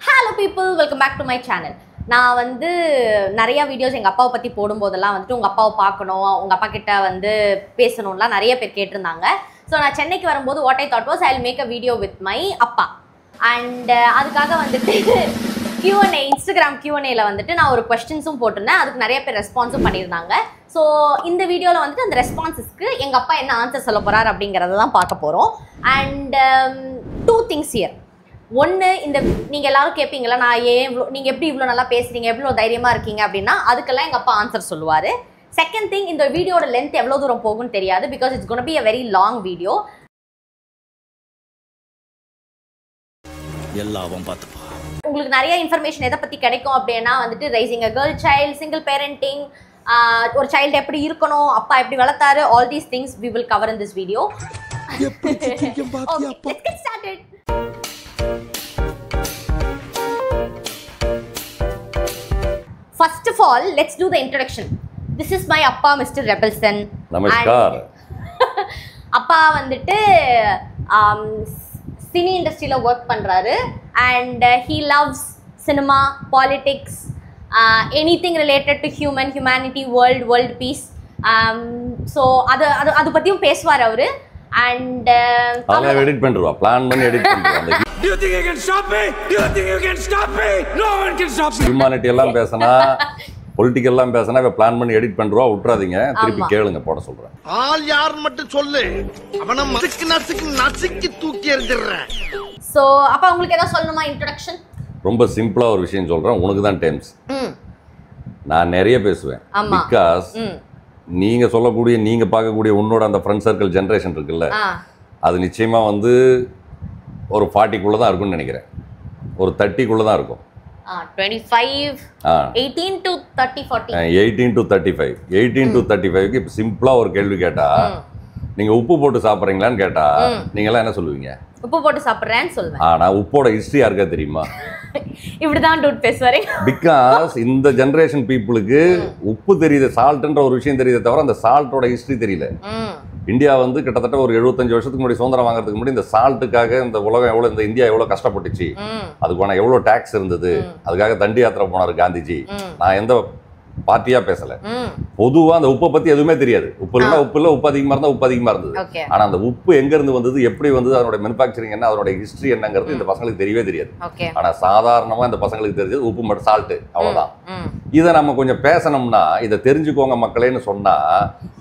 Hello people, welcome back to my channel. நான் வந்து நிறைய வீடியோஸ் எங்கள் அப்பாவை பற்றி போடும்போதெல்லாம் வந்துட்டு உங்கள் அப்பாவை பார்க்கணும், உங்கள் அப்பா கிட்ட வந்து பேசணும்லாம் நிறைய பேர் கேட்டிருந்தாங்க. ஸோ நான் சென்னைக்கு வரும்போது what I thought was I will make a video with my அப்பா. அண்ட் அதுக்காக வந்துட்டு Q&A, இன்ஸ்டாகிராம் Q&Aல வந்துட்டு நான் ஒரு கொஸ்டின்ஸும் போட்டிருந்தேன். அதுக்கு நிறைய பேர் ரெஸ்பான்ஸும் பண்ணியிருந்தாங்க. ஸோ இந்த வீடியோவில் வந்துட்டு அந்த ரெஸ்பான்ஸஸ்க்கு எங்கள் அப்பா என்ன ஆன்சர் சொல்ல போகிறார் அப்படிங்கிறத தான் பார்க்க போகிறோம். And 2 things here. ஒன்று, இந்த நீங்கள் எல்லாரும் கேட்பீங்களா, நான் நீங்கள் எப்படி இவ்வளோ நல்லா பேசுகிறீங்க, எவ்வளோ தைரியமாக இருக்கீங்க அப்படின்னா அதுக்கெல்லாம் எங்கள் அப்பா ஆன்சர் சொல்லுவார். செகண்ட் திங், இந்த வீடியோட லென்த் எவ்வளோ தூரம் போகும்னு தெரியாது, because it's gonna be a very long video. எல்லாவும் பார்த்துப்பா. உங்களுக்கு நிறைய இன்ஃபர்மேஷன் எதை பற்றி கிடைக்கும் அப்படின்னா வந்துட்டு raising a girl child, single parenting, ஒரு சைல்டு எப்படி இருக்கணும், அப்பா எப்படி வளர்த்தாரு, all these things we will cover in this video. Let's get started. First of all, let's do the introduction. This is my appa, Mr. Rebelson. Namaskar. அப்பா வந்துட்டு cine இண்டஸ்ட்ரியில work பண்றாரு. And he loves cinema, politics, anything related to humanity, world peace. So அது பத்தியும் பேசுவார் அவரு. And அதெல்லாம் edit பண்ணிடுவா, plan பண்ணி edit பண்ணிடுவா. Do you think you can stop me? Do you think you can stop me? No one can stop me. Humanity எல்லாம் பேசினா, political எல்லாம் பேசினா இவ பிளான் பண்ணி எடிட் பண்ணிடுவா. விட்டுறாதீங்க, திருப்பி கேளுங்க, போட சொல்றேன். ஆள் யார் மட்டும் சொல்லு, அவன நசுக்கி தூக்கி எறிஞ்சிடுறேன். சோ அப்பா உங்களுக்கு ஏதாவது சொல்லணுமா இன்ட்ரோடக்ஷன்? ரொம்ப சிம்பிளா ஒரு விஷயம் சொல்றேன், உனக்கு தான் டைம்ஸ். நான் நிறைய பேசுவேன், பிகாஸ் நீங்க சொல்லக்கூடிய, நீங்க பார்க்கக்கூடிய உன்னோட அந்த ஃப்ரெண்ட் சர்க்கிள் ஜெனரேஷன் இருக்குல்ல, அது நிச்சயமா வந்து ஒரு 40க்குள்ள தான் இருக்கும்னு நினைக்கிறேன், ஒரு 30க்குள்ள தான் இருக்கும். 25, 18 to 30, 40. 18 to 35, 18 to 35க்கு இப்போ சிம்பிளா ஒரு கேள்வி கேட்டா, நீங்க உப்பு போட்டு சாப்பிட்றீங்களான்னு கேட்டா நீங்க எல்லாம் என்ன சொல்லுவீங்க? உப்பு போட்டு சாப்பிட்றேன்னு சொல்லுவேன். ஆனா உப்போட ஹிஸ்டரி யாருக்கா தெரியுமா? இப்படிதான் டூட் பேசுவாரு. பிகாஸ் இந்த ஜெனரேஷன் பீப்புளுக்கு உப்பு தெரியுது, சால்ட்ன்ற ஒரு விஷயம் தெரியுதே தவிர அந்த சால்ட்டோட ஹிஸ்டரி தெரியல. இந்தியா வந்து கிட்டத்தட்ட ஒரு 75 வருஷத்துக்கு முன்னாடி சுதந்திரம் வாங்குறதுக்கு முன்னாடி இந்த சால்ட்டுக்காக இந்த உலகம் எவ்வளவு, இந்த இந்தியா எவ்வளவு கஷ்டப்பட்டுச்சு, அதுக்கான எவ்வளவு டாக்ஸ் இருந்தது, அதுக்காக தண்டி யாத்திரை போனாரு காந்திஜி. நான் எந்த பார்ட்டியா பேசல, பொதுவா அந்த உப்பை பத்தி எதுவுமே தெரியாது. உப்பு இல்ல, உப்பு இல்ல, உப்பு அதிகமா இருந்தா உப்பு அதிகமா இருந்தது. ஆனா அந்த உப்பு எங்க இருந்து வந்தது, எப்படி வந்தது, அதோட மேனுஃபேக்சரிங் என்ன, அதோட ஹிஸ்டரி என்னங்கிறது இந்த பசங்களுக்கு தெரியவே தெரியாது. ஆனா சாதாரணமா இந்த பசங்களுக்கு தெரிஞ்சது உப்பு மட்டும், சால்ட், அவ்வளவுதான். இதை நம்ம கொஞ்சம் பேசணும்னா, இதை தெரிஞ்சுக்கோங்க மக்களேன்னு சொன்னா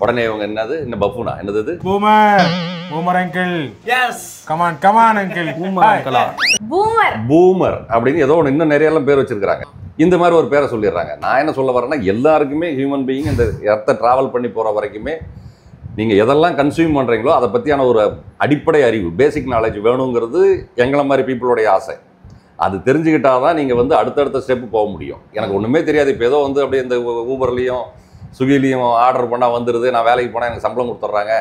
உடனே இவங்க என்னது, என்ன பஃபூனா, என்னது Boomer uncle. Yes. Come on uncle. Boomer uncle. Boomer அப்படின்னு ஏதோ ஒன்று இன்னும் நிறைய எல்லாம் பேர் வச்சிருக்காங்க. இந்த மாதிரி ஒரு பேரை சொல்லிடுறாங்க. நான் என்ன சொல்ல வரேன்னா, எல்லாருக்குமே ஹியூமன் பீயிங் இந்த இடத்த டிராவல் பண்ணி போற வரைக்குமே நீங்க எதெல்லாம் கன்சியூம் பண்றீங்களோ அதை பத்தியான ஒரு அடிப்படை அறிவு, பேசிக் நாலேஜ் வேணுங்கிறது எங்களை மாதிரி பீப்புளுடைய ஆசை. அது தெரிஞ்சுக்கிட்டாதான் நீங்க வந்து அடுத்தடுத்த ஸ்டெப்பு போக முடியும். எனக்கு ஒண்ணுமே தெரியாது, இப்போ ஏதோ வந்து அப்படியே இந்த ஊபர்லையும் ஸ்விக்கிலையும் ஆர்டர் பண்ணா வந்துடுது, நான் வேலைக்கு போனால் எனக்கு சம்பளம் கொடுத்துட்றாங்க,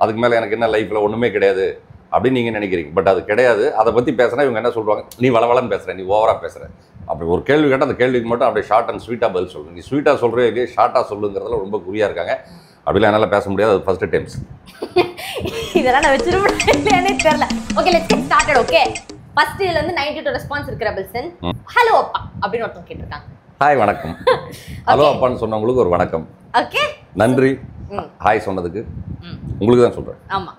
அதுக்கு மேலே எனக்கு என்ன லைஃப்பில் ஒன்றுமே கிடையாது அப்படின்னு நீங்கள் நினைக்கிறீங்க. பட் அது கிடையாது. அதை பற்றி பேசுனா இவங்க என்ன சொல்லுவாங்க, நீ வளவலன்னு பேசுகிற, நீ ஓவராக பேசுகிற. அப்படி ஒரு கேள்வி கேட்டால் அந்த கேள்விக்கு மட்டும் அப்படியே ஷார்ட் அண்ட் ஸ்வீட்டாக பதில் சொல்லுங்க. நீ ஸ்வீட்டாக சொல்கிறே இல்லையே, ஷார்ட்டாக சொல்லுங்கிறதுல ரொம்ப குறியாக இருக்காங்க. அப்படிலாம் என்னால் பேச முடியாது, அது ஃபர்ஸ்ட் டைம்ஸ். இதெல்லாம் நான் வச்சிருப்பேனே தெரியல. Okay, let's get started. Okay, first இதுல வந்து 92 ரெஸ்பான்ஸ் இருக்கு. ரெபல்சன் ஹலோ அப்பா அப்படின்னு ஒருத்தங்க கேட்டிருக்காங்க. ஹாய் வணக்கம். ஹலோ அப்பான்னு சொன்னவங்களுக்கு ஒரு வணக்கம். ஓகே, நன்றி. ஹாய் சொன்னதுக்கு உங்களுக்கு தான் சொல்கிறேன். ஆமா.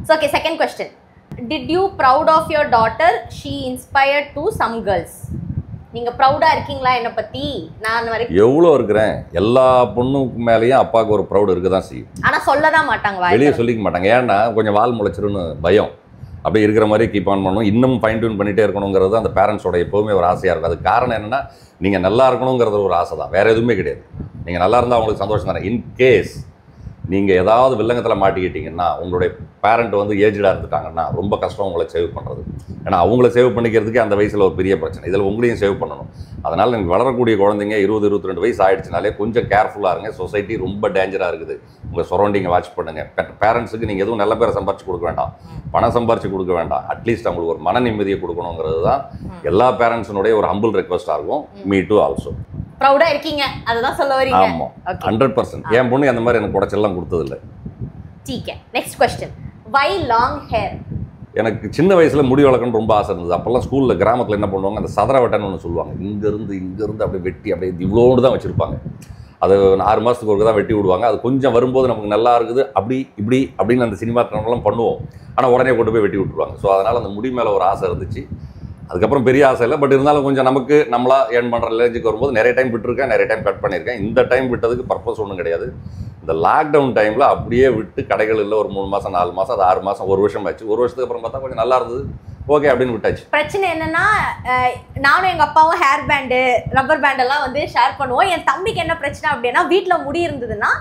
So okay, second question. Did you proud of your daughter? She inspired to some girls. நீங்க ப்ரௌடா இருக்கீங்களா என்ன பத்தி? நான் வரைக்கும் எவ்வளோ இருக்கிறேன், எல்லா பொண்ணுக்கு மேலேயும் அப்பாவுக்கு ஒரு ப்ரௌட் இருக்க தான் செய்யும். ஆனா சொல்லதான் மாட்டாங்க, வெளியே சொல்லிக்க மாட்டாங்க. ஏன்னா கொஞ்சம் வால் முளைச்சிருன்னு பயம். அப்படி இருக்கிற மாதிரி கீப் ஆன் பண்ணணும், இன்னும் ஃபைன் டியூன் பண்ணிகிட்டே இருக்கணுங்கிறது அந்த பேரண்ட்ஸோட எப்போவுமே ஒரு ஆசையாக இருக்கும். அதுக்கு காரணம் என்னென்னா, நீங்கள் நல்லா இருக்கணுங்கிறது ஒரு ஆசை தான், வேறு எதுவுமே கிடையாது. நீங்கள் நல்லா இருந்தால் அவங்களுக்கு சந்தோஷம் தானே. இன்கேஸ் நீங்கள் ஏதாவது வில்லங்கத்தில் மாட்டிக்கிட்டீங்கன்னா, உங்களுடைய பேரண்ட் வந்து ஏஜ்டாக இருந்துட்டாங்கன்னா ரொம்ப கஷ்டம் உங்களை சேவ் பண்ணுறது. ஏன்னா அவங்கள சேவ் பண்ணிக்கிறதுக்கே அந்த வயசில் ஒரு பெரிய பிரச்சனை, இதில் உங்களையும் சேவ் பண்ணணும். அதனால் நீங்கள் வளரக்கூடிய குழந்தைங்க 20-22 வயசு ஆகிடுச்சினாலே கொஞ்சம் கேர்ஃபுல்லாக இருங்க. சொசைட்டி ரொம்ப டேஞ்சராக இருக்குது, உங்கள் சரௌண்டிங்கை வாட்ச் பண்ணுங்கள். பேரண்ட்ஸுக்கு நீங்கள் எதுவும் நல்ல பேரை சம்பாரிச்சு கொடுக்க வேண்டாம், பணம் சம்பாரிச்சு கொடுக்க வேண்டாம், அட்லீஸ்ட் அவங்களுக்கு ஒரு மன நிம்மதியை கொடுக்கணுங்கிறது தான் எல்லா பேரண்ட்ஸினுடைய ஒரு ஹம்பிள் ரெக்வஸ்ட்டாக இருக்கும். Me two also. ப்ரௌடா இருக்கீங்க, அதுதான் சொல்ல வரீங்க. ஆமா, 100%. என் பொண்ணு அந்த மாதிரி எனக்கு குடைச்செல்லாம் கொடுத்தது இல்லை. ठीक है, next question. Why long hair? எனக்கு சின்ன வயசில் முடி வளர்க்கணும்னு ரொம்ப ஆசை இருந்தது. அப்போல்லாம் ஸ்கூலில் கிராமத்தில் என்ன பண்ணுவாங்க, அந்த சதுர வெட்டன்னு ஒன்று சொல்லுவாங்க. இங்கேருந்து அப்படியே வெட்டி அப்படியே இவ்வளோடு தான் வச்சுருப்பாங்க. அது 6 மாதத்துக்கு ஒருக்க தான் வெட்டி விடுவாங்க. அது கொஞ்சம் வரும்போது நமக்கு நல்லா இருக்குது அப்படி இப்படி அப்படின்னு அந்த சினிமா திறனெல்லாம் பண்ணுவோம். ஆனால் உடனே கொண்டு போய் வெட்டி விட்டுருவாங்க. ஸோ அதனால் அந்த முடி மேலே ஒரு ஆசை இருந்துச்சு. அதுக்கப்புறம் பெரிய ஆசை இல்லை, பட் இருந்தாலும் கொஞ்சம் நமக்கு நம்மளா ஏர்ன் பண்ணுற ரேஞ்சுக்கு வரும்போது நிறைய டைம் விட்டுருக்கேன், நிறைய டைம் கட் பண்ணியிருக்கேன். இந்த டைம் விட்டதுக்கு பர்பஸ் ஒன்றும் கிடையாது. இந்த லாக்டவுன் டைமில் அப்படியே விட்டு கடைகள் இல்லை, ஒரு 3 மாதம் 4 மாதம், அது 6 மாதம் 1 வருஷம் ஆச்சு. 1 வருஷத்துக்கு அப்புறம் பார்த்தா கொஞ்சம் நல்லா இருந்தது, ஓகே அப்படின்னு விட்டாச்சு. பிரச்சனை என்னன்னா, நானும் எங்கள் அப்பாவும் ஹேர் பேண்டு ரப்பர் பேண்டெல்லாம் வந்து ஷேர் பண்ணுவோம். என் தம்பிக்கு என்ன பிரச்சனை அப்படின்னா, வீட்டில் முடி இருந்ததுன்னா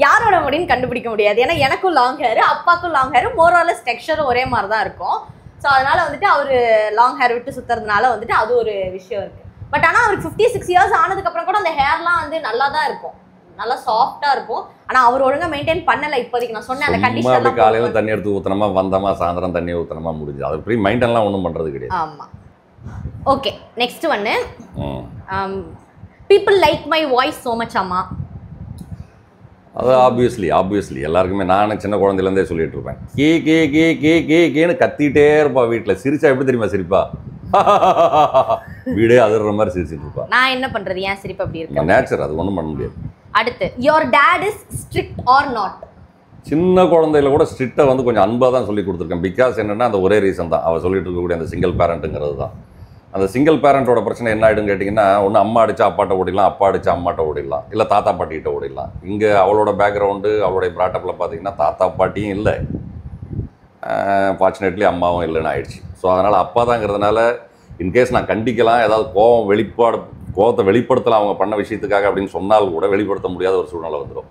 யாரோட முடின்னு கண்டுபிடிக்க முடியாது. ஏன்னா எனக்கும் லாங் ஹேர், அப்பாவுக்கும் லாங் ஹேர், மோராலஸ் டெக்ஸ்சரும் ஒரே மாதிரி தான் இருக்கும். ஸோ அதனால வந்துட்டு அவர் லாங் ஹேர் விட்டு சுற்றுறதுனால வந்துட்டு அது ஒரு விஷயம் இருக்குது. பட் ஆனால் அவருக்கு 56 இயர்ஸ் ஆனதுக்கப்புறம் கூட அந்த ஹேர்லாம் வந்து நல்லா தான் இருக்கும், நல்லா சாஃப்டாக இருக்கும். ஆனால் அவர் ஒழுங்காக மெயின்டைன் பண்ணலை இப்போதைக்கு. நான் சொன்னேன் அந்த கண்டிஷன் காலையில் தண்ணி எடுத்து ஊற்றினமா வந்தமா, சாயந்தரம் தண்ணி ஊற்றினமா முடிஞ்சு. அது ஃப்ரீ மெயின்டைன்லாம் ஒன்றும் பண்ணுறது கிடையாது. ஆமாம். ஓகே, நெக்ஸ்ட் ஒன்று, people like my voice so much. அம்மா அது ஆப்வியஸ்லி எல்லாருக்குமே. நானும் சின்ன குழந்தையிலேருந்தே சொல்லிட்டு இருப்பேன், K K K K K கேன்னு கத்திட்டே இருப்பா வீட்டில். சிரிச்சா எப்படி தெரியுமா சிரிப்பா, வீடே அதிர்ற மாதிரி சிரிச்சிட்டு இருப்பா. நான் என்ன பண்றது, ஏன் சிரிப்பு அப்படி இருக்கு? நேச்சர், அது ஒன்றும் பண்ண முடியாது. அடுத்து, your dad is strict or not? சின்ன குழந்தையில கூட ஸ்ட்ரிக்டை வந்து கொஞ்சம் அன்பாக தான் சொல்லி கொடுத்துருக்கேன். பிகாஸ் என்னென்னா அந்த ஒரே ரீசன் தான், அவள் சொல்லிட்டு இருக்கக்கூடிய அந்த சிங்கிள் பேரண்ட்டுங்கிறது தான். அந்த சிங்கிள் பேரண்ட்டோட பிரச்சனை என்ன ஆகிடுன்னு கேட்டிங்கன்னா, ஒன்று அம்மா அடித்தா அப்பாட்ட ஓடிடலாம், அப்பா அடித்தா அம்மாட்ட ஓடிடலாம், இல்லை தாத்தா பாட்டிகிட்ட ஓடிடலாம். இங்கே அவளோட பேக்ரவுண்டு அவளுடைய ப்ராட்டப்பில் பார்த்தீங்கன்னா தாத்தா பாட்டியும் இல்லை, ஃபார்ச்சுனேட்லி அம்மாவும் இல்லைன்னு ஆயிடுச்சு. ஸோ அதனால் அப்பா தாங்கிறதுனால இன்கேஸ் நான் கண்டிக்கலாம், ஏதாவது கோவத்தை வெளிப்படுத்தலாம் அவங்க பண்ண விஷயத்துக்காக அப்படின்னு சொன்னால் கூட வெளிப்படுத்த முடியாத ஒரு சூழ்நிலை வந்துடும்.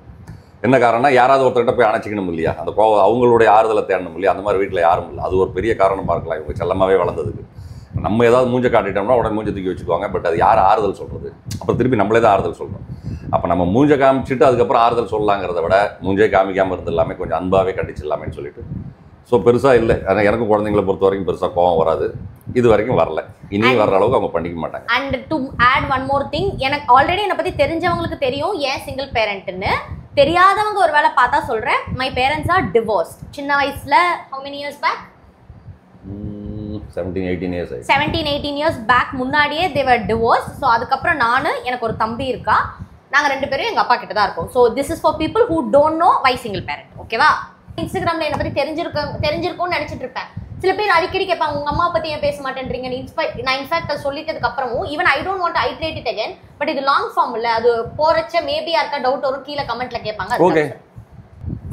என்ன காரணம்னா, யாராவது ஒருத்தர்கிட்ட போய் அணைச்சிக்கணும் இல்லையா, அந்த கோவம் அவங்களுடைய ஆறுதலை தேடணும் இல்லையா, அந்த மாதிரி வீட்டில் யாரும் இல்லை. அது ஒரு பெரிய காரணமாக இருக்கலாம் இவங்க செல்லமாகவே வளர்ந்ததுக்கு. நம்ம ஏதாவது மூஞ்ச காட்டிட்டோம்னா உடனே மூஞ்ச தூக்கி வச்சுக்குவாங்க. பட் அது யார் ஆறுதல் சொல்கிறது, அப்புறம் திருப்பி நம்மளே தான் ஆறுதல் சொல்கிறோம். அப்போ நம்ம மூஞ்ச காமிச்சிட்டு அதுக்கப்புறம் ஆறுதல் சொல்லலாங்கிறத விட மூஞ்சே காமிக்காமல் இருந்து எல்லாமே கொஞ்சம் அன்பாகவே கட்டிச்சிடலாமேன்னு சொல்லிட்டு. ஸோ பெருசாக இல்லை, ஆனால் எனக்கும் குழந்தைங்களை பொறுத்த வரைக்கும் பெருசாக கோவம் வராது, இது வரைக்கும் வரல, இனியும் வர்ற அளவுக்கு அவங்க பண்ணிக்க மாட்டாங்க. And to add one more thing, எனக்கு ஆல்ரெடி என்னை பற்றி தெரிஞ்சவங்களுக்கு தெரியும் ஏன் சிங்கிள் பேரண்ட்னு. தெரியாதவங்க ஒரு வேளை பார்த்தா சொல்கிறேன், மை பேரண்ட்ஸ் ஆர் டிவோர்ஸ்ட். சின்ன வயசில் how many years back? 17-18 years back முன்னாடியே they were divorced. ஸோ அதுக்கப்புறம் எனக்கு ஒரு தம்பி இருக்கா, நாங்கள் 2 பேரும் எங்கள் அப்பா கிட்ட தான் இருக்கோம். So this is for people who don't know why single parent. ஓகேவா? இன்ஸ்டாகிராமில் என்னை பற்றி தெரிஞ்சிருக்கும்னு நினச்சிட்டு இருப்பேன். சில பேர் அடிக்கடி கேட்பாங்க, உங்கள் அம்மா பற்றி ஏன் பேச மாட்டேன்றீங்க. நான் இன்ஃபேக்ட் அது சொல்லிட்டதுக்கு அப்புறமும் even I don't want to iterate it again, but இது லாங் ஃபார்ம் இல்லை, அது போறச்ச மேபி யாருக்கா டவுட் வரும், கீழே கமெண்ட்ல கேட்பாங்க.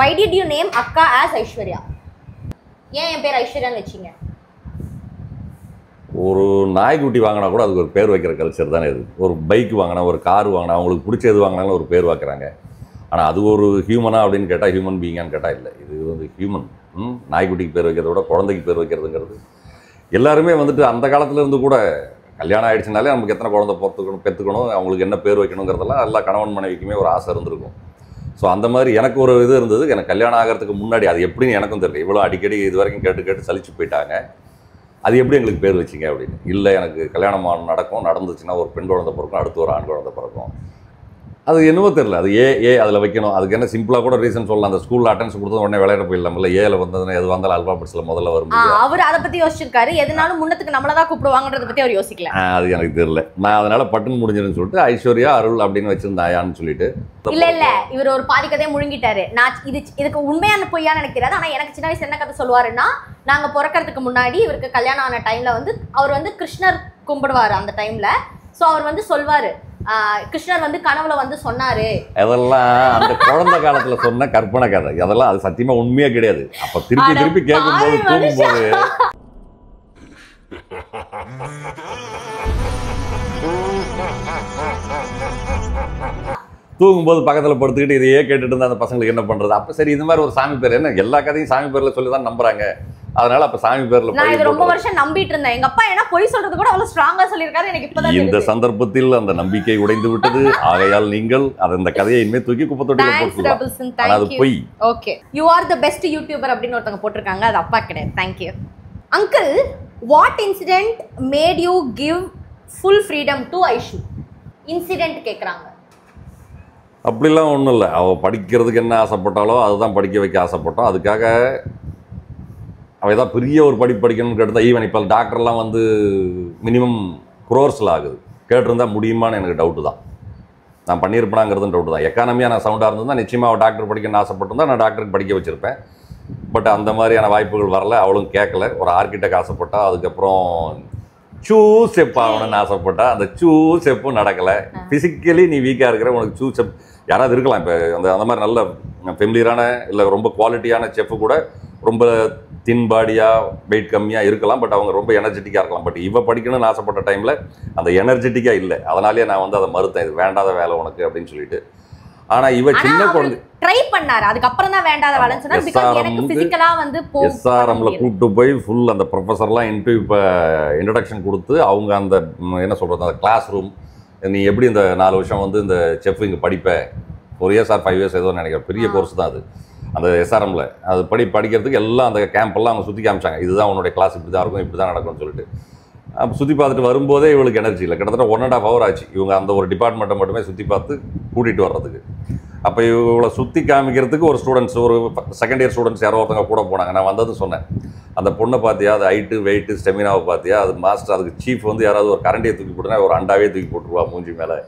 வை டிட் யூ நேம் அக்கா ஆஸ் ஐஸ்வர்யா? ஏன் என் பேர் ஐஸ்வர்யான்னு வச்சிங்க? ஒரு நாய்க்குட்டி வாங்கினா கூட அதுக்கு ஒரு பேர் வைக்கிற கல்ச்சர் தானே இது. ஒரு பைக் வாங்கினா, ஒரு கார் வாங்கினா, அவங்களுக்கு பிடிச்சது வாங்கினாலும் ஒரு பேர் வைக்கிறாங்க. ஆனால் அது ஒரு ஹியூமனா அப்படின்னு கேட்டால், ஹியூமன் பீயிங்கான்னு கேட்டால் இல்லை. இது வந்து ஹியூமன். நாய்க்குட்டிக்கு பேர் வைக்கிறத விட குழந்தைக்கு பேர் வைக்கிறதுங்கிறது எல்லாருமே வந்துட்டு அந்த காலத்துலேருந்து கூட கல்யாணம் ஆகிடுச்சுனாலே நமக்கு எத்தனை குழந்தை பெற்றுக்கணும், அவங்களுக்கு என்ன பேர் வைக்கணுங்கிறதெல்லாம் எல்லா கணவன் மனைவிக்குமே ஒரு ஆசை இருந்திருக்கும். ஸோ அந்த மாதிரி எனக்கு ஒரு இது இருந்தது. எனக்கு கல்யாணம் ஆகிறதுக்கு முன்னாடி அது எப்படின்னு எனக்கும் தெரியல. இவ்வளோ அடிக்கடி இது வரைக்கும் கேட்டு சலிச்சு போயிட்டாங்க. அது எப்படி எங்களுக்கு பேர் வச்சிங்க அப்படின்னு. இல்லை, எனக்கு கல்யாணம் நடந்துச்சுன்னா ஒரு பெண் குழந்தை பிறக்கும், அடுத்து ஒரு ஆண் குழந்தை பிறக்கும். அது என்னவோ தெரியல, அது அதில் வைக்கணும். அதுக்கு என்ன சிம்பிளாக கூட ரீசன் சொல்லலாம். அந்த ஸ்கூலில் அட்டென்ஸ் கொடுத்தது உடனே விளையாட போயிடலாம்ல. ஏல வந்ததுன்னா எது வந்தாலும் அல்பாபெட்ஸில் முதல்ல வரும். அவர் அதை பற்றி யோசிச்சிருக்காரு, எதுனாலும் முன்னத்துக்கு நம்மளை தான் கூப்பிடுவாங்கன்றத பற்றி அவர் யோசிக்கல. அது எனக்கு தெரியல. நான் அதனால பட்டுன்னு முடிஞ்சிருன்னு சொல்லிட்டு ஐஸ்வர்யா அருள் அப்படின்னு வச்சிருந்தாயான்னு சொல்லிட்டு. இல்ல இவர் ஒரு பாதி கதையை முழுங்கிட்டாரு. நான் இதுக்கு உண்மையான பொய்யான்னு எனக்கு தெரியாது. ஆனால் எனக்கு சின்ன வயசு என்ன கதை சொல்லுவாருன்னா, நாங்கள் பிறக்கிறதுக்கு முன்னாடி இவருக்கு கல்யாணம் ஆன டைம்ல வந்து அவர் வந்து கிருஷ்ணர் கும்பிடுவாரு அந்த டைம்ல. ஸோ அவர் வந்து சொல்வாரு, கிருஷ்ணர் வந்து கனவுல வந்து சொன்னாரு. அதெல்லாம் அந்த குழந்தை காலத்துல சொன்ன கற்பனை கதை. அதெல்லாம் அது சத்தியமா உண்மையே கிடையாது. அப்ப திருப்பி கேட்கும்போது தூங்கும்போது பக்கத்தில் படுத்துக்கிட்டு இதையே கேட்டுட்டு இருந்தா அந்த பசங்களுக்கு என்ன பண்றது? அப்ப சரி, இது மாதிரி ஒரு சாமி பேர், என்ன எல்லா கதையும் சாமி பேர்ல சொல்லி தான் நம்புறாங்க. அதனால அப்ப சாமி பேர்ல நான் இது ரொம்ப வருஷம் நம்பிட்டு இருந்தேன். எங்க அப்பா என்ன பொய் சொல்றது கூட அவ்வளவு ஸ்ட்ராங்கா சொல்லிருக்காரு. எனக்கு இப்பதான் இந்த சந்தர்ப்பத்தில் அந்த நம்பிக்கை உடைந்து விட்டது. ஆகையால் நீங்கள் அந்த கதையை இனிமே தூக்கி குப்பத்தொட்டியில போட்டுக்கலாம். அது பொய். Okay, you are the best YouTuber அப்படின்னு ஒருத்தங்க போட்டிருக்காங்க. அது அப்பா கிடையாது. Thank you uncle. What incident made you give full freedom to Aishu? Incident கேக்குறாங்க. அப்படிலாம் ஒன்றும் இல்லை. அவள் படிக்கிறதுக்கு என்ன ஆசைப்பட்டாலோ அதுதான் படிக்க வைக்க ஆசைப்பட்டோம். அதுக்காக அவன் ஏதாவது பெரிய ஒரு படிப்பு படிக்கணும்னு கேட்டு ஈவன் இப்போ டாக்டர்லாம் வந்து மினிமம் குரோர்ஸில் ஆகுது. கேட்டிருந்தா முடியுமான்னு எனக்கு டவுட்டு தான். நான் பண்ணியிருப்பேனாங்கிறதுன்னு டவுட்டு தான். எக்கானமியாக நான் சவுண்டாக இருந்ததுன்னா நிச்சயமாக அவள் டாக்டர் படிக்கணும்னு ஆசைப்பட்டிருந்தா நான் டாக்டருக்கு படிக்க வச்சுருப்பேன். பட் அந்த மாதிரியான வாய்ப்புகள் வரல. அவளும் கேட்கல. ஒரு ஆர்கிடெக்ட் ஆசைப்பட்டா, அதுக்கப்புறம் செப் ஆகணும்னு ஆசைப்பட்டா, அந்த செப்பும் நடக்கலை. ஃபிசிக்கலி நீ வீக்காக இருக்கிற, உனக்கு செப் யாராவது இருக்கலாம். இப்போ அந்த மாதிரி நல்ல ஃபெமிலியரான இல்லை ரொம்ப குவாலிட்டியான செஃப்பு கூட ரொம்ப தின் பாடியாக வெயிட் கம்மியாக இருக்கலாம். பட் அவங்க ரொம்ப எனர்ஜெட்டிக்காக இருக்கலாம். பட் இவ படிக்கணும்னு ஆசைப்பட்ட டைமில் அந்த எனர்ஜெட்டிக்காக இல்லை. அதனாலேயே நான் வந்து அதை மறுத்தேன். இது வேண்டாத வேலை உனக்கு அப்படின்னு சொல்லிட்டு. ஆனால் இவ சின்ன குழந்தை ட்ரை பண்ணாரு. அதுக்கப்புறம் தான் வேண்டாத வேலைன்னு சொன்னார். பிகாஸ் எனக்கு பிசிக்கலா வந்து எஸ்ஆர்எம்ல கூப்பிட்டு போய் ஃபுல் அந்த ப்ரொஃபஸர்லாம் இப்போ இன்ட்ரடக்ஷன் கொடுத்து அவங்க அந்த என்ன சொல்கிறது அந்த கிளாஸ் ரூம் நீ எப்படி இந்த 4 வருஷம் வந்து இந்த செஃப் இங்கே படிப்ப 4 years or 5 years ஏதோ நினைக்கிறேன். பெரிய கோர்ஸ் தான் அது. அந்த எஸ்ஆர்எம்ல அது படிக்கிறதுக்கு எல்லாம் அந்த கேம்பெல்லாம் அவங்க சுற்றி காமிச்சாங்க. இதுதான் உன்னுடைய கிளாஸ் இப்படி தான் இருக்கும், இப்படி தான் நடக்கும்னு சொல்லிட்டு. அப்போ சுற்றி பார்த்துட்டு வரும்போதே இவளுக்கு எனர்ஜி இல்லை. கிட்டத்தட்ட 1.5 hour ஆச்சு இவங்க அந்த ஒரு டிபார்ட்மெண்ட்டை மட்டுமே சுற்றி பார்த்து கூட்டிகிட்டு வர்றதுக்கு. அப்போ இவளை சுற்றி காமிக்கிறதுக்கு ஒரு ஸ்டூடெண்ட்ஸ், ஒரு செகண்ட் இயர் ஸ்டூடெண்ட்ஸ் யாரோ ஒருத்தங்க கூட போனாங்க. நான் வந்ததும் சொன்னேன், அந்த பொண்ணை பார்த்தியா, அது ஹைட்டு வெயிட்டு ஸ்டெமினாவை பார்த்தியா, அது மாஸ்டர், அதுக்கு சீஃப் வந்து யாராவது ஒரு கரண்டியை தூக்கி போட்டுனா ஒரு அண்டாவே தூக்கி போட்டுருவா மூஞ்சி மேலே.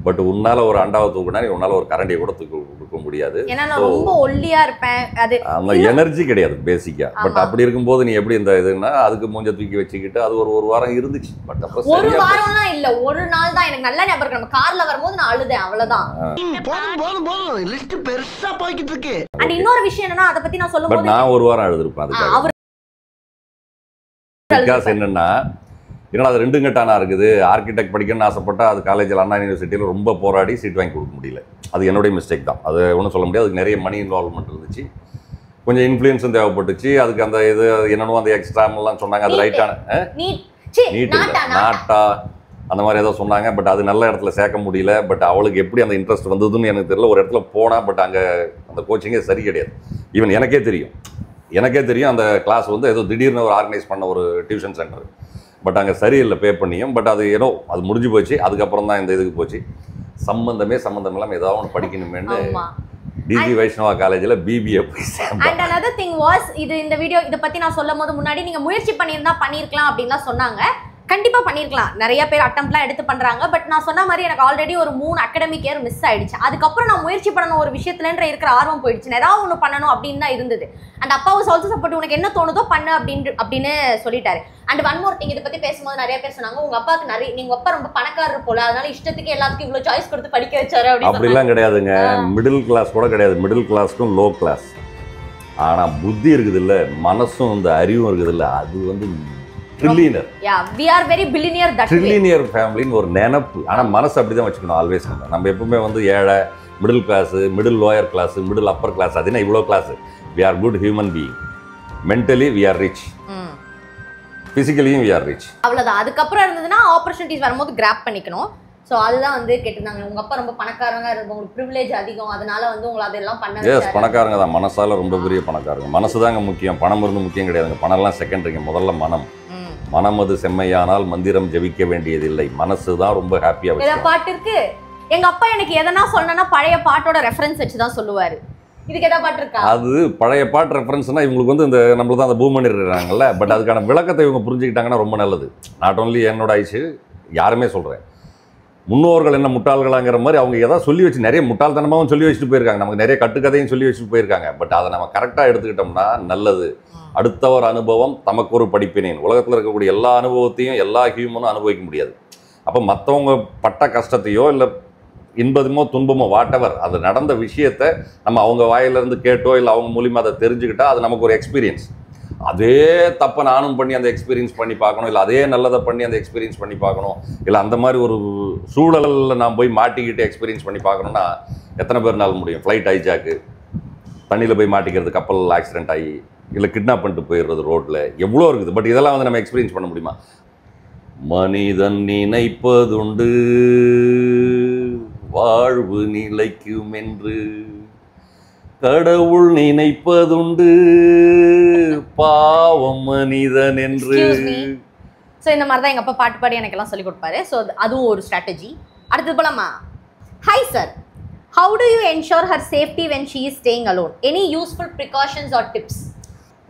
பட் உன்னால் ஒரு அண்டாவை தூக்குனா நீ உன்னால் ஒரு கரண்டியை கூட தூக்கி கொடுக்க முடியாது. ரொம்ப ஒல்லியா இருப்பேன். அது அந்த எனர்ஜி கிடையாது பேசிக்கா. பட் அப்படி இருக்கும்போது நீ எப்படி இந்த இதுன்னா அதுக்கு மூஞ்ச தூக்கி வச்சுக்கிட்டு அது ஒரு வாரம் இருந்துச்சு. பட் அப்புறம் ஒரு வாரம்லாம் இல்ல, ஒரு நாள் தான். எனக்கு நல்லா ஞாபகம் இருக்கு. நம்ம கார்ல வரும்போது நான் அழுதேன், அவ்வளவுதான். லிஸ்ட் பெருசா போய்கிட்டு இருக்கு. அண்ட் இன்னொரு விஷயம் என்னன்னா, அதை பத்தி நான் சொல்லும்போது நான் ஒரு வாரம் அழுதுருப்பேன். அதுக்காக என்னன்னா ஏன்னா அது 2 கட்டானா இருக்குது. ஆர்கிடெக்ட் படிக்கணும்னு ஆசைப்பட்டா அது காலேஜில் அண்ணா யூனிவர்சிட்டியில் ரொம்ப போராடி சீட் வாங்கி கொடுக்க முடியல. அது என்னுடைய மிஸ்டேக் தான். அது ஒன்றும் சொல்ல முடியாது. அதுக்கு நிறைய மணி இன்வால்வ்மெண்ட் இருந்துச்சு, கொஞ்சம் இன்ஃப்ளூயன்ஸும் தேவைப்பட்டுச்சு. அதுக்கு அந்த இது என்னென்னோ அந்த எக்ஸ்ட்ராமெல்லாம் சொன்னாங்க. அது ரைட்டான நீட் நாட்டா அந்த மாதிரி ஏதோ சொன்னாங்க. பட் அது நல்ல இடத்துல சேர்க்க முடியல. பட் அவளுக்கு எப்படி அந்த இன்ட்ரெஸ்ட் வந்ததுன்னு எனக்கு தெரியல. ஒரு இடத்துல போனால் பட் அங்கே அந்த கோச்சிங்கே சரி கிடையாது. ஈவன் எனக்கே தெரியும் அந்த கிளாஸ் வந்து ஏதோ திடீர்னு ஒரு ஆர்கனைஸ் பண்ண ஒரு டியூஷன் சென்டர். பட் அங்கே சரியில்லை பே பண்ணியும். பட் அது ஏதோ அது முடிஞ்சு போச்சு. அதுக்கப்புறம் தான் இந்த இதுக்கு போச்சு. சம்மந்தம் இல்லாமல் ஏதாவது ஒன்று படிக்கணுமேன்னு டிஜி வைஷ்ணவா காலேஜில் பிபிஏ போய் சேர்ந்தேன். அண்ட் another thing was, இந்த வீடியோ இதை பற்றி நான் சொல்லும் போது முன்னாடி நீங்கள் முயற்சி பண்ணியிருக்கலாம் அப்படின்லாம் சொன்னாங்க. கண்டிப்பாக பண்ணியிருக்கலாம். நிறைய பேர் அட்டம்ப்ட்லாம் எடுத்து பண்ணுறாங்க. பட் நான் சொன்ன மாதிரி எனக்கு ஆல்ரெடி ஒரு 3 அகாடமிக் இயர் மிஸ் ஆயிடுச்சு. அதுக்கப்புறம் நான் முயற்சி பண்ணணும் ஒரு விஷயத்துலன்ற இருக்கிற ஆர்வம் போயிடுச்சு. ஏதாவது ஒன்று பண்ணணும் அப்படின்னு தான் இருந்தது. அண்ட் அப்பா வாஸ் ஆல்சோ சப்போர்ட். உனக்கு என்ன தோணுதோ பண்ணு அப்படின்னு சொல்லிட்டாரு. அண்ட் ஒன் மோர் திங், இதை பற்றி பேசும்போது நிறைய பேர் சொன்னாங்க, உங்க அப்பாவுக்கு நீங்க அப்பா ரொம்ப பணக்காரர் போல, அதனால இஷ்டத்துக்கு எல்லாத்துக்கும் இவ்வளோ சாய்ஸ் கொடுத்து படிக்க வச்சாரு அப்படின்னு. அப்படிலாம் கிடையாதுங்க. மிடில் கிளாஸ் கூட கிடையாது. மிடில் கிளாஸ்க்கும் லோ கிளாஸ். ஆனால் புத்தி இருக்குது இல்லை, மனசும் இந்த அறிவும் இருக்குது இல்லை, அது வந்து trillionaire. we are very billionaire that way. Trillionaire ஃபேமிலின்னு ஒரு நினைப்பு. ஆனால் மனசு அப்படி தான் வச்சுக்கணும் ஆல்வேஸ். நம்ம எப்பவுமே வந்து ஏழை, middle class, middle lower class, middle upper class, அதுனா இவ்வளோ class. we are good human being. mentally we are rich. physically we are rich. அவ்வளோதான். அதுக்கப்புறம் இருந்ததுன்னா ஆப்பர்ச்சுனிட்டிஸ் வரும்போது கிராப் பண்ணிக்கணும். ஸோ அதுதான் வந்து கேட்டிருந்தாங்க. உங்கள் அப்பா ரொம்ப பணக்காரங்க, உங்களுக்கு ப்ரிவிலேஜ் அதிகம், அதனால வந்து உங்களை அதெல்லாம் பண்ண. எஸ், பணக்காரங்க தான். மனசால ரொம்ப பெரிய பணக்காரங்க. மனசு தாங்க முக்கியம். பணம் இருந்து முக்கியம் கிடையாதுங்க. பணம்லாம் செகண்டரிங்க. முதல்ல மனம் அது செம்மையானால் மந்திரம் ஜெபிக்க வேண்டியதில்லை. மனசு தான் ரொம்ப ஹாப்பியா வச்சு. பாட்டு இருக்கு. எங்க அப்பா எனக்கு எதனா சொன்னா பழைய பாட்டோட ரெஃபரன்ஸ் வச்சு தான் சொல்லுவாரு. இதுக்கு எதா பாட்டு இருக்கா? அது பழைய பாட்டு ரெஃபரன்ஸ்னா இவங்களுக்கு வந்து இந்த நம்மளுக்கு தான் அந்த பூமணி இருக்காங்கல்ல. பட் அதுக்கான விளக்கத்தை இவங்க புரிஞ்சுக்கிட்டாங்கன்னா ரொம்ப நல்லது. நாட் ஓன்லி என்னோட ஆயிடுச்சு, யாருமே சொல்றேன். முன்னோர்கள் என்ன முட்டாள்களாங்கிற மாதிரி அவங்க எதாவது சொல்லி வச்சு நிறைய முட்டாள்தனமாகவும் சொல்லி வச்சுட்டு போயிருக்காங்க. நமக்கு நிறைய கட்டுக்கதையும் சொல்லி வச்சுட்டு போயிருக்காங்க. பட் அதை நம்ம கரெக்டாக எடுத்துக்கிட்டோம்னா நல்லது. அடுத்தவர் அனுபவம் தமக்கு ஒரு படிப்பினேன். உலகத்தில் இருக்கக்கூடிய எல்லா அனுபவத்தையும் எல்லா ஹியூமனும் அனுபவிக்க முடியாது. அப்போ மற்றவங்க பட்ட கஷ்டத்தையோ இல்லை இன்பமோ துன்பமோ வாட்டவர் அது நடந்த விஷயத்தை நம்ம அவங்க வாயிலிருந்து கேட்டோ இல்லை அவங்க மூலியமாக அதை தெரிஞ்சுக்கிட்டா அது நமக்கு ஒரு எக்ஸ்பீரியன்ஸ். அதே தப்பை நானும் பண்ணி அந்த எக்ஸ்பீரியன்ஸ் பண்ணி பார்க்கணும், இல்லை அதே நல்லதை பண்ணி அந்த எக்ஸ்பீரியன்ஸ் பண்ணி பார்க்கணும், இல்லை அந்த மாதிரி ஒரு சூழலில் நான் போய் மாட்டிக்கிட்டு எக்ஸ்பீரியன்ஸ் பண்ணி பார்க்கணுன்னா எத்தனை பேர்னால முடியும்? ஃப்ளைட் ஹைஜாக்கு, தண்ணியில் போய் மாட்டிக்கிறது, கப்பல் ஆக்சிடென்ட் ஆகி, இல்லை கிட்னாப் பண்ணிட்டு போயிடுறது ரோட்டில், எவ்வளோ இருக்குது. பட் இதெல்லாம் வந்து நம்ம எக்ஸ்பீரியன்ஸ் பண்ண முடியுமா? மனிதன் நினைப்பதுண்டு வாழ்வு நிலைக்கும் என்று, கடவுள் நினைப்பதுண்டு பாவம் மனிதன் என்று. ஸோ இந்த மாதிரி தான் எங்கள் அப்பா பாட்டு பாடி எனக்கு எல்லாம் சொல்லி கொடுப்பாரு. ஸோ அதுவும் ஒரு ஸ்ட்ராட்டஜி. அடுத்தது போலாமா? Hi sir, how do you ensure her safety when she is staying alone? Any useful precautions or tips?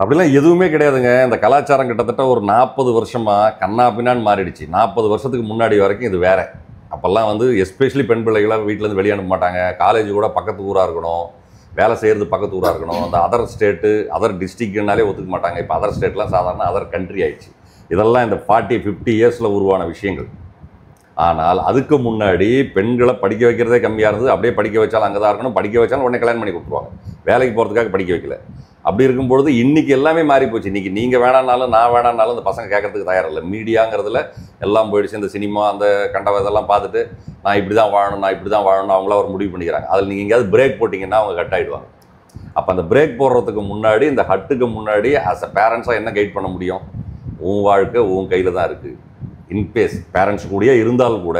அப்படிலாம் எதுவுமே கிடையாதுங்க. இந்த கலாச்சாரம் கிட்டத்தட்ட ஒரு 40 வருஷமாக கண்ணா பின்னான்னு மாறிடுச்சு. 40 வருஷத்துக்கு முன்னாடி வரைக்கும் இது வேறு. அப்போல்லாம் வந்து எஸ்பெஷலி பெண் பிள்ளைகளை வீட்டிலேருந்து வெளியே அனுப்ப மாட்டாங்க. காலேஜ் கூட பக்கத்து ஊராக இருக்கணும், வேலை செய்கிறது பக்கத்து ஊராக இருக்கணும். அந்த அதர் ஸ்டேட்டு அதர் டிஸ்ட்ரிக்ட்னாலே ஒத்துக்க மாட்டாங்க. இப்போ அதர் ஸ்டேட்லாம் சாதாரண அதர் கண்ட்ரி ஆயிடுச்சு. இதெல்லாம் இந்த 40-50 இயர்ஸில் உருவான விஷயங்கள். ஆனால் அதுக்கு முன்னாடி பெண்களை படிக்க வைக்கிறதே கம்மியாக இருந்தது. அப்படியே படிக்க வச்சாலும் அங்கே தான் இருக்கணும், படிக்க வச்சாலும் உடனே கல்யாணம் பண்ணி கொடுத்துருவாங்க. வேலைக்கு போகிறதுக்காக படிக்க வைக்கல. அப்படி இருக்கும்பொழுது இன்றைக்கி எல்லாமே மாறி போச்சு. இன்றைக்கி நீங்கள் வேணான்னாலும் நான் வேணான்னாலும் இந்த பசங்க கேட்கறதுக்கு தயாரில்லை. மீடியாங்கிறதுல எல்லாம் போயிடுச்சு. இந்த சினிமா அந்த கண்டவை இதெல்லாம் பார்த்துட்டு நான் இப்படி தான் வாழணும், நான் இப்படி தான் வாழணும் அவங்களாம் ஒரு முடிவு பண்ணிக்கிறாங்க. அதில் நீங்கள் எங்கேயாவது பிரேக் போட்டிங்கன்னா அவங்க கட் ஆகிடுவாங்க. அப்போ அந்த பிரேக் போடுறதுக்கு முன்னாடி, இந்த ஹட்டுக்கு முன்னாடி ஆஸ் அ பேரண்ட்ஸாக என்ன கைட் பண்ண முடியும்? உன் வாழ்க்கை உன் கையில் தான் இருக்குது. இன்கேஸ் பேரண்ட்ஸ் கூடயே இருந்தாலும் கூட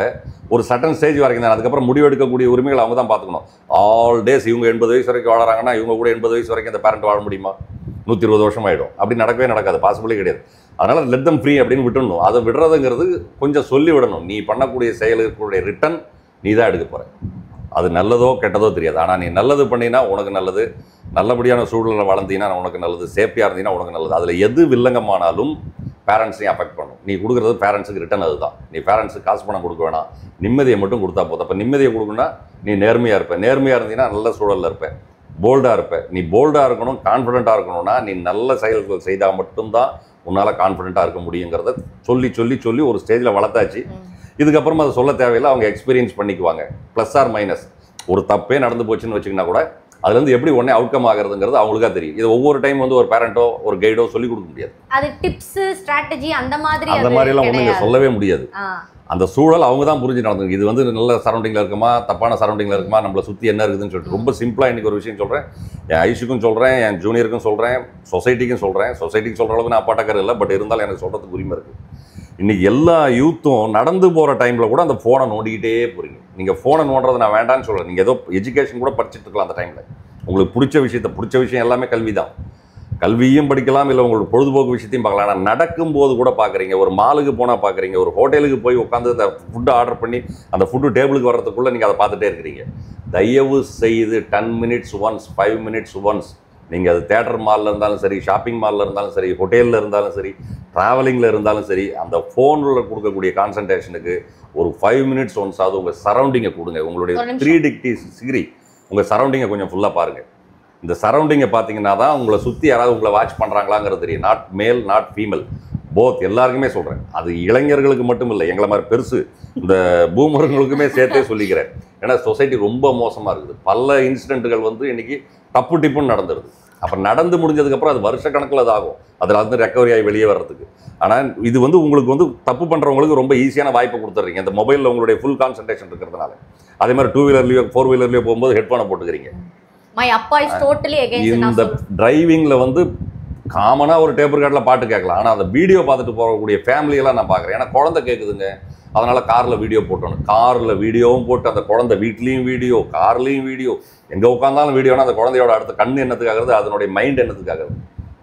ஒரு சட்டன் ஸ்டேஜ் வரைக்கும் தான். அதுக்கப்புறம் முடிவெடுக்கக்கூடிய உரிமைகள் அவங்க தான் பார்த்துக்கணும். ஆல் டேஸ் இவங்க 80 வயசு வரைக்கும் வாழறாங்கன்னா இவங்க கூட 80 வயசு வரைக்கும் இந்த பேரண்ட் வாழ முடியுமா? 120 வருஷம் ஆகிடும். அப்படி நடக்கவே நடக்காது, பாசிபிளே கிடையாது. அதனால் லெட் தம் ஃப்ரீ அப்படின்னு விட்டுடணும். அதை விடுறதுங்கிறது கொஞ்சம் சொல்லி விடணும். நீ பண்ணக்கூடிய செயலுக்குடைய ரிட்டர்ன் நீ தான் எடுக்க போகிற. அது நல்லதோ கெட்டதோ தெரியாது. ஆனால் நீ நல்லது பண்ணினா உனக்கு நல்லது, நல்லபடியான சூழ்நிலை வளர்ந்தீங்கன்னா உனக்கு நல்லது, சேஃப்டியாக இருந்தீங்கன்னா உனக்கு நல்லது. அதில் எது வில்லங்கமானாலும் பேரண்ட்ஸையும் அஃபெக்ட் பண்ணும். நீ கொடுக்குறது பேரண்ட்ஸுக்கு ரிட்டன் அதுதான். நீ பேரண்ட்ஸுக்கு காசு பணம் கொடுக்க வேணாம், நிம்மதியை மட்டும் கொடுத்தா போதும். அப்போ நிம்மதியை கொடுக்குன்னா நீ நேர்மையாக இருப்ப. நேர்மையாக இருந்தீங்கன்னா நல்ல சூழலில் இருப்பேன், போல்டாக இருப்பேன். நீ போல்டாக இருக்கணும், கான்ஃபிடென்ட்டாக இருக்கணும்னா நீ நல்ல செயல்கள் செய்தால் மட்டும்தான் உன்னால் கான்ஃபிடென்ட்டாக இருக்க முடியுங்கிறத சொல்லி சொல்லி சொல்லி ஒரு ஸ்டேஜில் வளர்த்தாச்சு. இதுக்கப்புறமா அதை சொல்ல தேவையில்லை, அவங்க எக்ஸ்பீரியன்ஸ் பண்ணிக்குவாங்க. ப்ளஸ் ஆர் மைனஸ் ஒரு தப்பே நடந்து போச்சுன்னு வச்சுக்கினா கூட அதுலேருந்து எப்படி உடனே அவுட்கம் ஆகுறதுங்கிறது அவங்களுக்கா தெரியும். இது ஒவ்வொரு டைம் வந்து ஒரு பேரண்ட்டோ ஒரு கைடோ சொல்லி கொடுக்க முடியாது. அது டிப்ஸ் ஸ்ட்ராட்டஜி அந்த மாதிரிலாம் ஒன்றும் இங்கே சொல்லவே முடியாது. அந்த சூழல் அவங்க தான் புரிஞ்சு நடந்துங்க. இது வந்து நல்ல சரௌண்டிங்கில் இருக்குமா, தப்பான சரௌண்டிங்கில் இருக்குமா, நம்மளை சுற்றி என்ன இருக்குதுன்னு சொல்லிட்டு ரொம்ப சிம்பிளாக இன்றைக்கி ஒரு விஷயம் சொல்கிறேன். என் ஐஷுக்கும் சொல்கிறேன், என் ஜூனியருக்கும் சொல்கிறேன், சொசைட்டிக்கும் சொல்கிறேன். சொசைட்டிக்கு சொல்கிற அளவுக்கு நான் அப்பாட்டக்கர் இல்லை, பட் இருந்தாலும் எனக்கு சொல்கிறதுக்கு உரிமை இருக்குது. இன்றைக்கி எல்லா யூத்தும் நடந்து போகிற டைமில் கூட அந்த ஃபோனை நோண்டிக்கிட்டே போகிறீங்க. நீங்கள் ஃபோனை நோண்டுறதை நான் வேண்டான்னு சொல்கிறேன். நீங்கள் ஏதோ எஜுகேஷன் கூட படிச்சுட்டு இருக்கலாம் அந்த டைமில். உங்களுக்கு பிடிச்ச விஷயம் எல்லாமே கல்வி தான். கல்வியும் படிக்கலாம், இல்லை உங்களுக்கு பொழுதுபோக்கு விஷயத்தையும் பார்க்கலாம். ஆனால் நடக்கும்போது கூட பார்க்குறீங்க, ஒரு மாலுக்கு போனால் பார்க்குறீங்க, ஒரு ஹோட்டலுக்கு போய் உட்காந்து அந்த ஃபுட்டு ஆர்டர் பண்ணி அந்த ஃபுட்டு டேபிளுக்கு வர்றதுக்குள்ளே நீங்கள் அதை பார்த்துட்டே இருக்கிறீங்க. தயவு செய்து 10 minutes once 5 minutes once நீங்கள் அது தேட்டர் மாலில் இருந்தாலும் சரி, ஷாப்பிங் மாலில் இருந்தாலும் சரி, ஹோட்டலில் இருந்தாலும் சரி, ட்ராவலிங்கில் இருந்தாலும் சரி, அந்த ஃபோனில் கொடுக்கக்கூடிய கான்சன்ட்ரேஷனுக்கு ஒரு 5 minutes once ஆகுது உங்கள் சரௌண்டிங்கை கொடுங்க. உங்களுடைய 360 உங்கள் சரௌண்டிங்கை கொஞ்சம் ஃபுல்லாக பாருங்கள். இந்த சரௌண்டிங்கை பார்த்தீங்கன்னா தான் உங்களை சுற்றி யாராவது உங்களை வாட்ச் பண்ணுறாங்களாங்கிறது தெரியும். நாட் மேல் நாட் ஃபீமேல், போத் எல்லாருக்குமே சொல்கிறேன். அது இளைஞர்களுக்கு மட்டும் இல்லை, எங்களை மாதிரி பெருசு இந்த பூமர்களுக்குமே சேர்த்தே சொல்லிக்கிறேன். ஏன்னா சொசைட்டி ரொம்ப மோசமாக இருக்குது. பல இன்சிடென்ட்டுகள் வந்து இன்றைக்கி தப்பு டிப்புன்னு நடந்துருது. அப்புறம் நடந்து முடிஞ்சதுக்கப்புறம் அது வருஷக்கணக்கில் அது ஆகும், அதில் வந்து ரெக்கவரி ஆகி வெளியே வர்றதுக்கு. ஆனால் இது வந்து உங்களுக்கு வந்து தப்பு பண்ணுறவங்களுக்கு ரொம்ப ஈஸியான வாய்ப்பை கொடுத்துட்றீங்க இந்த மொபைலில் உங்களுடைய ஃபுல் கான்சன்ட்ரேஷன் இருக்கிறதுனால. அதே மாதிரி 2 வீலர்லையோ 4 வீலர்லையோ போகும்போது ஹெட்ஃபோனை போட்டுக்கிறீங்க. இந்த டிரைவிங்கில் வந்து காமனாக ஒரு டேப் ரெக்கார்டில் பாட்டு கேட்கலாம், ஆனால் அந்த வீடியோ பார்த்துட்டு போகக்கூடிய ஃபேமிலியெல்லாம் நான் பார்க்குறேன். ஏன்னா குழந்தை கேட்குதுங்க, அதனால் காரில் வீடியோ போட்டணும். காரில் வீடியோவும் போட்டு அந்த குழந்தை வீட்லேயும் வீடியோ, கார்லேயும் வீடியோ, எங்கே உட்காந்தாலும் வீடியோனா அந்த குழந்தையோட அடுத்த கண் என்னத்துக்காகிறது, அதனுடைய மைண்ட் என்னத்துக்காகிறது.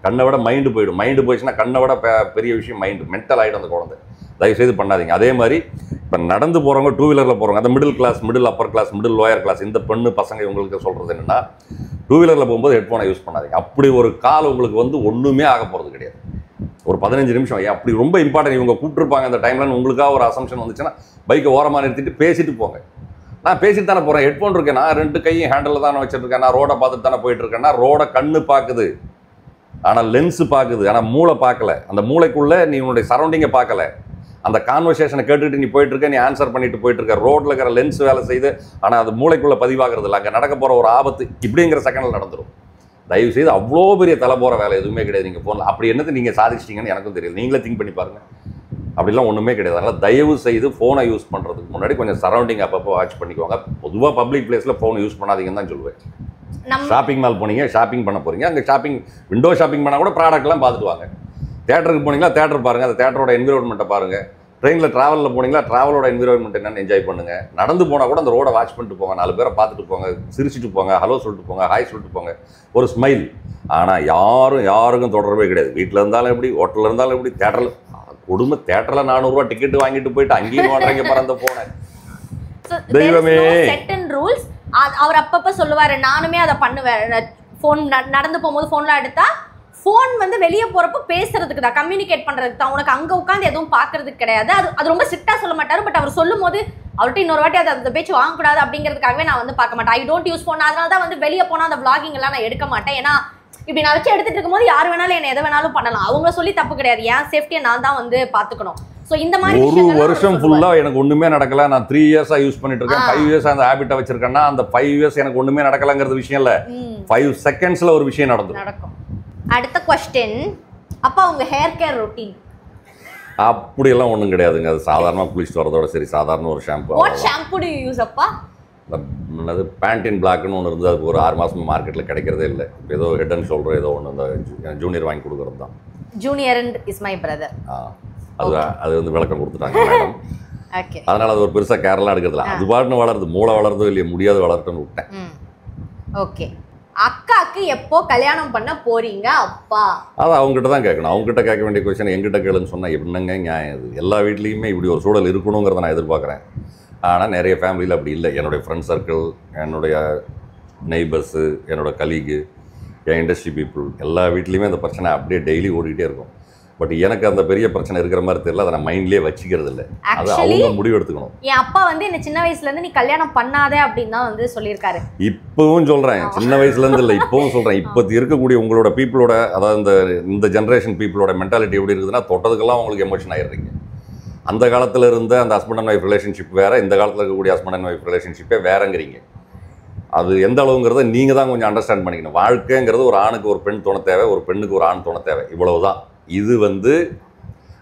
கண்ணை விட மைண்டு போயிடும். மைண்டு போயிடுச்சுன்னா கண்ணை விட பெரிய விஷயம் மைண்டு, மென்டல் ஆகிடும் அந்த குழந்தை. தயவுசெய்து பண்ணாதீங்க. அதே மாதிரி இப்போ நடந்து போகிறவங்க 2 வீலரில் போகிறவங்க, அந்த middle class, middle upper class, middle lower class, இந்த பெண்ணு பசங்க உங்களுக்கு சொல்கிறது என்னென்னா 2 வீலரில் போகும்போது ஹெட்ஃபோனை யூஸ் பண்ணாதீங்க. அப்படி ஒரு கால் உங்களுக்கு வந்து ஒன்றுமே ஆக போகிறது கிடையாது. ஒரு 15 நிமிஷம் அப்படி ரொம்ப இம்பார்ட்டன்ட். இவங்க கூப்பிட்டுருப்பாங்க அந்த டைமில், உங்களுக்காக ஒரு அசம்ஷன் வந்துச்சுன்னா பைக்கை ஓரமாக நிறுத்திட்டு பேசிட்டு போங்க. நான் பேசிட்டு தானே போகிறேன், ஹெட்ஃபோன் இருக்கேன், நான் 2 கையும் ஹேண்டில் தானே வச்சுருக்கேன், நான் ரோடை பார்த்துட்டு தானே போயிட்டுருக்கேன்னா, ரோடை கண்ணு பார்க்குது, ஆனால் லென்ஸு பார்க்குது, ஆனால் மூளை பார்க்கல. அந்த மூளைக்குள்ளே நீ உன்னுடைய சரௌண்டிங்கை பார்க்கல. அந்த கான்வர்சேஷனை கேட்டுட்டு நீ போயிட்டுருக்க, நீ ஆன்சர் பண்ணிட்டு போயிட்டுருக்க. ரோட்டில் இருக்கிற லென்ஸ் வேலை செய்து, ஆனால் அது மூளைக்குள்ளே பதிவாகிறது இல்லை. அங்கே நடக்க போகிற ஒரு ஆபத்து இப்படிங்கிற செகண்டில் நடந்துடும். தயவுசெய்து அவ்வளோ பெரிய தலை போகிற வேலை எதுவுமே கிடையாது நீங்கள் ஃபோனில். அப்படி என்னது நீங்கள் சாதிச்சிட்டிங்கன்னு எனக்கும் தெரியல, நீங்களே திங்க் பண்ணி பாருங்கள். அப்படிலாம் ஒன்றுமே கிடையாது. அதனால் தயவு செய்து ஃபோனை யூஸ் பண்ணுறதுக்கு முன்னாடி கொஞ்சம் சரௌண்டிங் அப்பப்போ வாட்ச் பண்ணிக்குவாங்க. பொதுவாக பப்ளிக் பிளேஸில் ஃபோனை யூஸ் பண்ணாதீங்கன்னு தான் சொல்லுவேன். ஷாப்பிங் மால் போனீங்க, ஷாப்பிங் பண்ண போகிறீங்க, அங்கே ஷாப்பிங் விண்டோ ஷாப்பிங் பண்ணால் கூட ப்ராடக்ட்லாம் பார்த்துட்டு வாங்க. தேட்டருக்கு போனீங்களா, தேட்டர் பாருங்கள், அந்த தேட்டரோட என்விரான்மெண்ட்டை பாருங்கள். ட்ரெயினில் ட்ராவலில் போனீங்களா, ட்ராவலோட என்விரான்மெண்ட் என்னென்னு என்ஜாய் பண்ணுங்கள். நடந்து போனால் கூட அந்த ரோடை வாட்ச் பண்ணிட்டு போங்க, 4 பேரை பார்த்துட்டு போங்க, சிரிச்சிட்டு போங்க, ஹலோ சொல்லிட்டு போங்க, ஹாய் சொல்லிட்டு போங்க, ஒரு ஸ்மைல். ஆனால் யாருக்கும் தொடர்பே கிடையாது. வீட்டில் இருந்தாலும் எப்படி, ஹோட்டலில் இருந்தாலும் எப்படி, தேட்டரில் குடும்ப தேட்டரில் 400 ரூபா டிக்கெட்டு வாங்கிட்டு போயிட்டு அங்கேயும் வாங்குறீங்க பறந்த போனேன். தெய்வமே, அவர் அப்பப்போ சொல்லுவார், நானுமே அதை பண்ணுவேன். ஃபோன் நடந்து போகும்போது ஃபோனில் எடுத்தா ஃபோன் வந்து வெளியே போறப்ப பேசுறதுக்கு தான், கம்யூனிகேட் பண்றதுக்கு தான். உனக்கு அங்க உட்காந்து எதுவும் பாக்குறதுக்கு கிடையாது. அது ரொம்ப ஸ்ட்ரிக்டா சொல்ல மாட்டாரு. பட் அவர் சொல்லும் போது அவர்கிட்ட இன்னொரு வாட்டி அந்த பேச்சு வாங்கக்கூடாது அப்படிங்கிறதுக்காகவே நான் வந்து பார்க்க மாட்டேன். I don't use phone. அதனால தான் வந்து வெளியே போனா அந்த vlogging எல்லாம் நான் எடுக்க மாட்டேன். ஏன்னா இப்படி நான் வச்சு எடுத்துட்டு இருக்கும்போது யார் வேணாலும் என்ன எதை வேணாலும் பண்ணலாம். அவங்க சொல்லி தப்பு கிடையாது. என் சேஃப்டியை நான் தான் வந்து பாத்துக்கணும். ஸோ இந்த மாதிரி ஒரு வருஷம் ஃபுல்லா எனக்கு ஒண்ணுமே நடக்கல. நான் 3 இயர்ஸா யூஸ் பண்ணிட்டு இருக்கேன். 5 இயர்ஸ் அந்த ஹேபிட்டை வச்சிருக்கேன்னா அந்த 5 இயர்ஸ் எனக்கு ஒண்ணுமே நடக்கலங்கிறது விஷயம் இல்ல. 5 செகண்ட்ஸ்ல ஒரு விஷயம் நடக்கும். அடுத்த क्वेश्चन, அப்பா உங்க ஹேர் கேர் ரொட்டீன்? அப்படியெல்லாம் ஒன்றும் கிடையாதுங்க. அது சாதாரணமாக குளிச்சுட்டு வரதோட சரி, சாதாரண ஒரு shampoo. What shampoo to you use அப்பா? அது பேண்டின் பிளாக்னு ஒன்று இருந்து அது ஒரு 6 மாதம் மார்க்கெட்டில் கிடைக்கிறதே இல்லை. ஏதோ ஹெட் அண்ட் ஷோல்டர் ஏதோ ஒன்று இந்த ஜூனியர் வாங்கி கொடுக்குறது தான். Junior and is my brother. அது வந்து விளக்கம் கொடுத்துட்டாங்க மேடம். ஓகே. அதனால அது ஒரு பெருசாக கேர்லாம் எடுக்கிறதுல அது பாட்டுன்னு வளருது. மூளை வளருதோ இல்லையா, முடியாது வளர்த்துன்னு விட்டேன். ஓகே. அக்காக்கு எப்போ கல்யாணம் பண்ண போறீங்க அப்பா? அது அவங்ககிட்ட தான் கேட்கணும். அவங்ககிட்ட கேட்க வேண்டிய கொஸ்டின் எங்கிட்ட கேளுன்னு சொன்னால் எப்படிங்க நியாயம்? இது எல்லா வீட்லேயுமே இப்படி ஒரு சூழல் இருக்கணுங்கிறத நான் எதிர்பார்க்குறேன். ஆனால் நிறைய ஃபேமிலியில் அப்படி இல்லை. என்னுடைய ஃப்ரெண்ட் சர்க்கிள், என்னுடைய நெய்பர்ஸு, என்னோட கலீகு, என் இண்டஸ்ட்ரி பீப்புள் எல்லா வீட்லேயுமே அந்த பிரச்சனை அப்படியே டெய்லி ஓடிக்கிட்டே இருக்கும். பட் எனக்கு அந்த பெரிய பிரச்சனை இருக்கிற மாதிரி தெரியல. அதை நான் மைண்ட்லேயே வச்சுக்கிறது இல்லை. அது அவங்க முடிவு எடுத்துக்கணும். என் அப்பா வந்து என்ன சின்ன வயசுலேருந்து நீ கல்யாணம் பண்ணாதே அப்படின்னு தான் வந்து சொல்லியிருக்காரு. இப்போவும் சொல்கிறேன், சின்ன வயசுலேருந்து இல்லை இப்போவும் சொல்கிறேன். இப்போ இருக்கக்கூடிய உங்களோட பீப்புளோட, அதாவது இந்த ஜென்ரேஷன் பீப்புளோட மென்டாலிட்டி எப்படி இருக்குதுன்னா, தொட்டதுக்கெல்லாம் உங்களுக்கு எமோஷன் ஆகிடுறீங்க. அந்த காலத்தில் இருந்த அந்த ஹஸ்பண்ட் அண்ட் ஒய்ஃப் ரிலேஷன்ஷிப் வேறு, இந்த காலத்தில் இருக்கக்கூடிய ஹஸ்பண்ட் அண்ட் ஒய்ஃப் ரிலேஷன்ஷிப்பே வேறங்கிறீங்க. அது எந்த அளவுங்கிறத நீங்கள் தான் கொஞ்சம் அண்டர்ஸ்டாண்ட் பண்ணிக்கணும். வாழ்க்கைங்கிறது ஒரு ஆணுக்கு ஒரு பெண் துணை தேவை, ஒரு பெண்ணுக்கு ஒரு ஆண் துணை தேவை, இவ்வளவு தான். இது வந்து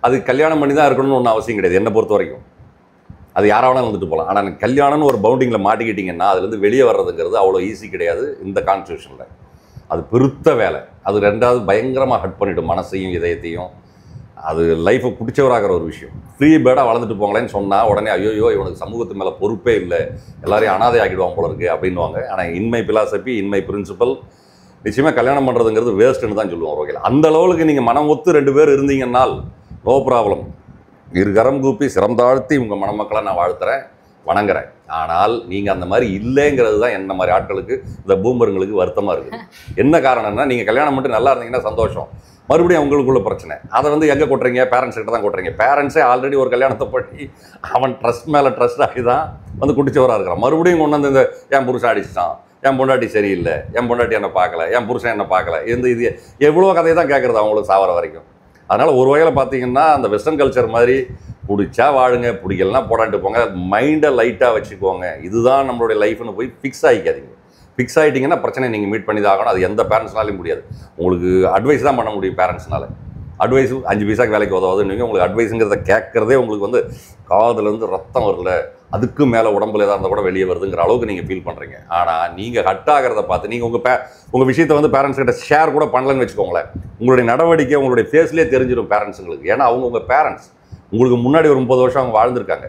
அது கல்யாணம் பண்ணி தான் இருக்கணும்னு ஒன்றும் அவசியம் கிடையாது என்னை பொறுத்த வரைக்கும். அது யாராவது வந்துட்டு போகலாம். ஆனால் கல்யாணம்னு ஒரு பவுண்டிங்கில் மாட்டிக்கிட்டிங்கன்னா அதுலேருந்து வெளியே வர்றதுங்கிறது அவ்வளோ ஈஸி கிடையாது இந்த கான்ஸ்டியூஷனில். அது பெருத்த வேலை. அது ரெண்டாவது பயங்கரமாக ஹட் பண்ணிவிடும் மனசையும் இதயத்தையும். அது லைஃப்பை பிடிச்சவராகிற ஒரு விஷயம். ஃப்ரீ பேர்டாக வளர்ந்துட்டு போங்களேன்னு சொன்னால் உடனே ஐயோ இவனுக்கு சமூகத்து மேலே பொறுப்பே இல்லை, எல்லாரையும் அனாதை ஆக்கிடுவாங்க போல இருக்குது அப்படின்வாங்க. ஆனால் இன்மை பிலாசபி, இன்மை பிரின்சிபல், நிச்சயமாக கல்யாணம் பண்ணுறதுங்கிறது வேஸ்ட்டுன்னு தான் சொல்லுவோம் ஒரு வகையில். அந்த லெவலுக்கு நீங்கள் மனம் ஒத்து 2 பேர் இருந்தீங்கன்னால் நோ ப்ராப்ளம். கரம் கூப்பி சிறந்தாழ்த்தி உங்கள் மணமக்களை நான் வாழ்த்துறேன், வணங்குறேன். ஆனால் நீங்கள் அந்த மாதிரி இல்லைங்கிறது தான் என்ன மாதிரி ஆட்களுக்கு, இந்த பூமருங்களுக்கு வருத்தமாக இருக்குது. என்ன காரணம்னா, நீங்கள் கல்யாணம் பண்ணிட்டு நல்லா இருந்தீங்கன்னா சந்தோஷம், மறுபடியும் அவங்களுக்குள்ள பிரச்சனை. அதை வந்து எங்கே கொட்டுறீங்க? பேரண்ட்ஸ் கிட்ட தான் கொட்டுறீங்க. பேரண்ட்ஸே ஆல்ரெடி ஒரு கல்யாணத்தை பண்ணி அவன் ட்ரஸ்ட் மேலே ட்ரஸ்ட் ஆகி தான் வந்து குடிச்சவராக இருக்கிறான். மறுபடியும் கொண்டு வந்து இந்த என் புருஷன் அடிச்சிட்டான், என் பொண்டாட்டி சரியில்லை, என் பொண்டாட்டி என்னை பார்க்கல, என் புருஷன் என்னை பார்க்கல, இது எவ்வளோ கதையை தான் கேட்குறது அவங்களுக்கு சாவர வரைக்கும். அதனால் ஒரு வகையில் பார்த்தீங்கன்னா அந்த வெஸ்டர்ன் கல்ச்சர் மாதிரி பிடிச்சா வாழுங்க, பிடிக்கலன்னா போடான்ட்டு போங்க, மைண்டை லைட்டாக வச்சுக்கோங்க, இதுதான் நம்மளுடைய லைஃப்னு போய் ஃபிக்ஸ் ஆகிக்காதீங்க. ஃபிக்ஸ் ஆகிட்டிங்கன்னா பிரச்சனை நீங்கள் மீட் பண்ணி தான் ஆகணும். அது எந்த பேரண்ட்ஸ்னாலையும் முடியாது. உங்களுக்கு அட்வைஸ் தான் பண்ண முடியும் பேரண்ட்ஸ்னால. அட்வைஸ் 5 பைசாக்கு வேலைக்கு உதவுதுன்னு உங்களுக்கு அட்வைஸுங்கிறத கேட்குறதே உங்களுக்கு வந்து காதுலேருந்து ரத்தம் வரல, அதுக்கு மேலே உடம்புல எதாக இருந்தால் கூட வெளியே வருதுங்கிற அளவுக்கு நீங்கள் ஃபீல் பண்ணுறீங்க. ஆனால் நீங்கள் ஹட் ஆகிறத பார்த்து நீங்கள் உங்கள் விஷயத்தை வந்து பேரண்ட்ஸ் கிட்ட ஷேர் கூட பண்ணலன்னு வச்சுக்கோங்களேன், உங்களுடைய நடவடிக்கை உங்களுடைய ஃபேஸ்லேயே தெரிஞ்சிடும் பேரண்ட்ஸுங்களுக்கு. ஏன்னா அவங்க உங்கள் பேரண்ட்ஸ், உங்களுக்கு முன்னாடி ஒரு 30 வருஷம் அவங்க வாழ்ந்துருக்காங்க.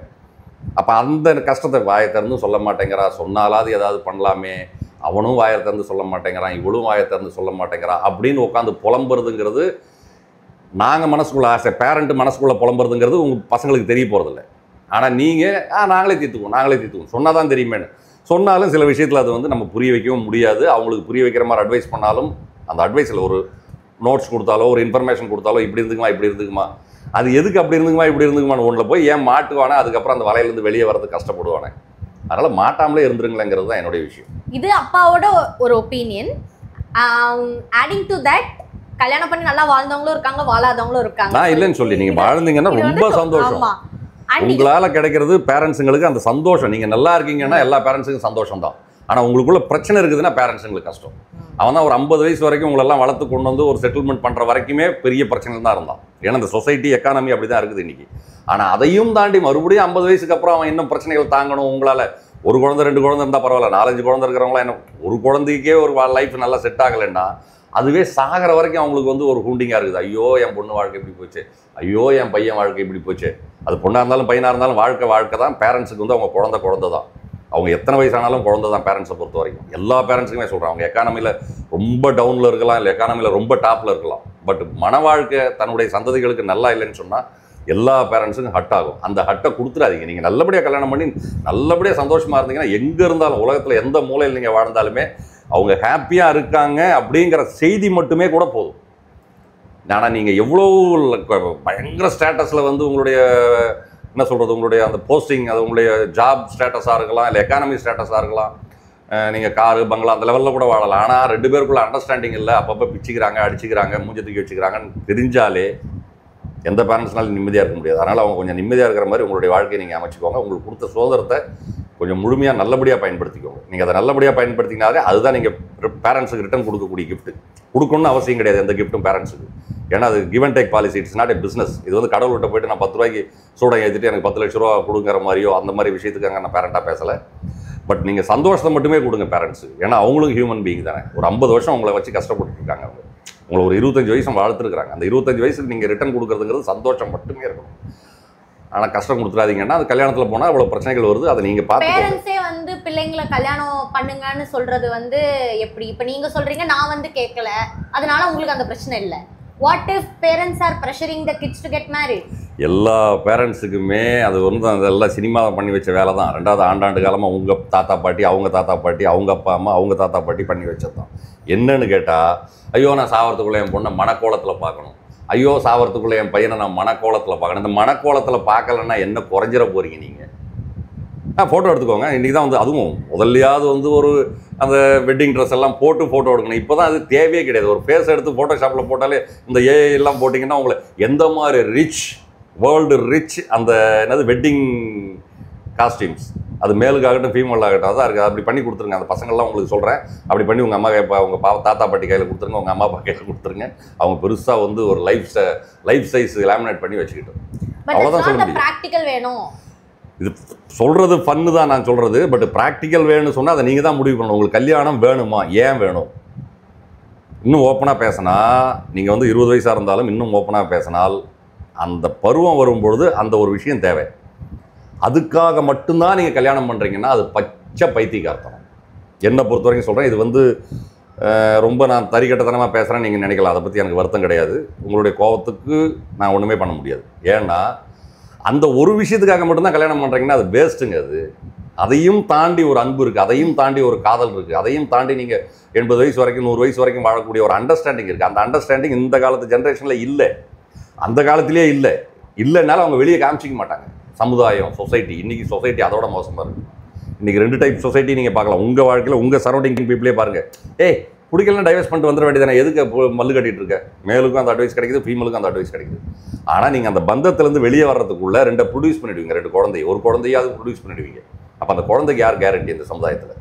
அப்போ அந்த கஷ்டத்தை வாயை திறந்து சொல்ல மாட்டேங்கிறா, சொன்னாலாவது ஏதாவது பண்ணலாமே, அவனும் வாயை திறந்து சொல்ல மாட்டேங்கிறான், இவளும் வாயை திறந்து சொல்ல மாட்டேங்கிறான் அப்படின்னு உட்காந்து புலம்புறதுங்கிறது நாங்கள் மனசுக்குள்ள ஆசை, பேரண்ட்டு மனசுக்குள்ளே புலம்புறதுங்கிறது உங்கள் பசங்களுக்கு தெரிய போகிறதில்ல. ஆனால் நீங்கள் நாங்களே தீர்த்துக்குவோம் சொன்னால் தான் தெரியுமேனு சொன்னாலும் சில விஷயத்தில் அது வந்து நம்ம புரிய வைக்கவும் முடியாது. அவங்களுக்கு புரிய வைக்கிற மாதிரி அட்வைஸ் பண்ணாலும் அந்த அட்வைஸில் ஒரு நோட்ஸ் கொடுத்தாலோ ஒரு இன்ஃபர்மேஷன் கொடுத்தாலோ இப்படி இருந்துக்குமா அது எதுக்கு அப்படி இருந்துக்குமான்னு ஒன்றில் போய் ஏன் மாட்டுவானே, அதுக்கப்புறம் அந்த வலையிலேருந்து வெளியே வரதுக்கு கஷ்டப்படுவானே. அதனால் மாட்டாமலே இருந்துருங்களேங்கிறது தான் என்னுடைய விஷயம். இது அப்பாவோட ஒரு ஒப்பீனியன். ஆடிங் டு தட், கல்யாணம் பண்ணி நல்லா வாழ்ந்தவங்களும் இருக்காங்க, வாழாதவங்களும் இருக்காங்க. நான் இல்லைன்னு சொல்லி நீங்கள் வாழ்ந்தீங்கன்னா ரொம்ப சந்தோஷம். உங்களால் கிடைக்கிறது பேரண்ட்ஸுங்களுக்கு அந்த சந்தோஷம். நீங்கள் நல்லா இருக்கீங்கன்னா எல்லா பேரண்ட்ஸுக்கும் சந்தோஷம் தான். ஆனால் உங்களுக்குள்ள பிரச்சனை இருக்குதுன்னா பேரண்ட்ஸுங்களுக்கு கஷ்டம். அவன் தான் ஒரு 50 வயசு வரைக்கும் உங்களெல்லாம் வளர்த்து கொண்டு வந்து ஒரு செட்டில்மெண்ட் பண்ணுற வரைக்குமே பெரிய பிரச்சனையில் தான் இருந்தான். ஏன்னா இந்த சொசைட்டி எக்கானமி அப்படி தான் இருக்குது இன்றைக்கி. ஆனால் அதையும் தாண்டி மறுபடியும் 50 வயசுக்கு அப்புறம் அவன் இன்னும் பிரச்சனைகள் தாங்கணும். உங்களால் ஒரு குழந்தை 2 குழந்தை இருந்தால் பரவாயில்ல, 4-5 குழந்தை இருக்கிறவங்களாம் என்ன ஒரு குழந்தைக்கே ஒரு லைஃப் நல்லா செட் ஆகலைன்னா அதுவே சாகிற வரைக்கும் அவங்களுக்கு வந்து ஒரு ஹூண்டிங்காக இருக்குது. ஐயோ என் பொண்ணு வாழ்க்கை இப்படி போச்சு, ஐயோ என் பையன் வாழ்க்கை இப்படி போச்சு. அது பொண்ணாக இருந்தாலும் பையனாக இருந்தாலும் வாழ்க்கை தான். பேரண்ட்ஸுக்கு வந்து அவங்க குழந்தை தான். அவங்க எத்தனை வயசானாலும் குழந்தை தான் பேரண்ட்ஸை பொறுத்த வரைக்கும். எல்லா பேரண்ட்ஸுக்குமே சொல்கிறேன், அவங்க எக்கானமியில் ரொம்ப டவுனில் இருக்கலாம், இல்லை எக்கானமியில் ரொம்ப டாப்பில் இருக்கலாம். பட் மன வாழ்க்கை தன்னுடைய சந்ததிகளுக்கு நல்லா இல்லைன்னு சொன்னால் எல்லா பேரண்ட்ஸுக்கும் ஹட் ஆகும். அந்த ஹட்டை கொடுத்துடாதீங்க. நீங்கள் நல்லபடியாக கல்யாணம் பண்ணி நல்லபடியாக சந்தோஷமாக இருந்தீங்கன்னா எங்கே இருந்தாலும் உலகத்தில் எந்த மூலையில் நீங்கள் வாழ்ந்தாலுமே அவங்க ஹாப்பியாக இருக்காங்க அப்படிங்கிற செய்தி மட்டுமே கூட போதும். ஆனால் நீங்கள் எவ்வளோ பயங்கர ஸ்டேட்டஸில் வந்து உங்களுடைய என்ன சொல்கிறது உங்களுடைய அந்த போஸ்டிங் அது உங்களுடைய ஜாப் ஸ்டேட்டஸாக இருக்கலாம் இல்லை எக்கானமி ஸ்டேட்டஸாக இருக்கலாம், நீங்கள் காரு பங்களா அந்த லெவலில் கூட வாழலாம். ஆனால் 2 பேருக்குள்ள அண்டர்ஸ்டாண்டிங் இல்லை, அப்பப்போ பிச்சுக்கிறாங்க அடிச்சுக்கிறாங்க மூஞ்ச தூக்கி வச்சுக்கிறாங்கன்னு தெரிஞ்சாலே எந்த பேரண்ட்ஸ்னாலும் நிம்மதியாக இருக்க முடியாது. அதனால் அவங்க கொஞ்சம் நிம்மதியாக இருக்கிற மாதிரி உங்களுடைய வாழ்க்கையை நீங்கள் அமைச்சிக்கோங்க. உங்களுக்கு கொடுத்த சுதந்திரத்தை கொஞ்சம் முழுமையாக நல்லபடியாக பயன்படுத்திக்கோங்க. நீங்கள் அதை நல்லபடியாக பயன்படுத்தினாலே அதுதான் நீங்கள் பேரண்ட்ஸுக்கு ரிட்டர்ன் கொடுக்கக்கூடிய கிஃப்ட். கொடுக்கணும்னு அவசியம் கிடையாது எந்த கிஃப்ட்டும் பேரண்ட்ஸுக்கு. ஏன்னா அது give and take policy, it's not a business. இது வந்து கடவுள்கிட்ட போயிட்டு நான் 10 ரூபாய்க்கு சூடம் ஏற்றிட்டு எனக்கு 10 லட்ச ரூபா கொடுக்குற மாதிரியோ அந்த மாதிரி விஷயத்துக்காக நான் பேரண்ட்டாக பேசலை. பட் நீங்கள் சந்தோஷத்தை மட்டுமே கொடுங்க பேரண்ட்ஸு. ஏன்னா அவங்களும் ஹியூமன் பீயிங் தானே. ஒரு 50 வருஷம் உங்களை வச்சு கஷ்டப்பட்டுருக்காங்க. அவங்க உங்களை ஒரு 25 வயசு வளர்த்துருக்காங்க. அந்த 25 வயசுக்கு நீங்கள் ரிட்டர்ன் கொடுக்குறதுங்கிறது சந்தோஷம் மட்டுமே இருக்கணும். ஆனால் கஷ்டம் கொடுத்துறாதீங்கன்னா அது கல்யாணத்தில் போனால் அவ்வளோ பிரச்சனைகள் வருது. அதை நீங்கள் பார்த்து பேரண்ட்ஸே வந்து பிள்ளைங்களை கல்யாணம் பண்ணுங்கன்னு சொல்றது வந்து எப்படி? இப்போ நீங்க சொல்றீங்க நான் வந்து கேட்கல, அதனால உங்களுக்கு அந்த பிரச்சனை இல்லை. What if parents are pressuring the kids to get married? எல்லா பேரண்ட்ஸுக்குமே அது வந்து அதெல்லாம் சினிமா பண்ணி வச்ச வேலை தான். 2வது ஆண்டாண்டு காலமாக உங்கள் தாத்தா பாட்டி அவங்க தாத்தா பாட்டி அவங்க அப்பா அம்மா அவங்க தாத்தா பாட்டி பண்ணி வச்சது தான். என்னன்னு கேட்டால், ஐயோ நான் சாவறதுக்குள்ளே என் பொண்ணை மனக்கோலத்தில் பார்க்கணும், ஐயோ சாவறதுக்குள்ளே என் பையனை நான் மனக்கோலத்தில் பார்க்கணும். இந்த மனக்கோலத்தில் பார்க்கலன்னா என்ன குறைஞ்சிட போகிறீங்க நீங்கள்? ஃபோட்டோ எடுத்துக்கோங்க. இன்றைக்கி தான் வந்து அதுவும் முதல்லையாவது வந்து ஒரு அந்த வெட்டிங் ட்ரெஸ் எல்லாம் போட்டு ஃபோட்டோ எடுக்கணும். இப்போ தான் அது தேவையே கிடையாது. ஒரு ஃபேஸ் எடுத்து ஃபோட்டோஷாப்பில் போட்டாலே இந்த ஏஐ எல்லாம் போட்டிங்கன்னா உங்களை எந்த மாதிரி ரிச் வேர்ல்டு ரிச் அந்த என்னது வெட்டிங் காஸ்டியூம்ஸ் அது மேலுக்காகட்டும் ஃபீமேல் ஆகட்டும் அதான் இருக்குது. அப்படி பண்ணி கொடுத்துருங்க. அந்த பசங்கள்லாம் உங்களுக்கு சொல்கிறேன், அப்படி பண்ணி உங்கள் அம்மா உங்கள் தாத்தா பாட்டி கையில் கொடுத்துருங்க, உங்கள் அம்மா அப்பா கையில் கொடுத்துருங்க. அவங்க பெருசாக வந்து ஒரு லைஃப் சைஸ் லேமினேட் பண்ணி வச்சுக்கிட்டோம். அவ்வளோதான் சொல்ல முடியும். ப்ராக்டிக்கல் வேணும். இது சொல்கிறது ஃபன்னு தான் நான் சொல்கிறது. பட் ப்ராக்டிக்கல் வேணும்னு சொன்னால் அதை நீங்கள் தான் முடிவு பண்ணணும். உங்களுக்கு கல்யாணம் வேணுமா, ஏன் வேணும்? இன்னும் ஓப்பனாக பேசினா நீங்கள் வந்து 20 வயசாக இருந்தாலும் இன்னும் ஓப்பனாக பேசினால் அந்த பருவம் வரும்பொழுது அந்த ஒரு விஷயம் தேவை. அதுக்காக மட்டும்தான் நீங்கள் கல்யாணம் பண்ணுறீங்கன்னா அது பச்சை பைத்தியக்காரத்தனம். என்னை பொறுத்த வரைக்கும் சொல்கிறேன். இது வந்து ரொம்ப நான் தறிக்கட்டத்தனமாக பேசுகிறேன்னு நீங்கள் நினைக்கலாம். அதை பற்றி எனக்கு வருத்தம் கிடையாது. உங்களுடைய கோபத்துக்கு நான் ஒன்றுமே பண்ண முடியாது. ஏன்னா அந்த ஒரு விஷயத்துக்காக மட்டும்தான் கல்யாணம் பண்ணுறீங்கன்னா அது வேஸ்ட்டுங்க. அது அதையும் தாண்டி ஒரு அன்பு இருக்குது, அதையும் தாண்டி ஒரு காதல் இருக்குது, அதையும் தாண்டி நீங்கள் 80 வயசு வரைக்கும் 100 வயசு வரைக்கும் வாழக்கூடிய ஒரு அண்டர்ஸ்டாண்டிங் இருக்குது. அந்த அண்டர்ஸ்டாண்டிங் இந்த காலத்து ஜென்ரேஷனில் இல்லை, அந்த காலத்திலே இல்லைனாலும் அவங்க வெளியே காமிச்சிக்க மாட்டாங்க. சமுதாயம் சொசைட்டி இன்றைக்கி சொசைட்டி அதோட மோசமாக இருக்குது. இன்றைக்கி 2 டைப் சொசைட்டி நீங்கள் பார்க்கலாம். உங்கள் வாழ்க்கையில் உங்கள் சரௌண்டிங் பீப்புளே பாருங்கள். பிடிக்கலாம் டைவர்ஸ் பண்ணிட்டு வந்துட வேண்டியதானே, எதுக்கு மல்லு கட்டிகிட்டு இருக்க? மேலுக்கும் அந்த அட்வைஸ் கிடைக்குது, ஃபீமேலுக்கும் அந்த அட்வைஸ் கிடைக்குது. ஆனால் நீங்கள் அந்த பந்தத்திலேருந்து வெளியே வர்றதுக்குள்ளே 2 ப்ரொடியூஸ் பண்ணிடுவீங்க. 2 குழந்தை, ஒரு குழந்தையாவது ப்ரொடியூஸ் பண்ணிடுவீங்க. அப்போ அந்த குழந்தைக்கு யார் கேரண்டி இந்த சமுதாயத்தில்?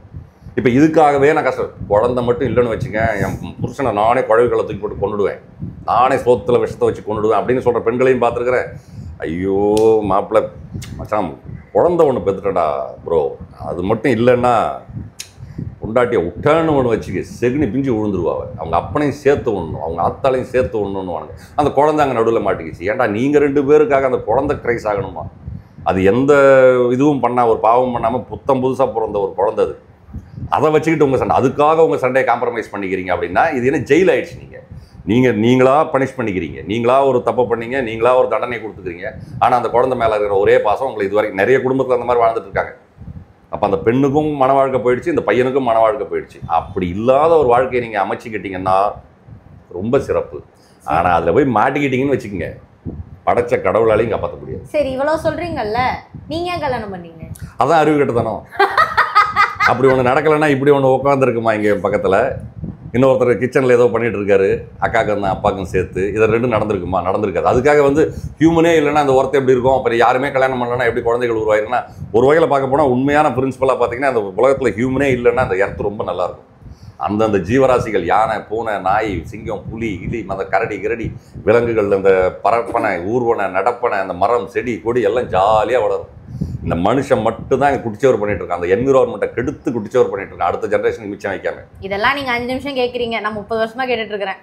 இப்போ இதுக்காகவே நான் குழந்தை மட்டும் இல்லைன்னு வச்சுக்க, என் புருஷனை நானே குழவிகளை தூக்கி போட்டு கொண்டுடுவேன், நானே சோத்தில் விஷத்தை வச்சு கொண்டுடுவேன் அப்படின்னு சொல்கிற பெண்களையும் பார்த்துருக்குறேன். ஐயோ மாப்பிள்ளை மச்சான் குழந்தை ஒன்று பெற்றுட்டா ப்ரோ, அது மட்டும் இல்லைன்னா பொண்டாட்டியை விட்டான்னு ஒன்று வச்சுக்க செகுனி பிஞ்சு விழுந்துருவாங்க. அவங்க அப்பனையும் சேர்த்து ஒன்றும் அவங்க அத்தாலையும் சேர்த்து ஒன்றுன்னுவாங்க. அந்த குழந்தை அங்கே நடுவில் மாட்டிக்கிச்சு. ஏன்டா நீங்கள் 2 பேருக்காக அந்த குழந்தை க்ரைஸ் ஆகணுமா? அது எந்த இதுவும் பண்ணால் ஒரு பாவம் பண்ணாமல் புதுசாக பிறந்த ஒரு குழந்தை அது. அதை வச்சுக்கிட்டு உங்கள் சண்டை, அதுக்காக உங்கள் சண்டையை காம்ப்ரமைஸ் பண்ணிக்கிறீங்க அப்படின்னா இது என்ன ஜெயில் ஆகிடுச்சு? நீங்களா பனிஷ் பண்ணிக்கிறீங்க, நீங்களா ஒரு தப்பு பண்ணீங்க, நீங்களா ஒரு தண்டனை கொடுத்துக்கிறீங்க. ஆனால் அந்த குழந்தை மேலே இருக்கிற ஒரே பாசம் உங்களுக்கு இது வரைக்கும் நிறைய குடும்பத்தில் அந்த மாதிரி வாழ்ந்துட்டு இருக்காங்க. அப்போ அந்த பெண்ணுக்கும் மன வாழ்க்கை போயிடுச்சு, இந்த பையனுக்கும் மன வாழ்க்கை போயிடுச்சு. அப்படி இல்லாத ஒரு வாழ்க்கையை நீங்கள் அமைச்சிக்கிட்டீங்கன்னா ரொம்ப சிறப்பு. ஆனால் அதில் போய் மாட்டிக்கிட்டீங்கன்னு வச்சுக்கோங்க, படைச்ச கடவுளாலையும் காப்பாற்ற முடியாது. சரி, இவ்வளோ சொல்கிறீங்கல்ல, நீங்கள் ஏன் கல்யாணம் பண்ணீங்க? அதான் அறிவு கட்டுதானோ. அப்படி ஒன்று நடக்கலைன்னா இப்படி ஒன்று உட்காந்துருக்குமா இங்கே பக்கத்தில்? இன்னொருத்தர் கிச்சனில் ஏதோ பண்ணிகிட்டு இருக்காரு, அக்காவுக்கு அந்த அப்பாவுக்கும் சேர்த்து. இதை 2 நடந்திருக்குமா? நடந்திருக்காது. அதுக்காக வந்து ஹியூமனே இல்லைன்னா அந்த ஒருத்தர் எப்படி இருக்கும்? அப்புறம் யாருமே கல்யாணம் பண்ணலன்னா எப்படி குழந்தைகள் உருவாயிருக்குன்னா, ஒரு வகையில் பார்க்க போனால் உண்மையான பிரின்சிபலாக பார்த்தீங்கன்னா அந்த உலகத்தில் ஹியூமனே இல்லைன்னா அந்த எர்த் ரொம்ப நல்லாயிருக்கும். அந்தந்த ஜீவராசிகள் யானை, பூனை, நாய், சிங்கம், புலி, இலி, கரடி, கிரடி, விலங்குகள், அந்த பரப்பனை, ஊர்வனை, நடப்பனை, அந்த மரம், செடி, கொடி எல்லாம் ஜாலியாக வளரும். இந்த மனுஷன் மட்டும் தான் குடிச்சவர் பண்ணிட்டு இருக்கான். அந்த என்விரான்மெண்ட்டை கெடுத்து குடிச்சவர் பண்ணிட்டு இருக்கான், அடுத்த ஜென்ரேஷனுக்கு மிச்சம் வைக்காம. இதெல்லாம் நீங்க 5 நிமிஷம் கேட்குறீங்க, நான் 30 வருஷமா கேட்டுட்டு இருக்கிறேன்.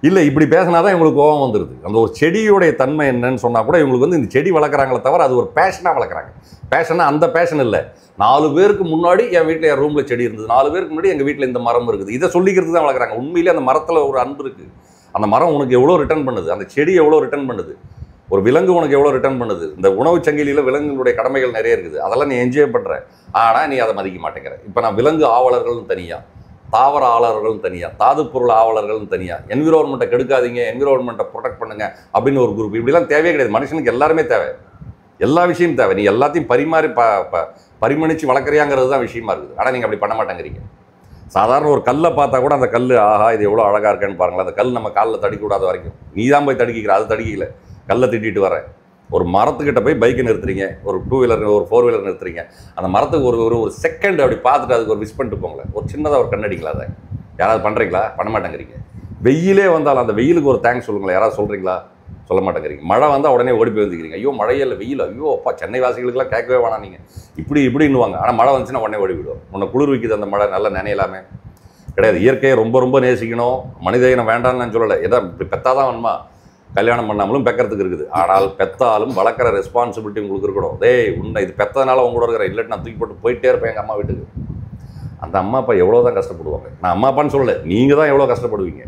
இல்லை, இப்படி பேசினாதான் இவங்களுக்கு கோபம் வந்துடுது. அந்த ஒரு செடியோடைய தன்மை என்னன்னு சொன்னால் கூட இவங்களுக்கு வந்து இந்த செடி வளர்க்குறாங்களே தவிர அது ஒரு பேஷனாக வளர்க்குறாங்க. பேஷனாக அந்த பேஷன் இல்லை. 4 பேருக்கு முன்னாடி என் வீட்டில் என் ரூமில் செடி இருந்தது, 4 பேருக்கு முன்னாடி எங்கள் வீட்டில் இந்த மரம் இருக்குது, இதை சொல்லிக்கிறது தான் வளர்க்குறாங்க. உண்மையிலே அந்த மரத்தில் ஒரு அன்பு இருக்குது. அந்த மரம் உனக்கு எவ்வளோ ரிட்டர்ன் பண்ணுது, அந்த செடி எவ்வளோ ரிட்டர்ன் பண்ணுது. ஒரு விலங்கு உனக்கு எவ்வளோ ரிட்டர்ன் பண்ணுது. இந்த உணவு சங்கிலியில் விலங்குகளுடைய கடமைகள் நிறைய இருக்குது, அதெல்லாம் நீ என்ஜாய் பண்ணுற. ஆனால் நீ அதை மதிக்க மாட்டேங்கிற. இப்போ நான் விலங்கு ஆவலர்களும் தனியாக, தாவர ஆவலர்களும் தனியாக, தாது பொருள் ஆவலர்களும் தனியாக, என்விரான்மெண்ட்டை கெடுக்காதீங்க, என்விரான்மெண்ட்டை ப்ரொடெக்ட் பண்ணுங்க அப்படின்னு ஒரு குரூப். இப்படிலாம் தேவையே கிடையாது. மனுஷனுக்கு எல்லாருமே தேவை, எல்லா விஷயமும் தேவை. நீ எல்லாத்தையும் பரிமணிச்சு வளர்க்குறியாங்கிறது தான் விஷயமா இருக்குது. ஆனால் நீங்கள் அப்படி பண்ண மாட்டேங்கிறீங்க. சாதாரண ஒரு கல்லை பார்த்தா கூட அந்த கல் ஆஹா இது எவ்வளோ அழகாக இருக்கேன்னு பாருங்களேன். அந்த கல் நம்ம காலில் தடிக்கூடாத வரைக்கும் நீ தான் போய் தடிக்கிற, அது தடிக்கல, கல்லை திட்டிட்டு வரேன். ஒரு மரத்துக்கிட்ட போய் பைக்கை நிறுத்துறீங்க, ஒரு 2 வீலர் ஒரு 4 வீலர் நிறுத்துறீங்க, அந்த மரத்துக்கு ஒரு செகண்ட் அப்படி பார்த்துட்டு அதுக்கு ஒரு விஷ் பண்ணிட்டு போங்களேன். ஒரு சின்னதாக ஒரு கண்ணடிங்களா? அதை யாராவது பண்ணுறீங்களா? பண்ண மாட்டேங்கிறீங்க. வெயிலே வந்தாலும் அந்த வெயிலுக்கு ஒரு தேங்க்ஸ் சொல்லுங்களேன். யாராவது சொல்கிறீங்களா? சொல்ல மாட்டேங்கிறீங்க. மழை வந்தால் உடனே ஓடி போய் வந்துக்கிறீங்க. ஐயோ மழையே இல்லை, வெயில், ஐயோ அப்பா சென்னை வாசிகளுக்கெல்லாம் கேட்கவே வேணாம் நீங்கள் இப்படின்னுவாங்க. ஆனால் மழை வந்துச்சுன்னா உடனே ஓடி விடுவோம். உன்னை குளிர் வைக்குது அந்த மழை, நல்லா நினையலாமே. கிடையாது. இயற்கையை ரொம்ப ரொம்ப நேசிக்கணும். மனித இனம் வேண்டான்னு நான் சொல்லலை. ஏதோ இப்படி பெத்தாதான் வேணுமா? கல்யாணம் பண்ணாமலும் பெக்கிறதுக்கு இருக்குது. ஆனால் பெத்தாலும் வளர்க்குற ரெஸ்பான்சிபிலிட்டி உங்களுக்கு இருக்கணும். உன்னை இது பெத்ததுனால உங்களோட இருக்கிற, இல்லாட்டி நான் தூக்கி போட்டு போயிட்டே இருப்பேன் எங்கள் அம்மா வீட்டுக்கு. அந்த அம்மா அப்பா எவ்வளோ தான் கஷ்டப்படுவாங்க. நான் அம்மா அப்பான்னு சொல்லலை, நீங்கள் தான் எவ்வளோ கஷ்டப்படுவீங்க.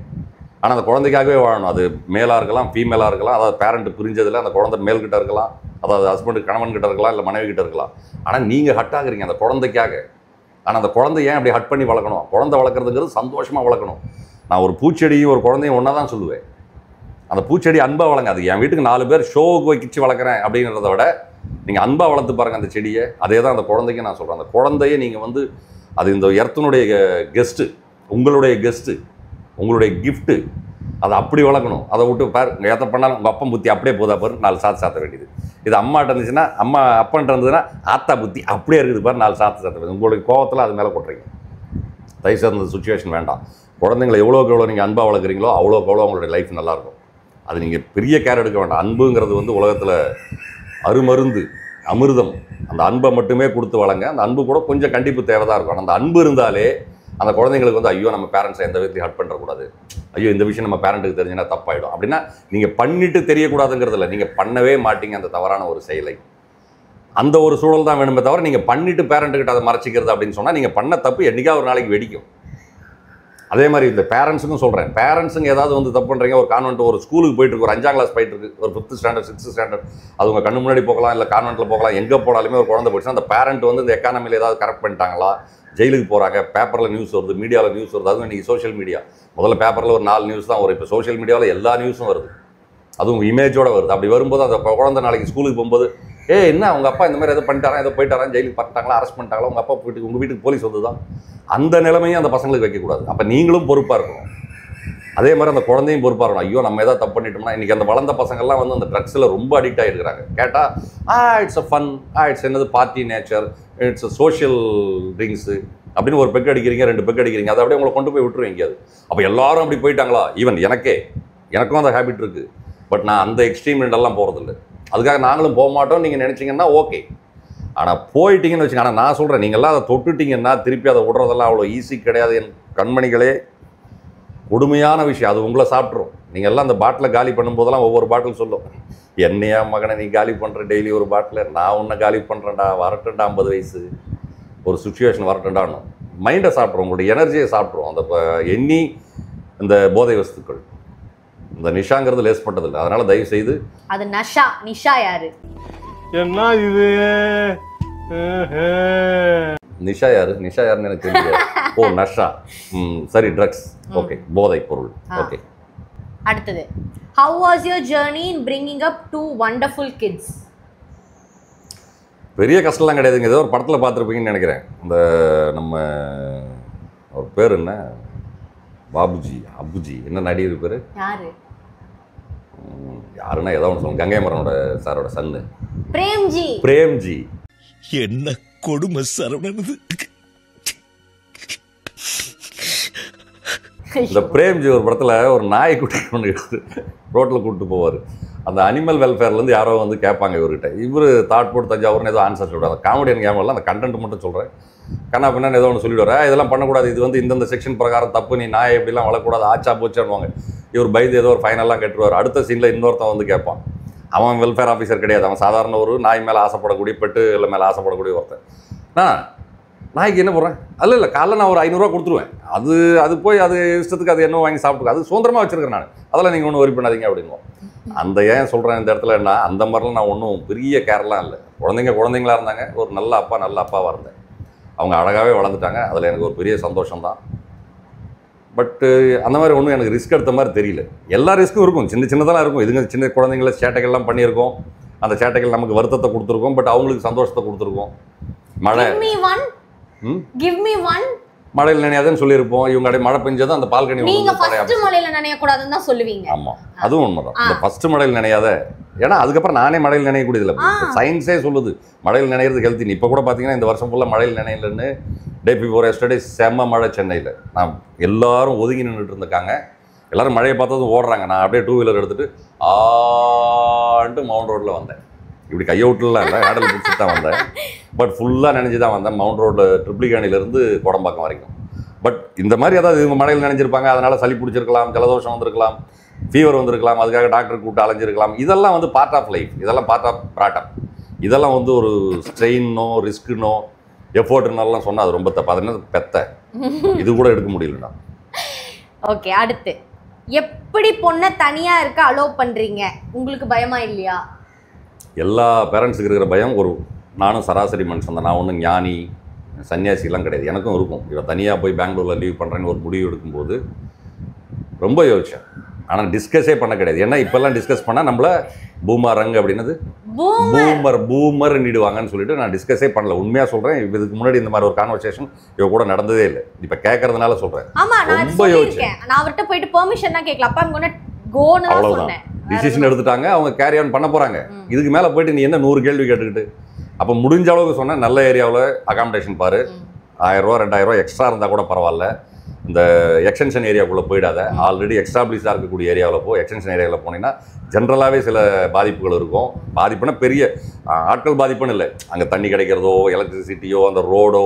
ஆனால் அந்த குழந்தைக்காகவே வாழணும். அது மேலாக இருக்கலாம், ஃபீமேலாக இருக்கலாம். அதாவது பேரண்ட் பிரிஞ்சதில் அந்த குழந்தை மேல்கிட்ட இருக்கலாம், அதாவது ஹஸ்பண்டு கணவன்கிட்ட இருக்கலாம், இல்லை மனைவி கிட்ட இருக்கலாம். ஆனால் நீங்கள் ஹட் ஆகுறீங்க அந்த குழந்தைக்காக. ஆனால் அந்த குழந்தை ஏன் அப்படி ஹட் பண்ணி வளர்க்கணும்? குழந்தை வளர்க்குறதுங்கிறது சந்தோஷமாக வளர்க்கணும். நான் ஒரு பூச்செடியும் ஒரு குழந்தையும் ஒன்றா தான் சொல்லுவேன். அந்த பூச்செடி அன்பாக வளங்க. அது என் வீட்டுக்கு 4 பேர் ஷோவுக்கு வச்சு வளர்க்குறேன் அப்படிங்கிறத விட நீங்கள் அன்பாக வளர்த்து பாருங்கள் அந்த செடியை. அதே தான் அந்த குழந்தைக்கு நான் சொல்கிறேன். அந்த குழந்தைய நீங்கள் அது இந்த எர்த்தனுடைய கெஸ்ட்டு, உங்களுடைய கெஸ்ட்டு, உங்களுடைய கிஃப்ட்டு. அதை அப்படி வளர்க்கணும். அதை விட்டு பார் ஏற்ற பண்ணாலும் உங்கள் அப்பன் புத்தி அப்படியே போதா பாரு 4 சாத்த வேண்டியது. இது அம்மாட்ட இருந்துச்சுன்னா அப்பன்ட்டு இருந்ததுன்னா ஆத்தா புத்தி அப்படியே இருக்குது பாரு 4 சாத்த வேண்டியது. உங்களுடைய கோவத்தில் அது மேலே கொட்டுறீங்க. தயவுசெய்து அந்த சுச்சுவேஷன் வேண்டாம். குழந்தைங்களை எவ்வளோக்கு எவ்வளோ நீங்கள் அன்பாக வளர்க்குறீங்களோ அவ்வளோக்கு எவ்வளோ உங்களுடைய லைஃப் நல்லாயிருக்கும். அது நீங்கள் பெரிய கேர் எடுக்க வேண்டாம். அன்புங்கிறது உலகத்தில் அருமருந்து, அமிர்தம். அந்த அன்பை மட்டுமே கொடுத்து வளங்க. அந்த அன்பு கூட கொஞ்சம் கண்டிப்பு தேவை தான் இருக்கும். அந்த அன்பு இருந்தாலே அந்த குழந்தைங்களுக்கு ஐயோ நம்ம பேரண்ட்ஸை எந்த விதத்தையும் ஹர்ட் பண்ணுறக்கூடாது, ஐயோ இந்த விஷயம் நம்ம பேரண்ட்டுக்கு தெரிஞ்சுன்னா தப்பாயிடும் அப்படின்னா நீங்கள் பண்ணிட்டு தெரியக்கூடாதுங்கிறது இல்லை, நீங்கள் பண்ணவே மாட்டீங்க அந்த தவறான ஒரு செயலை. அந்த ஒரு சூழல் தான் வேணுமே தவிர நீங்கள் பண்ணிட்டு பேரண்ட்டுக்கிட்ட அதை மறைச்சிக்கிறது அப்படின்னு சொன்னால் நீங்கள் பண்ண தப்பு என்றைக்காவது ஒரு நாளைக்கு வெடிக்கும். அதே மாதிரி இந்த பேரண்ட்ஸுக்கும் சொல்கிறேன். பேரண்ட்ஸுங்க ஏதாவது தப்பு பண்ணுறீங்க, ஒரு கான்வென்ட் ஒரு ஸ்கூலுக்கு போயிட்டு இருக்கு, ஒரு 5ஆம் கிளாஸ் போயிட்டு இருக்கு, ஒரு 5th ஸ்டாண்டர்ட் 6th ஸ்டாண்டர்ட், அது உங்கள் கண்ணு முன்னாடி போகலாம், இல்லை கான்வென்ட்டில் போகலாம், எங்கே போனாலுமே ஒரு குழந்தை போயிடுச்சுன்னா அந்த பேரண்ட் இந்த எக்கானமியில் ஏதாவது கரெக்ட் பண்ணிட்டாங்களா, ஜெயிலுக்கு போகிறாங்க, பேப்பரில் நியூஸ் வருது, மீடியாவில் நியூஸ் வருது. அதுவும் இன்றைக்கி சோஷியல் மீடியா. முதல்ல பேப்பரில் ஒரு 4 நியூஸ் தான் வரும், இப்போ சோஷியல் மீடியாவில் எல்லா நியூஸும் வருது, அதுவும் இமேஜோடு வருது. அப்படி வரும்போது அந்த குழந்தை நாளைக்கு ஸ்கூலுக்கு போகும்போது என்ன உங்கள் அப்பா இந்த மாதிரி எதோ பண்ணிட்டாரா, எதோ போயிட்டாரா, ஜெயிலுக்கு பண்ணிட்டாங்களா, அரெஸ்ட் பண்ணிட்டாங்களா, உங்கள் அப்பா வீட்டுக்கு உங்கள் வீட்டுக்கு போலீஸ் வந்து தான். அந்த நிலைமையும் அந்த பசங்களுக்கு வைக்கக்கூடாது. அப்போ நீங்களும் பொறுப்பாக இருக்கணும். அதே மாதிரி அந்த குழந்தையும் பொறுப்பாக இருக்கணும். ஐயோ நம்ம எதாவது தப்பு பண்ணிட்டோம்னா இன்றைக்கி அந்த வளர்ந்த பசங்கள்லாம் அந்த ட்ரக்ஸில் ரொம்ப அடிக்ட் ஆகிருக்கிறாங்க. கேட்டால் இட்ஸ் அ ஃபன், இட்ஸ் என்னது party nature, it's social drinks அப்படின்னு ஒரு பெக் அடிக்கிறீங்க, 2 பெக் அடிக்கிறீங்க, அதை அப்படியே உங்களை கொண்டு போய் விட்டுருவீங்க எங்கேயாவது. அப்போ எல்லாரும் அப்படி போயிட்டாங்களா? ஈவன் எனக்கும் அந்த ஹேபிட் இருக்குது. பட் நான் அந்த எக்ஸ்ட்ரீம் எல்லாம் போகிறதில்ல. அதுக்காக நாங்களும் போக மாட்டோம் நீங்கள் நினச்சிங்கன்னா ஓகே. ஆனால் போயிட்டீங்கன்னு வச்சுங்க. ஆனால் நான் சொல்கிறேன், நீங்கள்லாம் அதை தொட்டுட்டிங்கன்னா திருப்பி அதை விடுறதெல்லாம் அவ்வளோ ஈஸி கிடையாது. என் கண்மணிகளே, கொடுமையான விஷயம். அது உங்களை சாப்பிட்ரும். நீங்கள் எல்லாம் அந்த பாட்டிலை காலி பண்ணும்போதெல்லாம் ஒவ்வொரு பாட்டில் சொல்லும், என்னையா மகனை நீ காலி பண்ணுற டெய்லி ஒரு பாட்டில், நான் உன்னை காலி பண்ணுறேன்டா, வரட்டும்டா 50 வயசு ஒரு சுச்சுவேஷன் வரட்டும்டான்னு மைண்டை சாப்பிட்றோம், உங்களுடைய எனர்ஜியை சாப்பிட்றோம். அந்த எண்ணி இந்த போதை வஸ்துக்கள், இந்த நிஷாங்கிறது லேஸ் பண்ணுறதில்லை. அதனால் தயவு செய்து அது நிஷா யாரு? என்ன இது நிஷா யாருன்னு எனக்கு தெரியல. ஓ நஷா, சரி, ட்ரக்ஸ், ஓகே, போதை பொருள், ஓகே. அடுத்தது, how was your journey in bringing up 2 wonderful kids? பெரிய கஷ்டம்லாம் கிடையாதுங்க. ஏதோ ஒரு படத்தில் பார்த்துருப்பீங்கன்னு நினைக்கிறேன். இந்த நம்ம அவர் பேர் என்ன, அபுஜி என்ன நடிகர் பேர் யாருன்னா ஏதோ ஒன்று சொல்லுங்க, கங்கை மரனோட சாரோட சன்னு பிரேம்ஜி. என்ன கொடுமை சரவணனது. இந்த பிரேம்ஜி ஒரு படத்தில் ஒரு நாய்க்குட்டி கொண்டு ரோட்டில் கூப்பிட்டு போவார். அந்த அனிமல் வெல்ஃபேர்லேருந்து யாரோ கேட்பாங்க இவர்கிட்ட. இவர் தாட் போட்டு தஞ்சாவூர்னு ஏதோ ஆன்சர் சொல்கிறார். அந்த காமெடியன் கேமரில் அந்த கண்டென்ட் மட்டும் சொல்கிறேன். கண்ணா பின்னான்னு ஏதோ ஒன்று சொல்லிவிடுவார், இதெல்லாம் பண்ணக்கூடாது, இது இந்தந்த செக்ஷன் பிரகாரம் தப்பு, நீ நாயை எப்படிலாம் வளரக்கூடாது, ஆச்சா போச்சான்வாங்க. இவர் பயந்து ஏதோ ஒரு ஃபைனல்லாம் கட்டுருவார். அடுத்த சீனில் இன்னொருத்தன் கேட்பான். அவன் வெல்ஃபேர் ஆஃபீஸர் கிடையாது, அவன் சாதாரண ஒரு நாய் மேலே ஆசைப்படக்கூடிய, பெட்டு இல்லை மேலே ஆசைப்படக்கூடிய ஒருத்தன். நாய்க்கு என்ன போடுறேன், இல்லை காலைல நான் ஒரு 500 ரூபா கொடுத்துருவேன், அது போய் அது இஷ்டத்துக்கு அது என்ன வாங்கி சாப்பிட்டுருக்கு, அது சுதந்திரமாக வச்சுருக்கேன் நான், அதெல்லாம் நீங்கள் ஒன்றும் வரி பண்ணாதீங்க அப்படின்வோம். அந்த ஏன் சொல்கிறேன் இந்த இடத்துலன்னா அந்த மாதிரிலாம் நான் ஒன்றும் பெரிய கேர்லாம் இல்லை. குழந்தைங்களா இருந்தாங்க, ஒரு நல்ல அப்பாவாக இருந்தேன். அவங்க அழகாகவே வளர்ந்துட்டாங்க. அதில் எனக்கு ஒரு பெரிய சந்தோஷம்தான். பட்டு அந்த மாதிரி ஒன்றும் எனக்கு ரிஸ்க் எடுத்த மாதிரி தெரியல. எல்லா ரிஸ்க்கும் இருக்கும், சின்னதாக இருக்கும். இதுங்க சின்ன குழந்தைங்கள சேட்டைகள்லாம் பண்ணியிருக்கோம். அந்த சேட்டைகள் நமக்கு வருத்தத்தை கொடுத்துருக்கோம், பட் அவங்களுக்கு சந்தோஷத்தை கொடுத்துருக்கோம். மழையில் நினையாதுன்னு சொல்லியிருப்போம். இவங்க அப்படியே மழை பெஞ்சது அந்த பால்கனி மழையில நினையக்கூடாதுன்னு தான் சொல்லுவீங்க. ஆமாம், அதுவும் உண்மைதான். இந்த ஃபர்ஸ்ட் மழையில் நினையாத, ஏன்னா அதுக்கப்புறம் நானே மழையில் நினையக்கூடியதில்லை. சயின்ஸே சொல்லுது மழையில் நினைறது ஹெல்த்தி. இப்போ கூட பார்த்தீங்கன்னா இந்த வருஷம் ஃபுல்லாக மழையில் நினையலன்னு டே பிஃபோர் எஸ்டர்டே செம்ம மழை சென்னையில். நான் எல்லாரும் ஒதுங்கி நின்றுட்டு இருந்திருக்காங்க. எல்லாரும் மழையை பார்த்ததும் ஓடுறாங்க. நான் அப்படியே 2 வீலர் எடுத்துகிட்டு மவுண்ட் ரோட்டில் வந்தேன். இப்படி கையவுட்டுலாம் இல்லை, ஹேடல் பிடிச்சிட்டு தான் வந்தேன். பட் ஃபுல்லாக நினைஞ்சு தான் வந்தேன், மவுண்ட் ரோட்டில் ட்ரிப்ளிகானிலேருந்து கோடம்பாக்கம் வரைக்கும். பட் இந்த மாதிரி ஏதாவது இவங்க மழையில் நினைஞ்சிருப்பாங்க, அதனால் சளி பிடிச்சிருக்கலாம், ஜலதோஷம் வந்திருக்கலாம், ஃபீவர் வந்திருக்கலாம், அதுக்காக டாக்டர் கூப்பிட்டு அலைஞ்சிருக்கலாம். இதெல்லாம் வந்து பார்ட் ஆஃப் லைஃப், இதெல்லாம் பார்ட் ஆஃப் ப்ராட்டப். இதெல்லாம் வந்து ஒரு ஸ்ட்ரெயின்னோ ரிஸ்க்குனோ எஃபோர்ட்னாலாம் சொன்னால் அது ரொம்ப தப்பு. அது என்ன பெத்த இது கூட எடுக்க முடியலண்ணா. ஓகே, அடுத்து எப்படி பொண்ணை தனியாக இருக்க அலோவ் பண்ணுறீங்க? உங்களுக்கு பயமா இல்லையா? எல்லா பேரண்ட்ஸுக்கு இருக்கிற பயம். நானும் சராசரி மனுஷன் தான். நான் ஒன்றும் ஞானி சன்னியாசிலாம் கிடையாது. எனக்கும் இருக்கும். இவன் தனியாக போய் பெங்களூரில் லீவ் பண்ணுறேன்னு ஒரு முடிவு எடுக்கும்போது ரொம்ப யோசிச்சேன். ஆனால் டிஸ்கஸே பண்ண கிடையாது. ஏன்னா இப்போல்லாம் டிஸ்கஸ் பண்ணால் நம்மள பூமரங் அப்படின்னது பூமர் நிடுவாங்கன்னு சொல்லிட்டு நான் டிஸ்கஸே பண்ணல. உண்மையாக சொல்கிறேன், இதுக்கு முன்னாடி இந்த மாதிரி ஒரு கான்வர்சேஷன் இவ கூட நடந்ததே இல்லை. இப்போ கேட்கறதுனால சொல்கிறேன். ரொம்ப யோசிச்சேன். நான் அவர்கிட்ட போயிட்டு பெர்மிஷன் தான் கேட்கல. அப்பா கோன்னு தான் சொன்னேன். டிசிஷன் எடுத்துட்டாங்க, அவங்க கேரி ஆன் பண்ண போகிறாங்க. இதுக்கு மேலே போயிட்டு நீ என்ன 100 கேள்வி கேட்டுக்கிட்டு. அப்போ முடிஞ்ச அளவுக்கு சொன்னேன், நல்ல ஏரியாவில் அகாமடேஷன் பாரு, 1000 ரூபா 2000 ரூபா எக்ஸ்ட்ரா இருந்தால் கூட பரவாயில்ல, இந்த எக்ஸ்டென்ஷன் ஏரியாவுக்குள்ளே போயிடாத. ஆல்ரெடி எக்ஸ்டாப்ளிஷாக இருக்கக்கூடிய ஏரியாவில் எக்ஸ்டென்ஷன் ஏரியாவில் போனீங்கன்னா ஜென்ரலாகவே சில பாதிப்புகள் இருக்கும். பாதிப்புனா பெரிய ஆட்கள் பாதிப்புன்னு இல்லை, அங்கே தண்ணி கிடைக்கிறதோ எலக்ட்ரிசிட்டியோ அந்த ரோடோ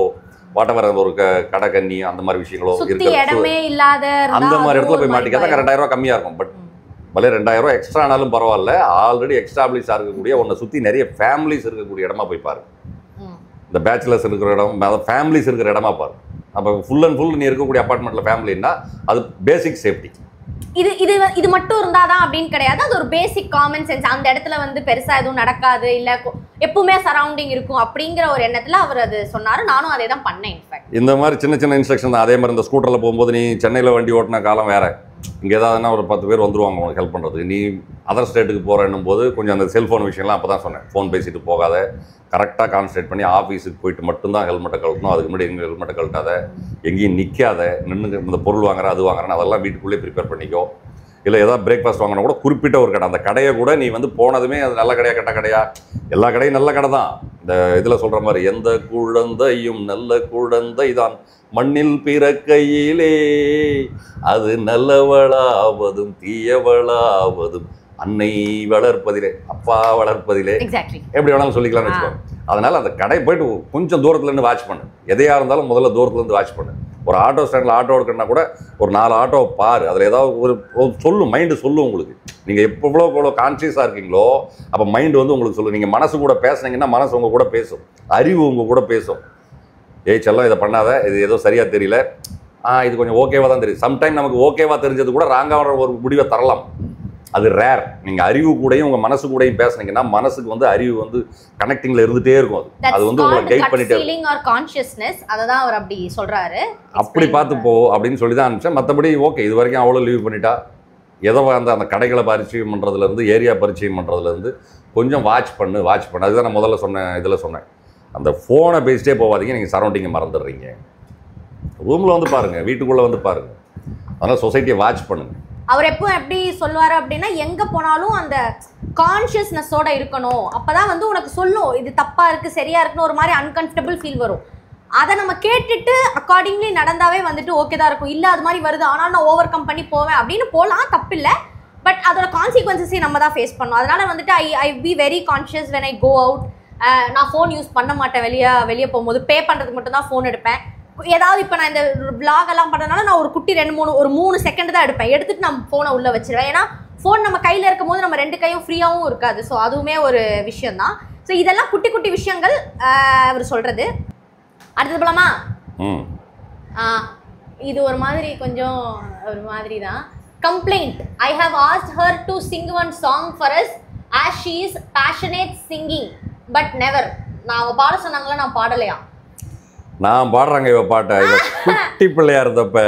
வாட்டவர் ஒரு கடை கண்ணியோ அந்த மாதிரி விஷயங்களோ இடமே இல்லாத அந்த மாதிரி இடத்துல போய் மாட்டிக்காத. 2000 ரூபா கம்மியாக இருக்கும். பட் பலே 2000 ரூபா எக்ஸ்ட்ரா ஆனாலும் பரவாயில்ல, ஆல்ரெடி எக்ஸ்டாப்ளிஷாக இருக்கக்கூடிய ஒன்றை சுற்றி நிறைய ஃபேமிலிஸ் இருக்கக்கூடிய இடமா போய் பாரு. இந்த பேச்சுலர்ஸ் இருக்கிற இடம், ஃபேமிலிஸ் இருக்கிற இடமா பாரு. அப்போ ஃபுல் அண்ட் ஃபுல் நீ இருக்கக்கூடிய அப்பார்ட்மெண்ட்டில் ஃபேமிலின்னா அது பேசிக் சேஃப்டி. இது மட்டும் இருந்தாதான் அப்படின்னு கிடையாது. அது ஒரு பேசிக் காமன் சென்ஸ். அந்த இடத்துல வந்து பெருசா எதுவும் நடக்காது, இல்ல எப்பவுமே சரௌண்டிங் இருக்கும் அப்படிங்கிற ஒரு எண்ணத்துல அவர் அது சொன்னாரு. நானும் அதே தான் பண்ணேன். இன்ஃபேக்ட் இந்த மாதிரி சின்ன சின்ன இன்ஸ்ட்ரக்ஷன் தான். அதே மாதிரி இந்த ஸ்கூட்டரில் போகும்போது நீ சென்னையில் வண்டி ஓட்டின காலம் வேற, இங்கே ஏதாவதுனா ஒரு 10 பேர் வந்துருவாங்க உனக்கு ஹெல்ப் பண்ணுறதுக்கு. நீ அதர் ஸ்டேட்டுக்கு போகிறேன்னும் போது கொஞ்சம் அந்த செல்ஃபோன் விஷயம்லாம் அப்போ தான் சொன்னேன். ஃபோன் பேசிட்டு போகாத, கரெக்டாக கான்சன்ட்ரேட் பண்ணி ஆஃபீஸுக்கு போயிட்டு மட்டும்தான் ஹெல்மெட்டை கழட்டணும். அதுக்கு முன்னாடி எங்கே ஹெல்மெட்டை கழட்டாத, எங்கேயும் நிற்காத, நின்று இந்த பொருள் வாங்குறேன் அது வாங்குறேன் அதெல்லாம் வீட்டுக்குள்ளே ப்ரிப்பேர் பண்ணிக்கோ. இல்லை ஏதாவது பிரேக்ஃபாஸ்ட் வாங்கினா கூட குறிப்பிட்ட ஒரு கடை, அந்த கடையை கூட நீ வந்து போனதுமே அது நல்ல கடையா கெட்ட கடையா, எல்லா கடையும் நல்ல கடை தான். இந்த இதில் சொல்கிற மாதிரி எந்த குழந்தையும் நல்ல குழந்தை தான் மண்ணில் பிறக்கையிலே, அது நல்லவளாவதும் தீயவளாவதும் அன்னை வளர்ப்பதிலே அப்பா வளர்ப்பதிலே, எப்படி வேணாலும் சொல்லிக்கலாம்னு வச்சுக்கோங்க. அதனால் அந்த கடை போயிட்டு கொஞ்சம் தூரத்துலேருந்து வாட்ச் பண்ணு. எதையாக இருந்தாலும் முதல்ல தூரத்துலேருந்து வாட்ச் பண்ணு. ஒரு ஆட்டோ ஸ்டாண்டில் ஆட்டோ எடுக்கணும்னா கூட ஒரு 4 ஆட்டோவை பாரு. அதில் ஏதாவது ஒரு சொல்லும், மைண்டு சொல்லும் உங்களுக்கு. நீங்கள் எவ்வளோ கான்சியஸாக இருக்கீங்களோ அப்போ மைண்டு வந்து உங்களுக்கு சொல்லும். நீங்கள் மனசு கூட பேசுனீங்கன்னா மனசு உங்கள் கூட பேசும், அறிவு உங்கள் கூட பேசும். ஏய் செல்லம் இதை பண்ணாத, இது ஏதோ சரியாக தெரியல, இது கொஞ்சம் ஓகேவாக தான் தெரியும். சம்டைம் நமக்கு ஓகேவாக தெரிஞ்சது கூட ராங்காக ஒரு முடிவை தரலாம். அது ரேர். நீங்கள் அறிவு கூடயும் உங்கள் மனசு கூடயும் பேசுனீங்கன்னா மனசுக்கு வந்து அறிவு வந்து கனெக்டிங்கில் இருந்துகிட்டே இருக்கும். அது வந்து உங்களை கைட் பண்ணிட்டே இருக்கும். அததான் அவர் அப்படி சொல்கிறாரு. அப்படி பார்த்து போ அப்படின்னு சொல்லி தான் அனுப்பிச்சேன். மற்றபடி ஓகே, இது வரைக்கும் அவ்வளோ லீவ் பண்ணிட்டா. எதை அந்த கடைகளை பரிச்சயம் பண்ணுறதுலேருந்து, ஏரியா பரிச்சயம் பண்ணுறதுலேருந்து கொஞ்சம் வாட்ச் பண்ணு. அதுதான் நான் முதல்ல சொன்னேன். இதில் சொன்னேன், அந்த ஃபோனை பேசிட்டே போகாதீங்க. நீங்கள் சரௌண்டிங்கை மறந்துடுறீங்க. ரூமில் வந்து பாருங்கள், வீட்டுக்குள்ளே வந்து பாருங்கள். அதனால் சொசைட்டியை வாட்ச் பண்ணுங்கள். அவர் எப்போ எப்படி சொல்லுவார் அப்படின்னா, எங்கே போனாலும் அந்த கான்ஷியஸ்னஸோட இருக்கணும். அப்போதான் வந்து உனக்கு சொல்லும் இது தப்பாக இருக்குது சரியாக இருக்குன்னு ஒரு மாதிரி அன்கம்ஃபர்டபுள் ஃபீல் வரும். அதை நம்ம கேட்டுட்டு அக்கார்டிங்லி நடந்தாவே வந்துட்டு ஓகே தான் இருக்கும். இல்லை அது மாதிரி வருது ஆனால் நான் ஓவர் கம் பண்ணி போவேன் அப்படின்னு போகலாம், தப்பில்லை. பட் அதோட கான்சிக்வன்சஸையும் நம்ம தான் ஃபேஸ் பண்ணணும். அதனால் வந்துட்டு I be very conscious when I go out. நான் ஃபோன் யூஸ் பண்ண மாட்டேன். வெளியே போகும்போது பே பண்ணுறதுக்கு மட்டும் தான் ஃபோன் எடுப்பேன். ஏதாவது இப்போ நான் இந்த vlog எல்லாம் பண்ணுறதுனால நான் ஒரு குட்டி 3 செகண்ட் தான் எடுப்பேன். எடுத்துட்டு நான் ஃபோனை உள்ளே வச்சிருவேன். ஏன்னா ஃபோன் நம்ம கையில் இருக்கும் போது நம்ம 2 கையும் ஃப்ரீயாகவும் இருக்காது. ஸோ அதுவுமே ஒரு விஷயம்தான். ஸோ இதெல்லாம் குட்டி குட்டி விஷயங்கள் அவர் சொல்கிறது. அடுத்தது போலாமா? இது ஒரு மாதிரி கொஞ்சம் ஒரு மாதிரி தான். complaint. I have asked her to sing one song for us as she is passionate singing, but never. நான் அவ பாட சொன்னாங்களா, நான் பாடலையா? நான் பாடுறாங்க இவ பாட்டை. இவ குட்டி பிள்ளையா இருந்தப்ப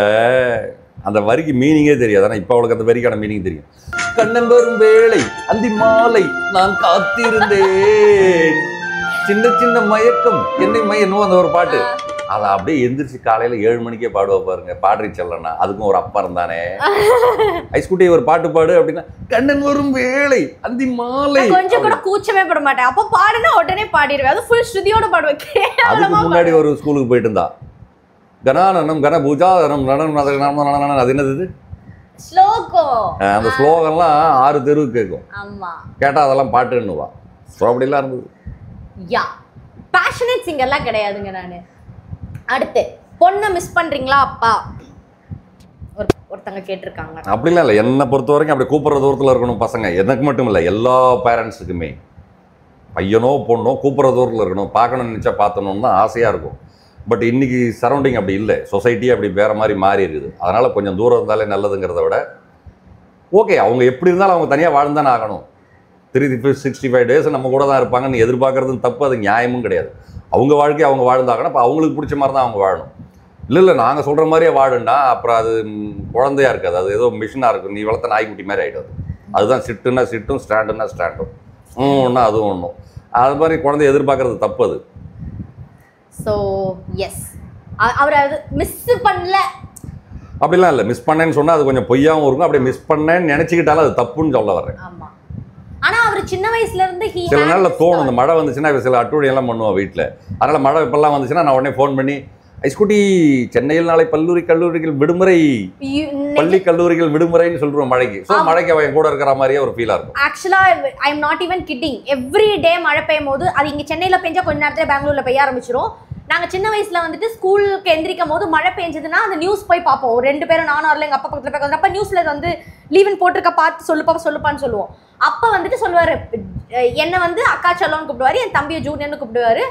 அந்த வரிக்கு மீனிங்கே தெரியாது. ஆனால் இப்போ அவளுக்கு அந்த வரிக்கான மீனிங் தெரியும். கண்ணன் வரும் வேளை அந்தி மாலை நான் காத்திருந்தேன், சின்ன சின்ன மயக்கம் என்னை என்னவோ அந்த ஒரு பாட்டு. அதை அப்படியே எந்திரிச்சு காலையில் 7 மணிக்கே பாடுவா பாருங்க. பாடுறி செல்லனா அதுக்கும் ஒரு அப்பா இருந்தானே, ஐஸ்குட்டி ஒரு பாட்டு பாடு அப்படின்னா கண்ணன் வரும் வேளை அந்தி மாலை. கொஞ்சம் கூட கூச்சமே பட மாட்டேன். அப்போ பாடுனா உடனே பாடிடுவேன். அது ஃபுல் ஸ்ருதியோட பாடுவேன். அதுக்கு முன்னாடி ஒரு ஸ்கூலுக்கு போயிட்டு இருந்தா கணானனம் கணபூஜாதனம் நடனம், அது என்னது ஸ்லோகம். அந்த ஸ்லோகம்லாம் 6 தெருவுக்கு கேட்கும். ஆமா, கேட்டா அதெல்லாம் பாட்டுன்னுவா. ஸோ அப்படிலாம் இருந்தது. யா பேஷனேட் சிங்கர்லாம் கிடையாதுங்க. நான் அடுத்து பொண்ணை மிஸ் பண்றீங்களா அப்பா ஒருத்தங்க கேட்டிருக்காங்க. அப்படிலாம் இல்லை, என்னை பொறுத்த வரைக்கும் அப்படி கூப்பிட்ற தூரத்தில் இருக்கணும் பசங்க. எனக்கு மட்டும் இல்லை, எல்லா பேரண்ட்ஸுக்குமே பையனோ பொண்ணோ கூப்பிட்ற தூரத்தில் இருக்கணும். பார்க்கணும்னு நினச்சா பார்த்தணும்னு தான் ஆசையாக இருக்கும். பட் இன்றைக்கி சரௌண்டிங் அப்படி இல்லை, சொசைட்டி அப்படி வேறு மாதிரி மாறி இருக்குது. அதனால் கொஞ்சம் தூரம் இருந்தாலே நல்லதுங்கிறத விட ஓகே, அவங்க எப்படி இருந்தாலும் அவங்க தனியாக வாழ்ந்தானே ஆகணும். 365 days நம்ம கூட தான் இருப்பாங்கன்னு எதிர்பார்க்குறதும் தப்பு, அது நியாயமும் கிடையாது. அவங்க வாழ்க்கையை அவங்க வாழ்ந்தாங்கன்னா அப்போ அவங்களுக்கு பிடிச்ச மாதிரி தான் அவங்க வாழணும். இல்லை நாங்கள் சொல்கிற மாதிரியே வாழுன்னா அப்புறம் அது குழந்தையாக இருக்காது, அது ஏதோ மிஷினாக இருக்கும். நீ வளர்த்த நாய்க்குட்டி மாதிரி ஆகிடும். அதுதான் சிட்டுன்னா சிட்டும், ஸ்டாண்டுன்னா ஸ்டாண்டும், ஒன்றா அதுவும் ஒன்றும். அது மாதிரி குழந்தைய எதிர்பார்க்குறது தப்பு. அது ஸோ எஸ், அவர் அது மிஸ் பண்ணல அப்படிலாம் இல்லை. மிஸ் பண்ணேன்னு சொன்னால் அது கொஞ்சம் பொய்யாகவும் இருக்கும். அப்படியே மிஸ் பண்ணேன்னு நினச்சிக்கிட்டாலும் அது தப்புன்னு சொல்ல வர்றேன். ஆமாம், ஆனா அவர் சின்ன வயசுல இருந்து சில நாளில் தோணும். இந்த மழை வந்துச்சுன்னா சில அட்டுழியெல்லாம் பண்ணுவோம் வீட்டில். அதனால் மழை இப்பெல்லாம் வந்துச்சுன்னா நான் உடனே ஃபோன் பண்ணி ஐஸ்குட்டி சென்னையில் நாளை கல்லூரிகள் விடுமுறை, பள்ளி கல்லூரிகள் விடுமுறைன்னு சொல்லுவோம் மழைக்கு. ஸோ மழைக்கு அவன் கூட இருக்கிற மாதிரியே ஒரு ஃபீலாக இருக்கும். ஆக்சுவலாக I am not even kidding. Every day மழை பெய்யும் போது அது இங்கே சென்னையில் பெஞ்சா கொஞ்ச நேரத்தில் பெங்களூரில் பெய்ய ஆரம்பிச்சிடும். நாங்கள் சின்ன வயசுல வந்துட்டு ஸ்கூலுக்கு எந்திரிக்கும் போது மழை பெஞ்சதுன்னா அந்த நியூஸ் போய் பார்ப்போம். 2 பேரும் நானும் வரல, எங்கள் அப்பா பக்கத்தில் போய் அப்போ நியூஸில் வந்து லீவன் போட்டிருக்க பார்த்து சொல்லுப்பான்னு சொல்லுவோம். அப்போ வந்துட்டு சொல்லுவார், என்னை வந்து அக்கா செல்லோன்னு கூப்பிடுவார், என் தம்பியை ஜூனியர்னு கூப்பிடுவார்.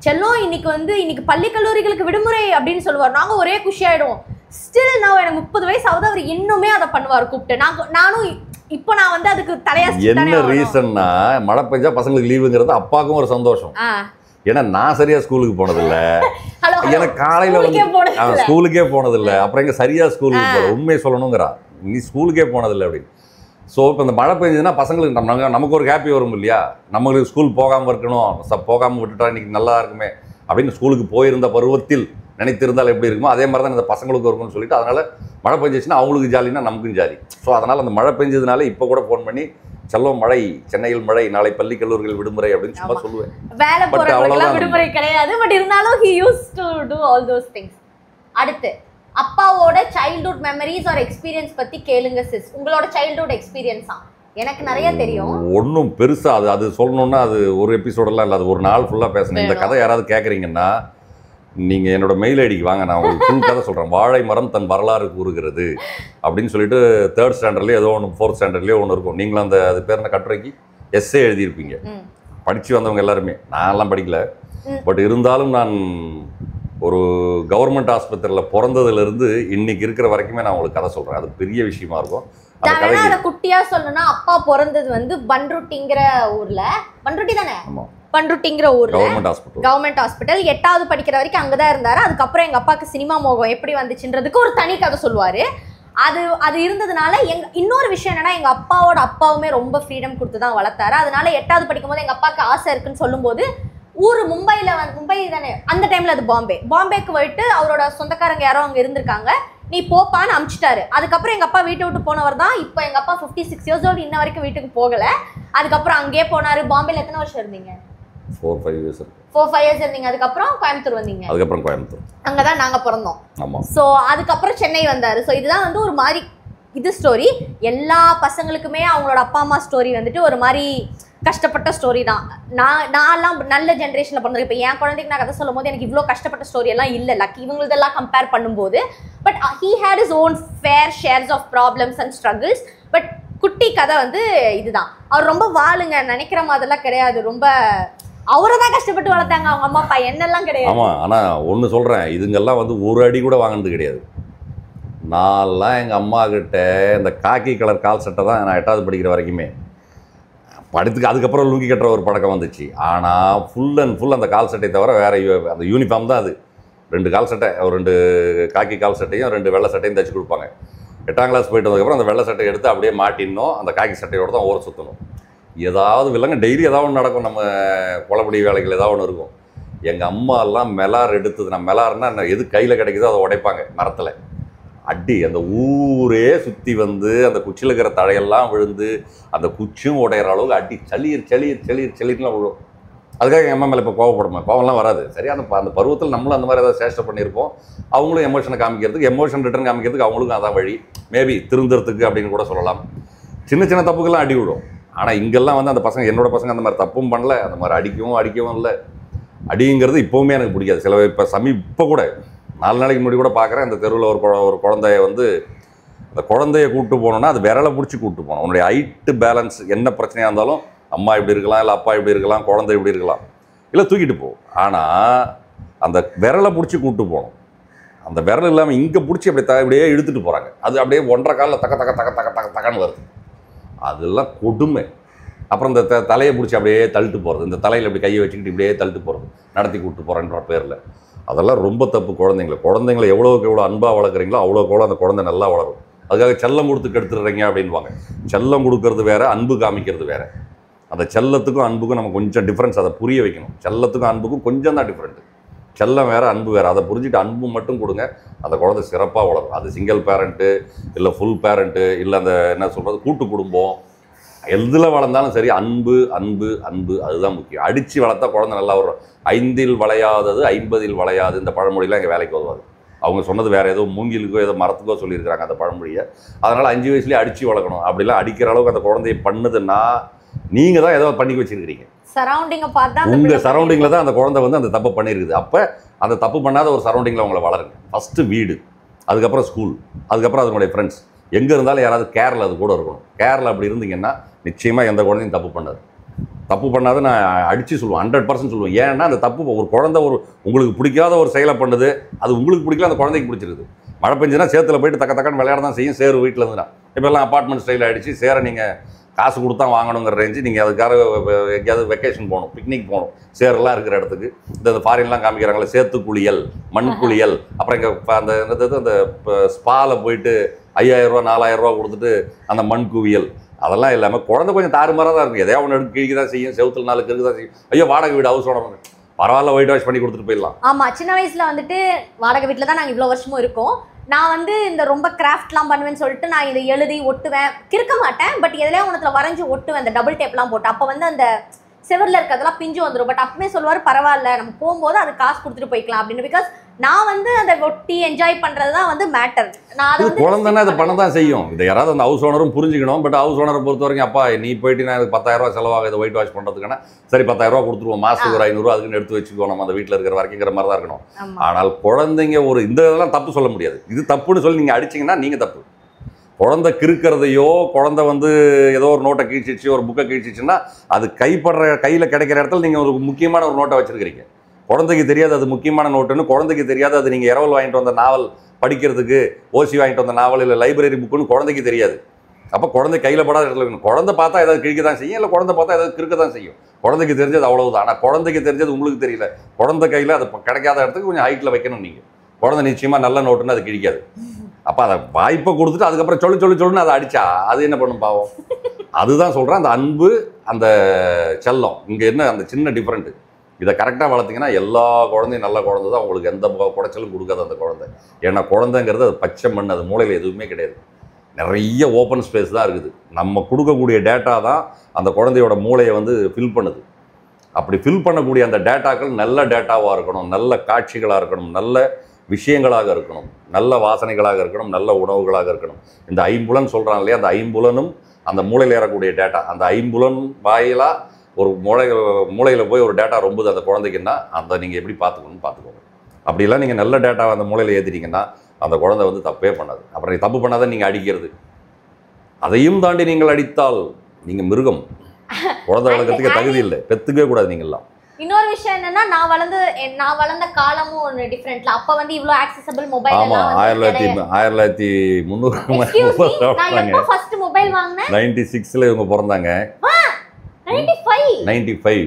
செல்லம் இன்னைக்கு பள்ளி கல்லூரிகளுக்கு விடுமுறை அப்படின்னு சொல்லுவார். நாங்கள் ஒரே குஷியாயிடுவோம். ஸ்டில் நான் எனக்கு 30 வயசு ஆகுது, அவர் இன்னுமே அதை பண்ணுவார் கூப்பிட்டு. நானும் இப்போ நான் வந்து அதுக்கு தலையா. என்ன ரீசன்னா மழை பெஞ்சா பசங்களுக்கு லீவுங்கிறது அப்பாவுக்கும் ஒரு சந்தோஷம். ஏன்னா நான் சரியா ஸ்கூலுக்கு போனதில்ல, எனக்கு காலையில வந்து ஸ்கூலுக்கே போனதில்லை. அப்புறம் எங்க சரியா ஸ்கூலுக்கு போகல, உண்மையை சொல்லணுங்கிறா, நீ ஸ்கூலுக்கே போனதில்லை அப்படின்னு. ஸோ இப்போ இந்த மழை பெஞ்சதுன்னா பசங்களுக்கு நமக்கு ஒரு ஹாப்பி வரும் இல்லையா, நம்மளுக்கு ஸ்கூல் போகாமல் இருக்கணும், போகாமல் விட்டுட்டா இன்னைக்கு நல்லா இருக்குமே அப்படின்னு ஸ்கூலுக்கு போயிருந்த பருவத்தில் நினைத்திருந்தால் எப்படி இருக்குமோ அதே மாதிரி தான் இந்த பசங்களுக்கு இருக்கும்னு சொல்லிட்டு, அதனால மழை பெஞ்சிச்சுன்னா அவங்களுக்கு ஜாலின்னா நமக்கும் ஜாலி. ஸோ அதனால் அந்த மழை பெஞ்சதுனால இப்போ கூட ஃபோன் பண்ணி செல்லம் மழை, சென்னையில் மழை, நாளை பள்ளி கல்லூரிகள் விடுமுறை அப்படின்னு சும்மா சொல்லுவேன். வேலை போறவங்களுக்குலாம் விடுமுறை கிடையாது, பட் இருந்தாலும் he used to do all those things. அடுத்து அப்பாவோட சைல்ட்ஹுட் மெமரிஸ் ஆர் எக்ஸ்பீரியன்ஸ் பத்தி கேளுங்க சிஸ். உங்களோட சைல்ட்ஹுட் எக்ஸ்பீரியன்ஸா? எனக்கு நிறைய தெரியும். ஒன்றும் பெருசா அது சொல்லணும்னா அது ஒரு எபிசோடெல்லாம் இல்லை, அது ஒரு நாள் ஃபுல்லாக பேசணும். இந்த கதை யாராவது கேட்குறீங்கன்னா நீங்கள் என்னோட மெயில் ஐடிக்கு வாங்க, நான் உங்களுக்கு ஃபுல் கதை சொல்கிறேன். வாழை மரம் தன் வரலாறு கூறுகிறது அப்படின்னு சொல்லிட்டு 3rd ஸ்டாண்டர்ட்லேயே ஏதோ ஒன்று 4th ஸ்டாண்டர்ட்லேயே ஒன்று இருக்கும். நீங்களும் அது பேர் என்ன கட்டுரைக்கு எஸ்ஸே எழுதியிருப்பீங்க, படித்து வந்தவங்க எல்லாருமே. நான்லாம் படிக்கல, பட் இருந்தாலும் நான் ஒரு கவர்மெண்ட் ஆஸ்பத்திரியில் பிறந்ததுலேருந்து இன்னைக்கு இருக்கிற வரைக்குமே நான் உங்களுக்கு கதை சொல்கிறேன். அது பெரிய விஷயமா இருக்கும். அதை குட்டியா சொல்லணும்னா அப்பா பிறந்தது வந்து பண்ருட்டிங்கிற ஊர்ல, பண்ருட்டி தானே, பண்ருட்டிங்கிற ஊர்ல கவர்மெண்ட் ஹாஸ்பிட்டல். 8வது படிக்கிற வரைக்கும் அங்கதான் இருந்தாரு. அதுக்கப்புறம் எங்க அப்பாவுக்கு சினிமா மோகம் எப்படி வந்துச்சுன்றதுக்கு ஒரு தனி கதை சொல்லுவாரு. அது இருந்ததுனால இன்னொரு விஷயம் என்னன்னா, எங்க அப்பாவோட அப்பாவுமே ரொம்ப ஃப்ரீடம் கொடுத்து தான் வளர்த்தாரு. அதனால 8வது படிக்கும் போது எங்க அப்பாவுக்கு ஆசை இருக்குன்னு சொல்லும் போது ஊர் மும்பை தானே அந்த டைம்ல, அது பாம்பேக்கு போயிட்டு அவரோட சொந்தக்காரங்க யாரோ அங்க இருந்திருக்காங்க, நீ போப்பான்னு அமிச்சிட்டாரு. அதுக்கப்புறம் எங்க அப்பா வீட்டை விட்டு போனவர் தான். இப்போ எங்க அப்பா 56 years old, இன்ன வரைக்கும் வீட்டுக்கு போகல. அதுக்கப்புறம் அங்கேயே போனாரு. பாம்பேல எத்தனை வருஷம் இருந்தீங்க? 4-5 years. 4-5 years இருந்தீங்க. அதுக்கப்புறம் கோயம்புத்தூர் வந்தீங்க. அதுக்கப்புறம் கோயம்புத்தூர், அங்கதான் நாங்க பிறந்தோம். ஆமா. சோ அதுக்கப்புறம் சென்னை வந்தாரு. சோ இதுதான் வந்து ஒரு மாதிரி இது ஸ்டோரி. எல்லா பசங்களுக்குமே அவங்களோட அப்பா அம்மா ஸ்டோரி வந்துட்டு ஒரு மாதிரி கஷ்டப்பட்ட ஸ்டோரி தான். நான்லாம் நல்ல ஜென்ரேஷனில் பிறந்தது. இப்போ என் குழந்தைக்கு நான் கதை சொல்லும் போது எனக்கு இவ்வளோ கஷ்டப்பட்ட ஸ்டோரி எல்லாம் இல்லை. லக் இவங்களதெல்லாம் கம்பேர் பண்ணும்போது, but he had his own fair shares of problems and struggles. But குட்டி கதை வந்து இதுதான். அவர் ரொம்ப வாழுங்க நினைக்கிற மாதிரிலாம் கிடையாது. ரொம்ப அவரை தான் கஷ்டப்பட்டு வளர்த்தாங்க அவங்க அம்மா அப்பா, என்னெல்லாம் கிடையாது. ஆமாம். ஆனால் ஒன்று சொல்கிறேன், இதுங்கெல்லாம் வந்து ஒரு அடி கூட வாங்கினது கிடையாது. நான்லாம் எங்கள் அம்மா கிட்ட இந்த காக்கி கலர் கால் சட்டை தான் நான் 8வது படிக்கிற வரைக்குமே. படத்துக்கு அதுக்கப்புறம் லுங்கி கட்டுற ஒரு பழக்கம் வந்துச்சு. ஆனால் ஃபுல் அண்ட் ஃபுல் அந்த கால் சட்டை தவிர வேறு அந்த யூனிஃபார்ம் தான் அது. 2 கால் சட்டை, ஒரு 2 காக்கி கால் சட்டையும் 2 வெள்ளை சட்டையும் தைச்சி கொடுப்பாங்க. 8ஆம் கிளாஸ் போயிட்டு வந்ததுக்கப்புறம் அந்த வெள்ளை சட்டையை எடுத்து அப்படியே மாட்டினோம். அந்த காக்கி சட்டையோடு தான் ஊரை சுற்றணும். ஏதாவது வில்லங்க டெய்லி ஏதாவது ஒன்று நடக்கும். நம்ம குளப்படி வேலைகள் ஏதாவது ஒன்று இருக்கும். எங்கள் அம்மாலாம் மெலார் எடுத்தது, நான் மெலார்னா எது கையில் கிடைக்குதோ அதை உடைப்பாங்க மரத்தில். அடி அந்த ஊரே சுற்றி வந்து அந்த குச்சியில் இருக்கிற தழையெல்லாம் விழுந்து அந்த குச்சியும் உடையிற அளவுக்கு அடி சளிர்லாம் விழும். அதுக்காக எங்கள் அம்மா மேலே இப்போ கோவப்படுமா? கோவம்லாம் வராது. சரி, அந்த பருவத்தில் நம்மளும் அந்த மாதிரி ஏதாவது சேஷ்டை பண்ணியிருப்போம். அவங்களும் எமோஷனை காமிக்கிறதுக்கு, எமோஷன் ரிட்டர்ன் காமிக்கிறதுக்கு அவங்களுக்கும் அதான் வழி. மேபி திருந்துறதுக்கு அப்படின்னு கூட சொல்லலாம். சின்ன சின்ன தப்புக்கெல்லாம் அடி விடும். ஆனால் இங்கெல்லாம் வந்து அந்த பசங்க, என்னோட பசங்க அந்த மாதிரி தப்பும் பண்ணல, அந்த மாதிரி அடிக்கவும் இல்லை. அடிங்கிறது இப்போவுமே எனக்கு பிடிக்காது. சில இப்போ கூட 4 நாளைக்கு முன்னாடி கூட பார்க்குறேன். அந்த தெருவில் ஒரு குழந்தைய வந்து அந்த குழந்தைய கூப்பிட்டு போனோன்னா அது விரலை பிடிச்சி கூப்பிட்டு போகணும். உன்னுடைய ஹைட்டு பேலன்ஸ் என்ன பிரச்சனையாக இருந்தாலும் அம்மா இப்படி இருக்கலாம், இல்லை அப்பா இப்படி இருக்கலாம், குழந்தை இப்படி இருக்கலாம், இல்லை தூக்கிட்டு போ. ஆனால் அந்த விரலை பிடிச்சி கூப்பிட்டு போகணும். அந்த விரல் இல்லாமல் இங்கே பிடிச்சி இப்படியே இழுத்துட்டு போகிறாங்க. அது அப்படியே 1.5 காலில் தக்கன்னு வருது. அதெல்லாம் கொடுமை. அப்புறம் இந்த தலையை பிடிச்சி அப்படியே தள்ளிட்டு போகிறது, இந்த தலையில் இப்படி கையை வச்சுக்கிட்டு இப்படியே தள்ளிட்டு போகிறது, நடத்தி கூப்பிட்டு போகிறேன்ற பேரில். அதெல்லாம் ரொம்ப தப்பு. குழந்தைங்களை எவ்வளோக்கு எவ்வளோ அன்பாக வளர்க்குறீங்களோ அவ்வளோக்கு எவ்வளோ அந்த குழந்தை நல்லா வளரும். அதுக்காக செல்லம் கொடுத்து கெடுத்துடுறீங்க அப்படின்வாங்க. செல்லம் கொடுக்கறது வேறு, அன்பு காமிக்கிறது வேறு. அந்த செல்லத்துக்கும் அன்புக்கும் நம்ம கொஞ்சம் டிஃப்ரென்ஸ், அதை புரிய வைக்கணும். செல்லத்துக்கும் அன்புக்கும் கொஞ்சம் தான் டிஃப்ரெண்ட்டு. செல்லம் வேறு, அன்பு வேறு. அதை புரிஞ்சுட்டு அன்பு மட்டும் கொடுங்க, அந்த குழந்தை சிறப்பாக வளரும். அது சிங்கிள் பேரண்ட்டு இல்லை ஃபுல் பேரண்ட்டு இல்லை அந்த என்ன சொல்கிறது கூட்டு குடும்பம், எதில் வளர்ந்தாலும் சரி அன்பு அன்பு அன்பு அதுதான் முக்கியம். அடித்து வளர்த்தா குழந்தை நல்லா வரும். 5இல் வளையாதது 50இல் வளையாது. இந்த பழமொழியெலாம் எங்கள் வேலைக்கு வருவாது. அவங்க சொன்னது வேறு ஏதோ மூங்கிலுக்கோ ஏதோ மரத்துக்கோ சொல்லியிருக்கிறாங்க அந்த பழமொழியை. அதனால் 5 வயசுலேயே அடித்து வளர்க்கணும். அப்படிலாம் அடிக்கிற அளவுக்கு அந்த குழந்தைய பண்ணுதுன்னா நீங்கள் தான் ஏதோ பண்ணி வச்சுருக்கிறீங்க. சரௌண்டிங்கை பார்த்தா உங்கள் சரௌண்டிங்கில் தான் அந்த குழந்தை வந்து அந்த தப்பு பண்ணியிருக்குது. அப்போ அந்த தப்பு பண்ணாத ஒரு சரௌண்டிங்கில் அவங்கள வளருங்க. ஃபஸ்ட்டு வீடு, அதுக்கப்புறம் ஸ்கூல், அதுக்கப்புறம் அதனுடைய ஃப்ரெண்ட்ஸ். எங்கே இருந்தாலும் யாராவது கேரில் அது கூட இருக்கணும். கேரில் அப்படி இருந்தீங்கன்னா நிச்சயமாக எந்த குழந்தையும் தப்பு பண்ணாது. தப்பு பண்ணாத நான் அடித்து சொல்லுவேன், 100% சொல்லுவேன். ஏன்னா அந்த தப்பு ஒரு குழந்தை உங்களுக்கு பிடிக்காத ஒரு செயலை பண்ணுது, அது உங்களுக்கு பிடிக்கல, அந்த குழந்தைக்கு பிடிச்சிருக்குது. மழை பெஞ்சுன்னா சேத்துல போயிட்டு தக்கன்னு விளையாட தான் செய்யும். சேரு வீட்டில் இருந்துன்னா இப்போல்லாம் அப்பார்ட்மெண்ட் ஸ்டைல் ஆகிடுச்சு. சேரை நீங்கள் காசு கொடுத்தா வாங்கணுங்கிற ரேஞ்சு. நீங்கள் அதுக்காக எங்கேயாவது வெக்கேஷன் போகணும், பிக்னிக் போகணும், சேரெல்லாம் இருக்கிற இடத்துக்கு. இந்த ஃபாரின்லாம் காமிக்கிறாங்களே சேத்து குளியல், மண் குளியல், அப்புறம் இங்கே அந்த ஸ்பாவில் போயிட்டு 5000 ரூபா 4000 ரூபா கொடுத்துட்டு அந்த மண் குவியல், அதெல்லாம் இல்லாமல் குழந்தை கொஞ்சம் தாறுமாறாக தான் இருக்கும். எதையா ஒன்று எடுத்து கிழிக்க தான் செய்யும், செவுத்துல 4 கிழக்கு தான் செய்யும். ஐயோ வாடகை வீடு ஹவுஸ் ஓனர் பரவாயில்ல, ஒயிட் வாஷ் பண்ணி கொடுத்துட்டு போயிடலாம். ஆமாம், சின்ன வயசில் வந்துட்டு வாடகை வீட்டில் தான் நாங்கள் இவ்வளோ வருஷமும் இருக்கோம். நான் வந்து இந்த ரொம்ப கிராஃப்ட்லாம் பண்ணுவேன்னு சொல்லிட்டு நான் இதை எழுதி ஒட்டுவேன், கிறுக்க மாட்டேன். பட் எதுலையா ஒன்றத்தில் வரைஞ்சி ஒட்டுவேன், இந்த டபுள் டேப்லாம் போட்டு. அப்போ வந்து அந்த செவரில் இருக்கிறதெல்லாம் பிஞ்சு வந்துடும். பட் அப்பவே சொல்லுவார், பரவாயில்ல நம்ம போகும்போது அது காசு கொடுத்துட்டு போய்க்கலாம் அப்படின்னு. பிகாஸ் நான் வந்து அதை ஒட்டி என்ஜாய் பண்ணுறது தான் வந்து மேட்டர். நான் அது வந்து குழந்தைன்னா அதை பண்ண தான் செய்யும். இதை யாராவது அந்த ஹவுஸ் ஓனரும் புரிஞ்சுக்கணும். பட் ஹவுஸ் ஓனரை பொறுத்த வரைக்கும், அப்பா நீ போயிட்டு நான் எனக்கு 10000 ரூபா செலவாக இதை ஒயிட் வாஷ் பண்ணுறதுக்கான சரி 10000 ரூபா கொடுத்துருவோம், மாதத்துக்கு ஒரு 500 ரூபா அதுக்குன்னு எடுத்து வச்சுக்கோ, நம்ம அந்த வீட்டில் இருக்கிற வரைக்குங்கிற மாதிரி தான் இருக்கணும். ஆனால் குழந்தைங்க இந்த இதெல்லாம் தப்பு சொல்ல முடியாது. இது தப்புன்னு சொல்லி நீங்கள் அடிச்சிங்கன்னா நீங்கள் தப்பு. குழந்தை கிறுக்கிறதையோ, குழந்தை வந்து ஏதோ ஒரு நோட்டை கிழிச்சிச்சு, ஒரு புக்கை கிழிச்சிச்சுன்னா அது கையில் கிடைக்கிற இடத்துல நீங்கள் ஒரு முக்கியமான ஒரு நோட்டை வச்சுருக்கிறீங்க. குழந்தைக்கு தெரியாது அது முக்கியமான நோட்டுன்னு, குழந்தைக்கு தெரியாது அது நீங்கள் இரவல் வாங்கிட்டு வந்த நாவல் படிக்கிறதுக்கு, ஓசி வாங்கிட்டு வந்த நாவல் இல்லை லைப்ரரி புக்குன்னு குழந்தைக்கு தெரியாது. அப்போ குழந்தை கையில் படாத இடத்துல இருக்கணும். குழந்தை பார்த்தா ஏதாவது கிழிக்க தான் செய்யும், இல்லை குழந்தை பார்த்தா ஏதாவது கிறுக்க தான் செய்யும். குழந்தைக்கு தெரிஞ்சது அவ்வளவுதான். ஆனால் குழந்தைக்கு தெரிஞ்சது உங்களுக்கு தெரியல. குழந்தை கையில் அது கிடைக்காத இடத்துக்கு கொஞ்சம் ஹைட்டில் வைக்கணும் நீங்கள். குழந்தை நிச்சயமாக நல்ல நோட்டுன்னு அது கிழிக்காது. அப்போ அதை வாய்ப்பை கொடுத்துட்டு அதுக்கப்புறம் சொல்லுன்னு அதை அடித்தா அது என்ன பண்ணும் பாவம். அதுதான் சொல்கிறேன், அந்த அன்பு அந்த செல்லம் இங்கே என்ன அந்த சின்ன டிஃப்ரெண்ட்டு. இதை கரெக்டாக வளர்த்திங்கன்னா எல்லா குழந்தையும் நல்ல குழந்தை தான். உங்களுக்கு எந்த குடைச்சலும் கொடுக்காது அந்த குழந்தை. ஏன்னா குழந்தைங்கிறது அது பச்சை மண், அது மூளையில் எதுவுமே கிடையாது. நிறைய ஓப்பன் ஸ்பேஸ் தான் இருக்குது. நம்ம கொடுக்கக்கூடிய டேட்டா தான் அந்த குழந்தையோட மூளையை வந்து ஃபில் பண்ணுது. அப்படி ஃபில் பண்ணக்கூடிய அந்த டேட்டாக்கள் நல்ல டேட்டாவாக இருக்கணும், நல்ல காட்சிகளாக இருக்கணும், நல்ல விஷயங்களாக இருக்கணும், நல்ல வாசனைகளாக இருக்கணும், நல்ல உணவுகளாக இருக்கணும். இந்த 5 புலன் சொல்கிறாங்க இல்லையா, அந்த 5 புலனும் அந்த மூளையில் ஏறக்கூடிய டேட்டா, அந்த 5 புலன் வாயிலாக ஒரு மூளையில் போய் ஒரு டேட்டா ரொம்புது அந்த குழந்தைக்குன்னா அதை நீங்கள் எப்படி பார்த்துக்கோங்க. அப்படிலாம் நீங்கள் நல்ல டேட்டாவை அந்த மூளையில் ஏற்றிட்டீங்கன்னா அந்த குழந்தை வந்து தப்பே பண்ணாது. அப்புறம் நீ தப்பு பண்ணாதான் நீங்கள் அடிக்கிறது. அதையும் தாண்டி நீங்கள் அடித்தால் நீங்கள் மிருகம். குழந்தை வளர்க்கறதுக்கு தகுதி இல்லை, பெற்றுக்கவே கூடாது நீங்கள்லாம். இன்னொரு விஷயம் என்னன்னா நான் வளர்ந்த காலமும் ஒன்னு டிஃபரெண்ட்ல. அப்ப வந்து இவ்ளோ ஆக்சஸபிள் மொபைல் ஆமா எல்லாம் 1300 ஃபர்ஸ்ட் மொபைல் வாங்குனேன் 96ல இவங்க பிறந்தாங்க. 95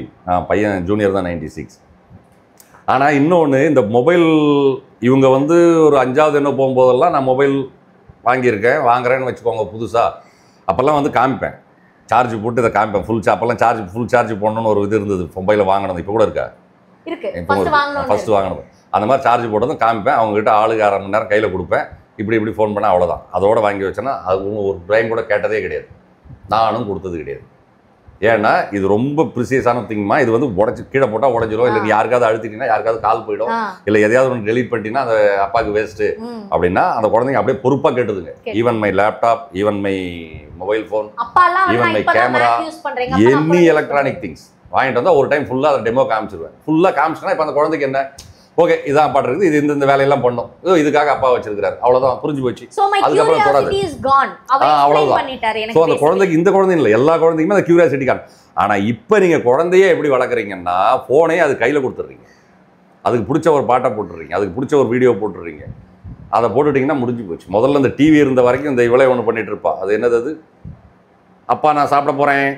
பையன் ஜூனியர் தான் 96. ஆனா இன்னொன்னு இந்த மொபைல் இவங்க வந்து ஒரு 5வது என்ன போகும்போதெல்லாம் நான் மொபைல் வாங்குறேன்னு வச்சுக்கோங்க புதுசா. அப்பெல்லாம் வந்து காமிப்பேன், சார்ஜ் போட்டு இதை காமிப்பேன். அப்பெல்லாம் ஃபுல் சார்ஜ் போடணும்னு ஒரு இது இருந்தது மொபைலில் வாங்கினது. இப்போ கூட இருக்கா? ஃபர்ஸ்ட் வாங்கினது அந்த மாதிரி சார்ஜ் போட்டதும் காமிப்பேன். அவங்ககிட்ட ஆளுக்கு 1/2 மணி நேரம் கையில் கொடுப்பேன். இப்படி ஃபோன் பண்ணால் அவ்வளோதான். அதோட வாங்கி வச்சேன்னா அது ஒரு டைம் கூட கேட்டதே கிடையாது, நானும் கொடுத்தது கிடையாது. ஏன்னா இது ரொம்ப ப்ரிசியஸான திங்மா. இது வந்து உடச்சி கீழே போட்டால் உடஞ்சிரும், இல்லை நீ யாருக்காவது அழுத்திட்டீங்கன்னா யாருக்காவது கால் போயிடும், இல்லை எதையாவது ஒன்று டெலீட் பண்ணிட்டீங்கன்னா அந்த அப்பாவுக்கு வேஸ்ட்டு அப்படின்னா அந்த குழந்தைங்க அப்படியே பொறுப்பாக கேட்டுதுங்க. Even my laptop, even my mobile phone, even my camera, any electronic things வாங்கிட்டு வந்தால் ஒரு டைம் ஃபுல்லாக அதை டெமோ காமிச்சிருவேன். ஃபுல்லாக காமிச்சிட்டா இப்போ அந்த குழந்தைக்கு என்ன, ஓகே இதான் அப்பா இருக்குது, இது இந்த வேலையெல்லாம் பண்ணும், இதுக்காக அப்பா வச்சிருக்காரு, அவ்வளவுதான், புரிஞ்சு போச்சு. அதுக்கப்புறம் கூடாது, அவ்வளவுதான். ஸோ அந்த குழந்தைக்கு, இந்த குழந்தை இல்லை, எல்லா குழந்தைக்குமே அந்த கியூரியாசிட்டி காணும். ஆனால் இப்போ நீங்கள் குழந்தையே எப்படி வளர்க்குறீங்கன்னா ஃபோனே அது கையில் கொடுத்துட்றீங்க, அதுக்கு பிடிச்ச ஒரு பாட்டை போட்டுடுறீங்க, அதுக்கு பிடிச்ச ஒரு வீடியோ போட்டுடுறீங்க. அதை போட்டுட்டிங்கன்னா முடிஞ்சு போச்சு. முதல்ல இந்த டிவி இருந்த வரைக்கும் இந்த இவ்வளோ ஒன்று பண்ணிட்டு இருப்பா. அது என்னது, அது அப்பா நான் சாப்பிட போகிறேன்,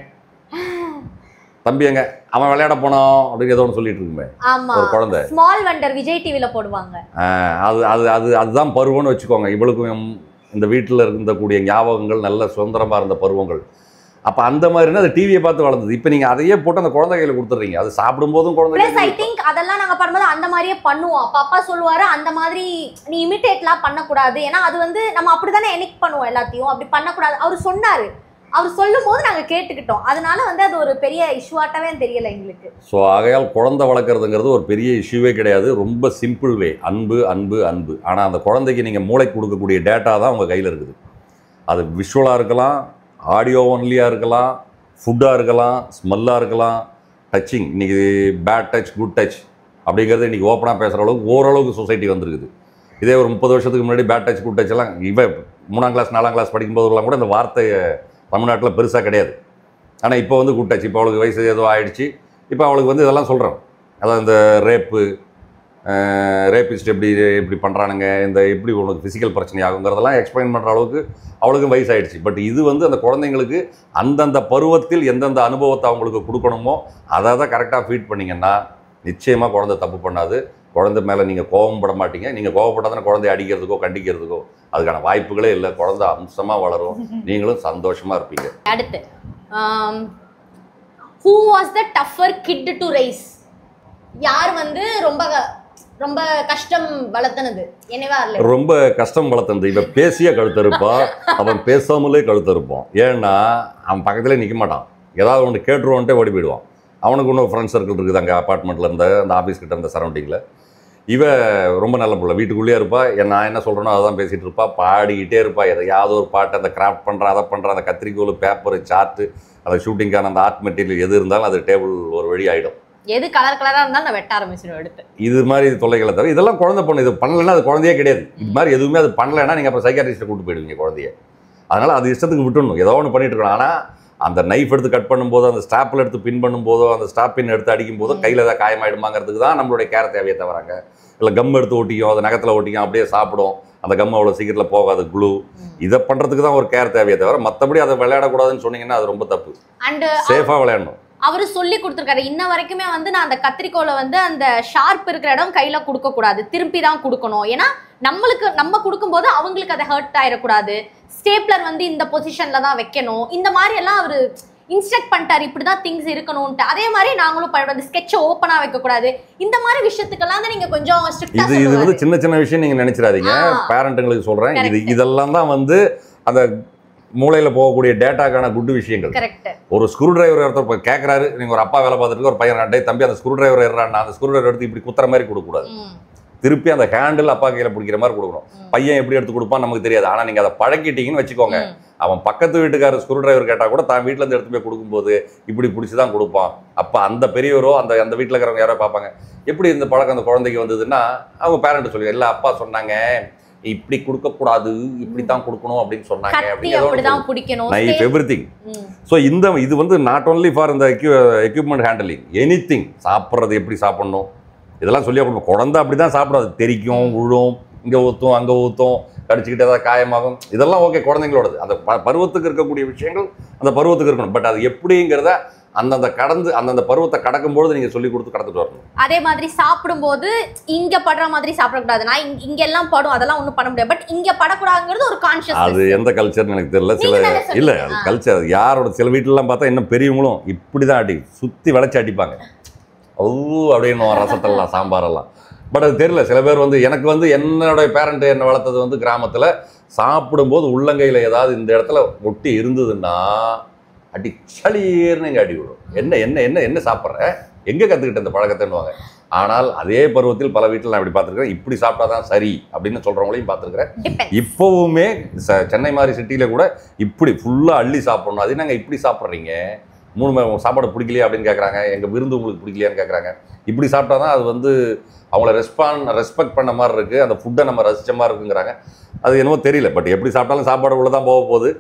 தம்பி எங்க அவன் விளையாட போனோம் அப்படின்னு ஏதோ ஒன்று சொல்லிட்டு இருக்குமே ஒரு குழந்தை. ஸ்மால் வண்டர் விஜய் டிவில போடுவாங்க. அதுதான் பருவம்னு வச்சுக்கோங்க. இவளுக்கும் இந்த வீட்டில் இருந்தக்கூடிய ஞாபகங்கள் நல்ல சுதந்திரமாக இருந்த பருவங்கள். அப்போ அந்த மாதிரினா அது டிவியை பார்த்து வளர்ந்தது. இப்போ நீங்கள் அதையே போட்டு அந்த குழந்தை கையில் கொடுத்துட்றீங்க, அது சாப்பிடும்போதும் குழந்தை. ஐ திங்க் அதெல்லாம் நாங்கள் பண்ணும்போது அந்த மாதிரியே பண்ணுவோம். அப்போ அப்பா சொல்லுவார், அந்த மாதிரி நீ இமிட்டேட்லாம் பண்ணக்கூடாது, ஏன்னா அது வந்து நம்ம அப்படி தானே எனிக் பண்ணுவோம், எல்லாத்தையும் அப்படி பண்ணக்கூடாது அவர் சொன்னார். அவர் சொல்லும் போது நாங்கள் கேட்டுக்கிட்டோம். அதனால வந்து அது ஒரு பெரிய இஷ்யூவாட்டவே தெரியலை எங்களுக்கு. ஸோ ஆகையால் குழந்தை வளர்க்குறதுங்கிறது ஒரு பெரிய இஷ்யூவே கிடையாது, ரொம்ப சிம்பிள் வே. அன்பு அன்பு அன்பு. ஆனால் அந்த குழந்தைக்கு நீங்கள் மூளைக்கு கொடுக்கக்கூடிய டேட்டா தான் உங்கள் கையில் இருக்குது. அது விஷுவலாக இருக்கலாம், ஆடியோ ஒன்லியாக இருக்கலாம், ஃபுட்டாக இருக்கலாம், ஸ்மெல்லாக இருக்கலாம், டச்சிங். இன்றைக்கி பேட் டச் குட் டச் அப்படிங்கிறது இன்றைக்கி ஓப்பனாக பேசுகிற அளவுக்கு ஓரளவுக்கு சொசைட்டி வந்துருக்குது. இதே ஒரு 30 வருஷத்துக்கு முன்னாடி பேட் டச் குட் டச் எல்லாம் இவ 3ஆம் கிளாஸ் 4ஆம் கிளாஸ் படிக்கும்போதெல்லாம் கூட இந்த வார்த்தையை தமிழ்நாட்டில் பெருசாக கிடையாது. ஆனால் இப்போ வந்து கூட்டாச்சு, இப்போ அவளுக்கு வயசு ஏதோ ஆகிடுச்சு, இப்போ அவளுக்கு வந்து இதெல்லாம் சொல்கிறோம். அதாவது இந்த ரேப்பிஸ்ட் எப்படி பண்ணுறானுங்க, இந்த எப்படி உனக்கு ஃபிசிக்கல் பிரச்சனை ஆகுங்கிறதெல்லாம் எக்ஸ்பிளைன் பண்ணுற அளவுக்கு அவளுக்கும் வயசாகிடுச்சு. பட் இது வந்து அந்த குழந்தைங்களுக்கு அந்தந்த பருவத்தில் எந்தெந்த அனுபவத்தை அவங்களுக்கு கொடுக்கணுமோ அதை தான் கரெக்டாக ஃபீட் பண்ணிங்கன்னா நிச்சயமாக குழந்தை தப்பு பண்ணாது. குழந்தை மேலே நீங்கள் கோபப்பட மாட்டீங்க. நீங்கள் கோபப்பட்டாதானே குழந்தைய அடிக்கிறதுக்கோ கண்டிக்கிறதுக்கோ அதுக்கான வாய்ப்புகளே இல்லை. குழந்தை அம்சமாக வளரும், நீங்களும் சந்தோஷமாக இருப்பீங்க. அடுத்து, who was the tougher kid to raise? யார் வந்து ரொம்ப கஷ்டம் வளர்த்தனது? என்னவா இல்லை, ரொம்ப கஷ்டம் வளர்த்தனது. இவன் பேசியே கழுத்தருப்பான், அவன் பேசாமலே கழுத்தருப்பான். ஏன்னா அவன் பக்கத்துலேயே நிற்க மாட்டான், ஏதாவது ஒன்று கேட்டுருவான்ட்டே ஓடி போயிடுவான். அவனுக்கு இன்னும் ஃப்ரெண்ட்ஸ் சர்க்கிள் இருக்குது அங்கே அப்பார்ட்மெண்ட்டில் இருந்த அந்த ஆஃபீஸ் கிட்ட இருந்த சரௌண்டிங்கில். இவன் ரொம்ப நல்ல பிள்ளை, வீட்டுக்குள்ளேயே இருப்பா, நான் என்ன சொல்கிறேனோ அதை தான் பேசிகிட்டு இருப்பா, பாடிக்கிட்டே இருப்பா. எதையாவது ஒரு பாட்டு, அந்த கிராஃப்ட் பண்ணுற, அதை பண்ணுற, அந்த கத்திரிக்கோல், பேப்பரு, சார்ட்டு, அந்த ஷூட்டிங்கான அந்த ஆர்ட் மெட்டீரியல் எது இருந்தாலும் அது டேபிள் ஒரு வழி ஆகிடும். எது கலர் கலராக இருந்தாலும் நான் வெட்ட ஆரம்பிச்சிடும் எடுத்து. இது மாதிரி தொல்லைகளை தவிர இதெல்லாம் குழந்தை பொண்ணு. இது பண்ணலைன்னா அது குழந்தையே கிடையாது. இது மாதிரி எதுவுமே அது பண்ணலைன்னா நீங்கள் அப்புறம் சைக்காட்ரிஸ்ட்டை கூப்பிட்டு போயிடுவீங்க குழந்தைய. அதனால் அது இஷ்டத்துக்கு விட்டுடணும், ஏதோ ஒன்று பண்ணிட்டு இருக்கணும். ஆனால் அந்த நைஃப் எடுத்து கட் பண்ணும்போதோ, அந்த ஸ்டாப்பில் எடுத்து பின் பண்ணும்போதோ, அந்த ஸ்டாப் பின் எடுத்து அடிக்கும் போதோ கையில் ஏதாவது காயமாயிடுமாங்கிறதுக்கு தான் நம்மளுடைய கேர் தேவையை தவறாங்க. இல்லை கம் எடுத்து ஓட்டிக்கும், அதை நகத்தில் ஓட்டிக்கும், அப்படியே சாப்பிடும், அந்த கம் அவ்வளோ சீக்கிரத்தில் போகாது, குளூ. இதை பண்ணுறதுக்கு தான் ஒரு கேர் தேவையை தவிர மற்றபடி அதை விளையாடக்கூடாதுன்னு சொன்னீங்கன்னா அது ரொம்ப தப்பு. அண்ட் சேஃபாக விளையாடணும். அவரு சொல்லி கொடுத்துருக்காரு இன்ன வரைக்குமே வந்து நான் அந்த கத்திரிக்கோலை வந்து அந்த ஷார்ப் இருக்கிற இடம் கையில கொடுக்க கூடாது, திருப்பி தான் கொடுக்கணும். ஏன்னா நம்ம கொடுக்கும்போது அவங்களுக்கு அதை ஹர்ட் ஆயிடக்கூடாது. ஸ்டேப்லர் வந்து இந்த பொசிஷன்ல தான் வைக்கணும், இந்த மாதிரி எல்லாம் அவரு இன்ஸ்ட்ரக்ட் பண்ணிட்டாரு, இப்படிதான் திங்ஸ் இருக்கணும்ட்டு. அதே மாதிரி நாங்களும் பண்ணக்கூடாது, ஸ்கெட்சை ஓப்பனா வைக்கக்கூடாது. இந்த மாதிரி விஷயத்துக்கெல்லாம் தான் நீங்க கொஞ்சம் இது வந்து சின்ன சின்ன விஷயம் நீங்க நினைச்சிடாதீங்க. பேரண்ட்டுங்களுக்கு சொல்றேன், இதெல்லாம் தான் வந்து அந்த மூளையில் போகக்கூடிய டேட்டாக்கான குட் விஷயங்கள். ஒரு ஸ்க்ரூ டிரைவர் ஒருத்தர் கேட்குறாரு, நீங்கள் ஒரு அப்பா வேலை பார்த்துட்டு ஒரு பையன் டே தம்பி அந்த ஸ்க்ரூ டிரைவர் ஏறான்னா அந்த ஸ்க்ரூ டிரைவர் எடுத்து இப்படி குத்துற மாதிரி கொடுக்கக்கூடாது, திருப்பி அந்த ஹேண்டில் அப்பா கையில் பிடிக்கிற மாதிரி கொடுக்கணும். பையன் எப்படி எடுத்து கொடுப்பான்னு நமக்கு தெரியாது. ஆனால் நீங்கள் அதை பழக்கிட்டீங்கன்னு வச்சுக்கோங்க, அவன் பக்கத்து வீட்டுக்காரர் ஸ்க்ரூ டிரைவர் கேட்டால் கூட தான் வீட்டிலேருந்து எடுத்து போய் கொடுக்கும்போது இப்படி பிடிச்சி தான் கொடுப்பான். அப்போ அந்த பெரியவரோ அந்த வீட்டில் இருக்கிறவங்க யாரோ பார்ப்பாங்க, எப்படி இந்த பழக்கம் அந்த குழந்தைக்கு வந்ததுன்னா அவங்க பேரண்ட் சொல்லி இல்லை அப்பா சொன்னாங்க இப்படி கொடுக்க கூடாது இப்படி தான் கொடுக்கணும் அப்படின்னு சொன்னாங்க அப்படின்னு எவ்ரிதிங். ஸோ இது வந்து நாட் ஓன்லி ஃபார் இந்த எக்யூப்மெண்ட் ஹேண்டலிங், எனிதிங். சாப்பிட்றது எப்படி சாப்பிடணும் இதெல்லாம் சொல்லி கொடுக்கணும். குழந்தை அப்படி தான் சாப்பிடாது, தெரிக்கும், விழும், இங்கே ஊற்றும் அங்கே ஊற்றும், கடிச்சிக்கிட்டு ஏதாவது காயமாகும், இதெல்லாம் ஓகே குழந்தைங்களோடது. அந்த பருவத்துக்கு இருக்கக்கூடிய விஷயங்கள் அந்த பருவத்துக்கு இருக்கணும். பட் அது எப்படிங்கிறத அந்தந்த பருவத்தை கடக்கும்போது நீங்க சொல்லி கொடுத்து கடந்துட்டு வரணும். அதே மாதிரி சாப்பிடும்போது இங்க படுற மாதிரி சாப்பிடக்கூடாது. நான் இங்க எல்லாம் படும், அதெல்லாம் ஒன்றும் பண்ண முடியாது. பட் இங்க படக்கூடாதுங்கிறது ஒரு கான்ஷியஸ். அது எந்த கல்ச்சர்னு எனக்கு தெரியல. இல்ல அது கல்ச்சர் யாரோட. சில வீட்டுலாம் பார்த்தா இன்னும் பெரியவங்களும் இப்படிதான் அடி சுத்தி வளைச்சி அடிப்பாங்க. அப்படின்னு ரசத்தெல்லாம் சாம்பாரெல்லாம். பட் அது தெரியல. சில பேர் வந்து எனக்கு வந்து என்னுடைய பேரண்ட் என்ன வளர்த்தது வந்து கிராமத்தில் சாப்பிடும்போது உள்ளங்கையில் ஏதாவது இந்த இடத்துல ஒட்டி இருந்ததுன்னா அடி சளீர்னு இங்கே அடி விடும். என்ன என்ன என்ன என்ன சாப்பிட்ற, எங்கே கற்றுக்கிட்ட இந்த பழக்கத்தைன்னுவாங்க. ஆனால் அதே பருவத்தில் பல வீட்டில் நான் இப்படி பார்த்துருக்கேன். இப்படி சாப்பிட்டா தான் சரி அப்படின்னு சொல்கிறவங்களையும் பார்த்துருக்குறேன். இப்போவுமே சென்னை மாதிரி சிட்டியில் கூட இப்படி ஃபுல்லாக அள்ளி சாப்பிடணும். அது நாங்கள் இப்படி சாப்பிட்றீங்க, 3 சாப்பாடு பிடிக்கலையா அப்படின்னு கேட்குறாங்க. எங்கள் விருந்து உங்களுக்கு பிடிக்கலையான்னு கேட்குறாங்க. இப்படி சாப்பிட்டா தான் அது வந்து அவங்கள ரெஸ்பெக்ட் பண்ண மாதிரி இருக்குது, அந்த ஃபுட்டை நம்ம ரசித்த மாதிரி இருக்குங்கிறாங்க. அது என்னவோ தெரியல. பட் எப்படி சாப்பிட்டாலும் சாப்பாடு உள்ள தான் போக போகுது.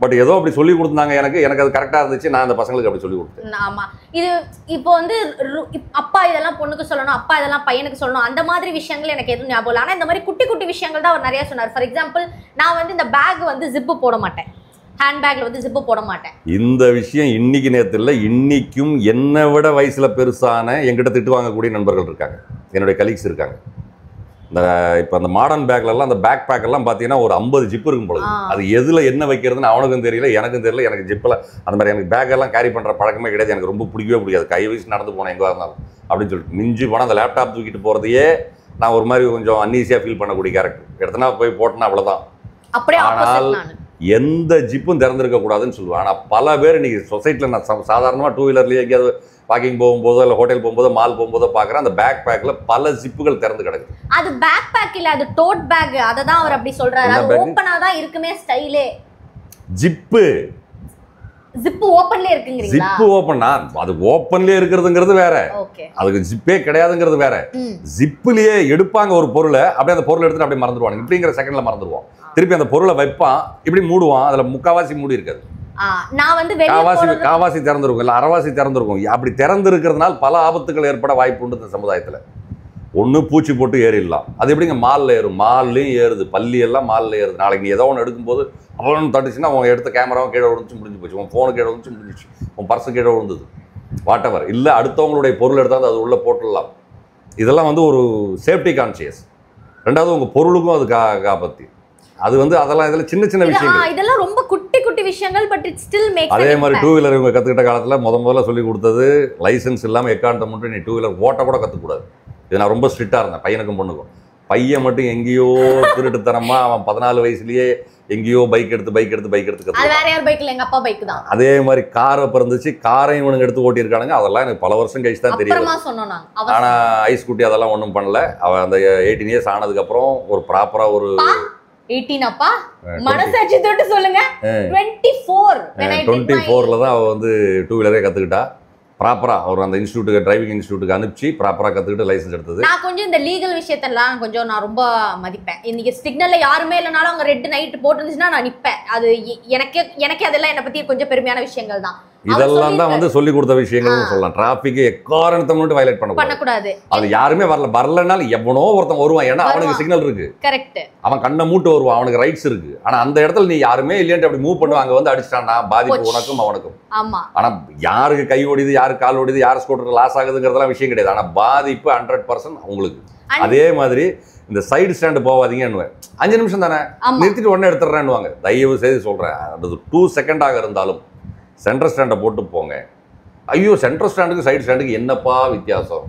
பட் ஏதோ அப்படி சொல்லி கொடுத்தாங்க. எனக்கு அது கரெக்டாக இருந்துச்சு. நான் அந்த பசங்களுக்கு அப்படி சொல்லி கொடுத்தேன். ஆமாம். இது இப்போ வந்து அப்பா இதெல்லாம் பொண்ணுக்கு சொல்லணும், அப்பா இதெல்லாம் பையனுக்கு சொல்லணும், அந்த மாதிரி விஷயங்கள் எனக்கு எதுவும் ஞாபகம் இல்லை. ஆனால் இந்த மாதிரி குட்டி குட்டி விஷயங்கள் தான் அவர் நிறையா சொன்னார். ஃபார் எக்ஸாம்பிள், நான் வந்து இந்த பேக் வந்து ஜிப்பு போட மாட்டேன், ஹேண்ட்பேக்ல வந்து ஜிப்பு போட மாட்டேன். இந்த விஷயம் இன்னைக்கு நேற்று இல்லை, இன்னைக்கும் என்னை விட வயசுல பெருசான எங்கிட்ட திட்டு வாங்கக்கூடிய நண்பர்கள் இருக்காங்க, என்னுடைய கலீக்ஸ் இருக்காங்க. இந்த இப்போ அந்த மாடர்ன் பேக்லலாம் அந்த பேக் பேக்கெல்லாம் பார்த்தீங்கன்னா ஒரு 50 ஜிப்பு இருக்கும் பொழுது அது எதில் என்ன வைக்கிறதுன்னு அவனுக்கும் தெரியல, எனக்கும் தெரியல. எனக்கு ஜிப்பில் அந்த மாதிரி எனக்கு பேக்கெல்லாம் கேரி பண்ணுற பழக்கமே கிடையாது. எனக்கு ரொம்ப பிடிக்கவே பிடிக்காது. கை வயசு நடந்து போனேன் எங்கே இருந்தாலும் அப்படின்னு சொல்லிட்டு. மிஞ்சி போனால் அந்த லேப்டாப் தூக்கிட்டு போகிறதையே நான் ஒரு மாதிரி கொஞ்சம் அன்ஈஸியாக ஃபீல் பண்ணக்கூடிய கேரக்டர். எடுத்தனா போய் போட்டேன்னா அவ்வளோதான். ஆனால் எந்த ஜிப்பும் திறந்திருக்க கூடாதுன்னு சொல்லுவேன். ஆனால் பல பேர் இன்னைக்கு சொசைட்டியில் நான் சாதாரணமாக 2 வீலர்லேயே எங்கேயாவது வாக்கிங் போகும்போதோ இல்லை ஹோட்டல் போகும்போதோ மால் போகும்போதோ பார்க்குறேன், அந்த பேக் பேக்கில் பல ஜிப்புகள் திறந்து கிடக்கு. அது பேக் பேக் இல்லை, அது டோட் பேக். அதை தான் அவர் அப்படி சொல்றாரு. அது ஓப்பனாக தான் இருக்குமே ஸ்டைலே. ஜிப்பு ஓப்பன்லேயே இருக்குங்கிறீங்களா? ஜிப்பு ஓப்பனா அது ஓப்பன்லேயே இருக்கிறதுங்கிறது வேற, அதுக்கு ஜிப்பே கிடையாதுங்கிறது வேற. ஜிப்புலேயே எடுப்பாங்க ஒரு பொருளை, அப்படியே அந்த பொருளை எடுத்துட்டு அப்படியே மறந்துடுவாங்க. இப்படிங்கிற செகண்ட்ல மறந்துடுவோம். திருப்பி அந்த பொருளை வைப்பான், இப்படி மூடுவான், அதில் முக்காவாசி மூடி இருக்காது. நான் வந்து காவாசி திறந்திருக்கும், இல்லை அரைவாசி திறந்திருக்கும். அப்படி திறந்து இருக்கிறதுனால பல ஆபத்துகள் ஏற்பட வாய்ப்பு உண்டு இந்த சமுதாயத்தில். ஒன்று பூச்சி போட்டு ஏறிடலாம். அது எப்படிங்க மாலில் ஏறும், மால்லையும் ஏறுது, பள்ளி எல்லாம் மாலில் ஏறுது. நாளைக்கு நீ ஏதோ ஒன்று எடுக்கும்போது அவன் தட்டுச்சுன்னா அவன் எடுத்த கேமராவும் கீழே விழுந்துச்சு, முடிஞ்சு போச்சு. உன் ஃபோனு கீழே விழுந்துச்சு, முடிஞ்சிச்சு. உன் பர்ஸு கீழே விழுந்தது, வாட் எவர். இல்லை அடுத்தவங்களுடைய பொருள் எடுத்தால் அது உள்ளே போட்டுடலாம். இதெல்லாம் வந்து ஒரு சேஃப்டி கான்சியஸ். ரெண்டாவது உங்கள் பொருளுக்கும் அது காப்பாற்றி. அது வந்து அதெல்லாம் இதில் சின்ன சின்ன விஷயங்கள், இதெல்லாம் ரொம்ப குட்டி குட்டி விஷயங்கள். But it still makes. அதே மாதிரி 2 வீலர் இவங்க கற்றுக்கிட்ட காலத்தில் முதல்ல சொல்லி கொடுத்தது லைசன்ஸ் இல்லாமல் எக்காரணத்தை மட்டும் நீ 2 வீலர் ஓட்ட கூட கற்றுக்கூடாது. இது நான் ரொம்ப ஸ்ட்ரிக்டாக இருந்தேன் பையனுக்கும் பொண்ணுக்கும். பையன் மட்டும் எங்கேயோ திருட்டுத்தனமா அவன் 14 வயசுலயே எங்கேயோ பைக் எடுத்து கற்றுக்கிட்டான். அதே மாதிரி காரை பிறந்துச்சு, காரையும் இவனுங்க எடுத்து ஓட்டியிருக்கானுங்க. அதெல்லாம் எனக்கு பல வருஷம் கழிச்சு தான் தெரியும். ஆனால் ஐஸ் குட்டி அதெல்லாம் ஒன்றும் பண்ணல. அவன் அந்த 18 இயர்ஸ் ஆனதுக்கப்புறம் ஒரு ப்ராப்பராக ஒரு 18 அப்பா மனசாட்சி தொட்டு சொல்லுங்க 24ல தான் அவ வந்து 2 வீலரே கத்துக்கிட்டா. ப்ராப்பரா அவர் அந்த இன்ஸ்டியூட்டுக்கு, டிரைவிங் இன்ஸ்டியூட்டுக்கு அனுப்பிச்சு ப்ராப்பரா கத்துக்கிட்டு லைசன்ஸ் எடுத்தது. நான் கொஞ்சம் இந்த லீகல் விஷயத்தெல்லாம் கொஞ்சம் நான் ரொம்ப மதிப்பேன். இன்னைக்கு சிக்னல்ல யாருமே இல்லைனாலும் அவங்க ரெட் நைட் போட்டுருந்துச்சுன்னா நான் நிற்பேன். அது எனக்கு அதெல்லாம் என்னை பத்தி கொஞ்சம் பெருமையான விஷயங்கள் தான். இதெல்லாம் தான் வந்து சொல்லி கொடுத்த விஷயங்கள்னு சொல்லலாம். டிராஃபிக் எக்காரணத்தை மட்டும் வயலேட் பண்ணக்கூடாது. அது யாருமே வரலனாலும் எவனோ ஒருத்தன் வருவான். ஏன்னா அவனுக்கு சிக்னல் இருக்கு, கரெக்ட். அவன் கண்ணை மூட்டு வருவான், அவனுக்கு ரைட்ஸ் இருக்கு. ஆனா அந்த இடத்துல நீ யாருமே இல்லையன்ட்டு அப்படி மூவ் பண்ணுவாங்க, அங்க வந்து அடிச்சிட்டான்னா பாதிப்பு உனக்கும் அவனுக்கும். ஆனா யாருக்கு கை ஓடிது, யாருக்கு கால் ஓடிது, யார் ஸ்கூட்டர் லாஸ் ஆகுதுங்கிறதெல்லாம் விஷயம் கிடையாது. ஆனா பாதிப்பு 100% அவங்களுக்கு. அதே மாதிரி இந்த சைடு ஸ்டாண்டு போவாதீங்கன்னு 5 நிமிஷம் தானே நிறுத்திட்டு உடனே எடுத்துடுறேன்னுவாங்க. தயவு செய்து சொல்றேன், அது 2 செகண்டாக இருந்தாலும் சென்ட்ரல் ஸ்டாண்டை போட்டு போங்க. ஐயோ சென்ட்ரல் ஸ்டாண்டுக்கு சைடு ஸ்டாண்டுக்கு என்னப்பா வித்தியாசம்?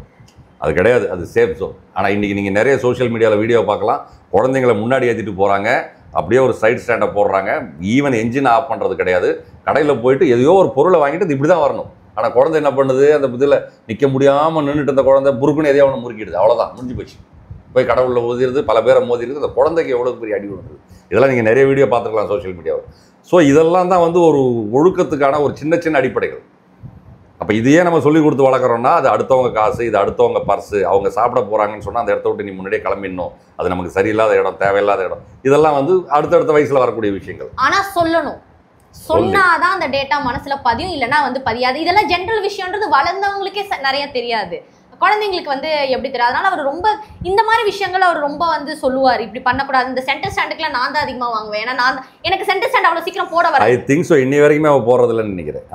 அது கிடையாது, அது சேஃப் ஜோன். ஆனால் இன்றைக்கி நீங்கள் நிறைய சோஷியல் மீடியாவில் வீடியோ பார்க்கலாம், குழந்தைங்களை முன்னாடி ஏற்றிட்டு போகிறாங்க, அப்படியே ஒரு சைடு ஸ்டாண்டை போடுறாங்க. ஈவன் என்ஜின் ஆஃப் பண்ணுறது கிடையாது. கடையில் போயிட்டு எதையோ ஒரு பொருளை வாங்கிட்டு அது இப்படி தான் வரணும். ஆனால் குழந்தை என்ன பண்ணுது, அந்த இதில் நிற்க முடியாமல் நின்றுட்டு அந்த குழந்தை புருக்குன்னு எதையோ ஒன்று முறுக்கிடுது, அவ்வளோதான், முடிஞ்சு போச்சு. போய் கடவுளில் மோதிடுது, பல பேரை மோதிடுது. அந்த குழந்தைக்கு எவ்வளோ பெரிய அடி விடுறது. இதெல்லாம் நீங்கள் நிறைய வீடியோ பார்த்துருக்கலாம் சோஷியல் மீடியாவில். ஸோ இதெல்லாம் தான் வந்து ஒரு ஒழுக்கத்துக்கான ஒரு சின்ன சின்ன அடிப்படைகள். அப்போ இதையே நம்ம சொல்லி கொடுத்து வளர்க்குறோம்னா அது அடுத்தவங்க காசு, இது அடுத்தவங்க பர்ஸு, அவங்க சாப்பிட போகிறாங்கன்னு சொன்னால் அந்த இடத்த விட்டு நீ முன்னாடியே கிளம்பிடணும், அது நமக்கு சரியில்லாத இடம், தேவையில்லாத இடம், இதெல்லாம் வந்து அடுத்தடுத்த வயசில் வரக்கூடிய விஷயங்கள். ஆனால் சொல்லணும், சொன்னாதான் அந்த டேட்டா மனசுல பதியும், இல்லைன்னா வந்து பதியாது. இதெல்லாம் ஜென்ரல் விஷயம்ன்றது வளர்ந்தவங்களுக்கே நிறைய தெரியாது, குழந்தைங்களுக்கு வந்து எப்படி தெரியாது. அதனால அவர் ரொம்ப இந்த மாதிரி விஷயங்கள் அவர் ரொம்ப வந்து சொல்லுவார், இப்படி பண்ணக்கூடாது. இந்த சென்டர் ஸ்டாண்டுக்குலாம் நான் தான் அதிகமாக வாங்குவேன், ஏன்னா எனக்கு சென்டர் ஸ்டாண்ட் அவ்வளோ சீக்கிரம் போட வர. ஐ திங்க் ஸோ இன்னி வரைக்குமே அவள் போடுறதில்லன்னு நினைக்கிறேன்.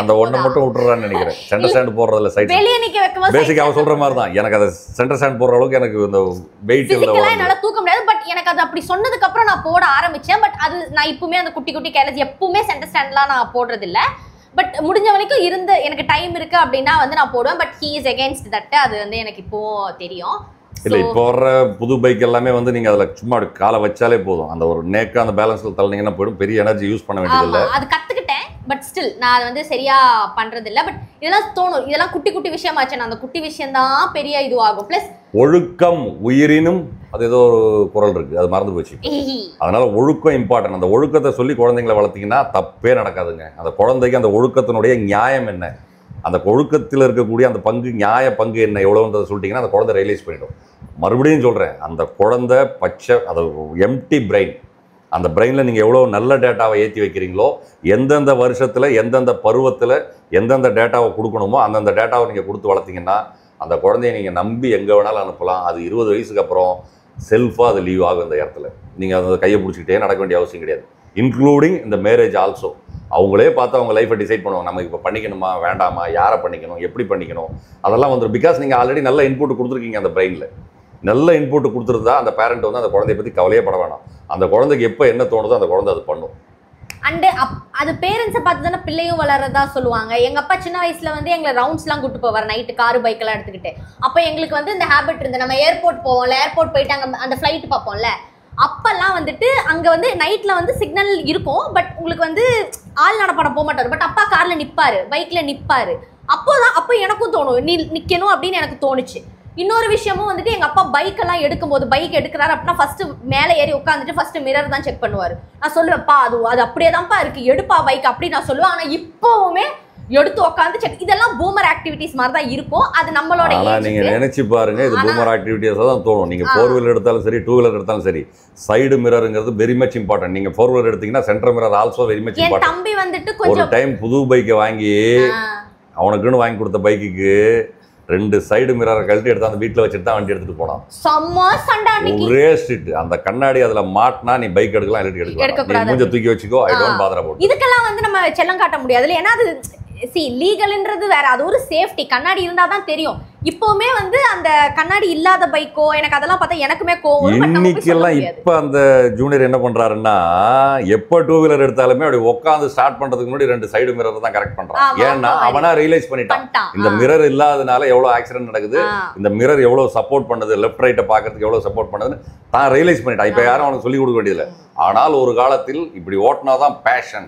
அந்த ஒன்று மட்டும் விட்டுறான்னு நினைக்கிறேன். சென்டர் ஸ்டாண்ட் போடுறதில்ல, சைட் வெளியே நிற்க வைக்கும்போது பேசிக் அவள் சொல்கிற மாதிரி தான். எனக்கு அதை சென்டர் ஸ்டாண்ட் போடுற அளவுக்கு எனக்கு இந்த வெயிட் என்னால் தூக்க முடியாது. பட் எனக்கு அது அப்படி சொன்னதுக்கு அப்புறம் நான் போட ஆரம்பிச்சேன். பட் அது நான் இப்பவுமே அந்த குட்டி குட்டி கேரேஜ் எப்பவுமே சென்டர் ஸ்டாண்ட்லாம் நான் போடுறதில்ல. பட் முடிஞ்ச வரைக்கும் இருந்து எனக்கு டைம் இருக்கு அப்படின்னா வந்து நான் போடுவேன். But he is against that. அது வந்து எனக்கு இப்போ தெரியும். இல்லை, இப்போ வர்ற புது பைக் எல்லாமே வந்து நீங்கள் அதில் சும்மா காலை வச்சாலே போதும், அந்த ஒரு நேக்காக அந்த பேலன்ஸில் தள்ளினீங்கன்னா போய்டும், பெரிய எனர்ஜி யூஸ் பண்ண வேண்டியதில்லை. அது கற்றுக்கிட்டேன். பட் ஸ்டில் நான் அது வந்து சரியா பண்ணுறதில்ல. பட் இதெல்லாம் தோணும், இதெல்லாம் குட்டி குட்டி விஷயமாச்சு, அந்த குட்டி விஷயம் தான் பெரிய இதுவாகும். ப்ளஸ் ஒழுக்கம் உயிரினும் அது ஏதோ ஒரு குரல் இருக்குது, அது மறந்து போச்சு. அதனால ஒழுக்கம் இம்பார்ட்டன்ட். அந்த ஒழுக்கத்தை சொல்லி குழந்தைங்களை வளர்த்திங்கன்னா தப்பே நடக்காதுங்க. அந்த குழந்தைக்கு அந்த ஒழுக்கத்தினுடைய நியாயம் என்ன, அந்த ஒழுக்கத்தில் இருக்கக்கூடிய அந்த பங்கு, நியாய பங்கு என்ன எவ்வளோன்றதை சொல்லிட்டிங்கன்னா அந்த குழந்தை ரியலைஸ் பண்ணிடும். மறுபடியும் சொல்கிறேன், அந்த குழந்தை பச்சை, அது எம்டி பிரெயின், அந்த பிரெயினில் நீங்கள் எவ்வளோ நல்ல டேட்டாவை ஏற்றி வைக்கிறீங்களோ, எந்தெந்த வருஷத்தில் எந்தெந்த பருவத்தில் எந்தெந்த டேட்டாவை கொடுக்கணுமோ அந்தந்த டேட்டாவை நீங்கள் கொடுத்து வளர்த்திங்கன்னா அந்த குழந்தைய நீங்கள் நம்பி எங்கே வேணாலும் அனுப்பலாம். அது 20 வயசுக்கு அப்புறம் செல்ஃபாக அது லீவ் ஆகும். இந்த இடத்துல நீங்கள் அந்த கையை பிடிச்சிக்கிட்டே நடக்க வேண்டிய அவசியம் கிடையாது. இன்க்ளூடிங் இந்த மேரேஜ் ஆல்சோ. அவங்களே பார்த்து அவங்க லைஃப்பை டிசைட் பண்ணுவாங்க, நம்ம இப்போ பண்ணிக்கணுமா வேண்டாமா, யாரை பண்ணிக்கணும், எப்படி பண்ணிக்கணும், அதெல்லாம் வந்துடும். பிகாஸ் நீங்கள் ஆல்ரெடி நல்ல இன்புட் கொடுத்துருக்கீங்க. அந்த பிரெயினில் நல்ல இன்புட் கொடுத்துருந்தா அந்த பேரண்ட் வந்து அந்த குழந்தைய பற்றி கவலையே பட வேணாம். அந்த குழந்தைக்கு எப்போ என்ன தோணுதோ அந்த குழந்தை அது பண்ணும். அண்டு அது பேரண்ட்ஸை பார்த்து தானே பிள்ளையும் வளர்றதா சொல்லுவாங்க. எங்கள் அப்பா சின்ன வயசில் வந்து எங்களை ரவுண்ட்ஸ்லாம் கூப்பிட்டு போவார், நைட்டு காரு பைக்கெல்லாம் எடுத்துக்கிட்டு. அப்போ எங்களுக்கு வந்து இந்த ஹேபிட் இருந்து நம்ம ஏர்போர்ட் போவோம்ல, ஏர்போர்ட் போயிட்டு அங்கே அந்த ஃப்ளைட் பார்ப்போம்ல, அப்பெல்லாம் வந்துட்டு அங்கே வந்து நைட்டில் வந்து சிக்னல் இருக்கும். பட் உங்களுக்கு வந்து ஆள் நடப்படம் போக மாட்டார். பட் அப்பா காரில் நிற்பார், பைக்கில் நிற்பார். அப்போ எனக்கும் தோணும், நீ நிற்கணும் அப்படின்னு எனக்கு தோணுச்சு. இன்னொரு விஷயமும் வந்துட்டு எங்கள் அப்பா பைக்கெல்லாம் எடுக்கும்போது, பைக் எடுக்கிறாரு அப்படின்னா ஃபர்ஸ்ட் மேலே ஏறி உட்காந்துட்டு ஃபர்ஸ்ட் மிரர் தான் செக் பண்ணுவார். நான் சொல்லுவேன்ப்பா அது அப்படியே தான்ப்பா இருக்குது, எடுப்பா பைக் அப்படி நான் சொல்லுவேன். ஆனால் இப்போவுமே எடுத்து உட்காந்து செக். இதெல்லாம் பூமர் ஆக்டிவிட்டிஸ் மாதிரி தான் இருக்கும். அது நம்மளோட நீங்க நினைச்சு பாருங்க, இது பூமர் ஆக்டிவிட்டிஸா தான் தோணும். நீங்க 4 வீலர் எடுத்தாலும் சரி, 2 வீலர் எடுத்தாலும் சரி, சைடு மிரர்ங்கிறது வெரி மச் இம்பார்ட்டன்ட். நீங்க 4 வீலர் எடுத்தீங்கன்னா centre mirror also very much important. என் தம்பி வந்துட்டு கொஞ்சம் ஒரு டைம் புது பைக்கை வாங்கி அவனுக்குன்னு வாங்கி கொடுத்த பைக்குக்கு 2 சைடு மிரரை கழட்டி எடுத்து அந்த வீட்டில் வச்சுட்டு தான் வண்டி எடுத்துட்டு போனான். ஒரே ஸ்ட்ரிட். அந்த கண்ணாடி அதுல மாட்டினா நீ பைக் எடுக்கலாம், எடுக்க மூஞ்ச தூக்கி வச்சுக்கோ, ஐ டோன்ட் பாதர் அபௌட். இதுக்கெல்லாம் வந்து நம்ம செல்லம் காட்ட முடியாது. ஏன்னா அது லீகல்ன்றது வேற, அது ஒரு சேஃப்டி. கண்ணாடி இருந்தா தான் தெரியும். இப்போவுமே வந்து அந்த கண்ணாடி இல்லாத பைக்கோ எனக்கு அதெல்லாம் பார்த்தா எனக்குமே கோவம். இன்னைக்கெல்லாம் இப்போ அந்த ஜூனியர் என்ன பண்றாருன்னா, எப்போ 2 வீலர் எடுத்தாலுமே அப்படி உட்காந்து ஸ்டார்ட் பண்றதுக்கு முன்னாடி 2 சைடு மிரர் தான் கரெக்ட் பண்றான். ஏன்னா அவனா ரியலைஸ் பண்ணிட்டான் இந்த மிரர் இல்லாதனால எவ்வளவு ஆக்சிடென்ட் நடக்குது, இந்த மிரர் எவ்வளவு சப்போர்ட் பண்ணுது, லெஃப்ட் ரைட்டை பார்க்கறதுக்கு எவ்வளவு சப்போர்ட் பண்ணுதுன்னு தான் ரியலைஸ் பண்ணிட்டான். இப்போ யாரும் அவனுக்கு சொல்லிக் கொடுக்க வேண்டியதில்லை. ஆனால் ஒரு காலத்தில் இப்படி ஓட்டினாதான் பேஷன்.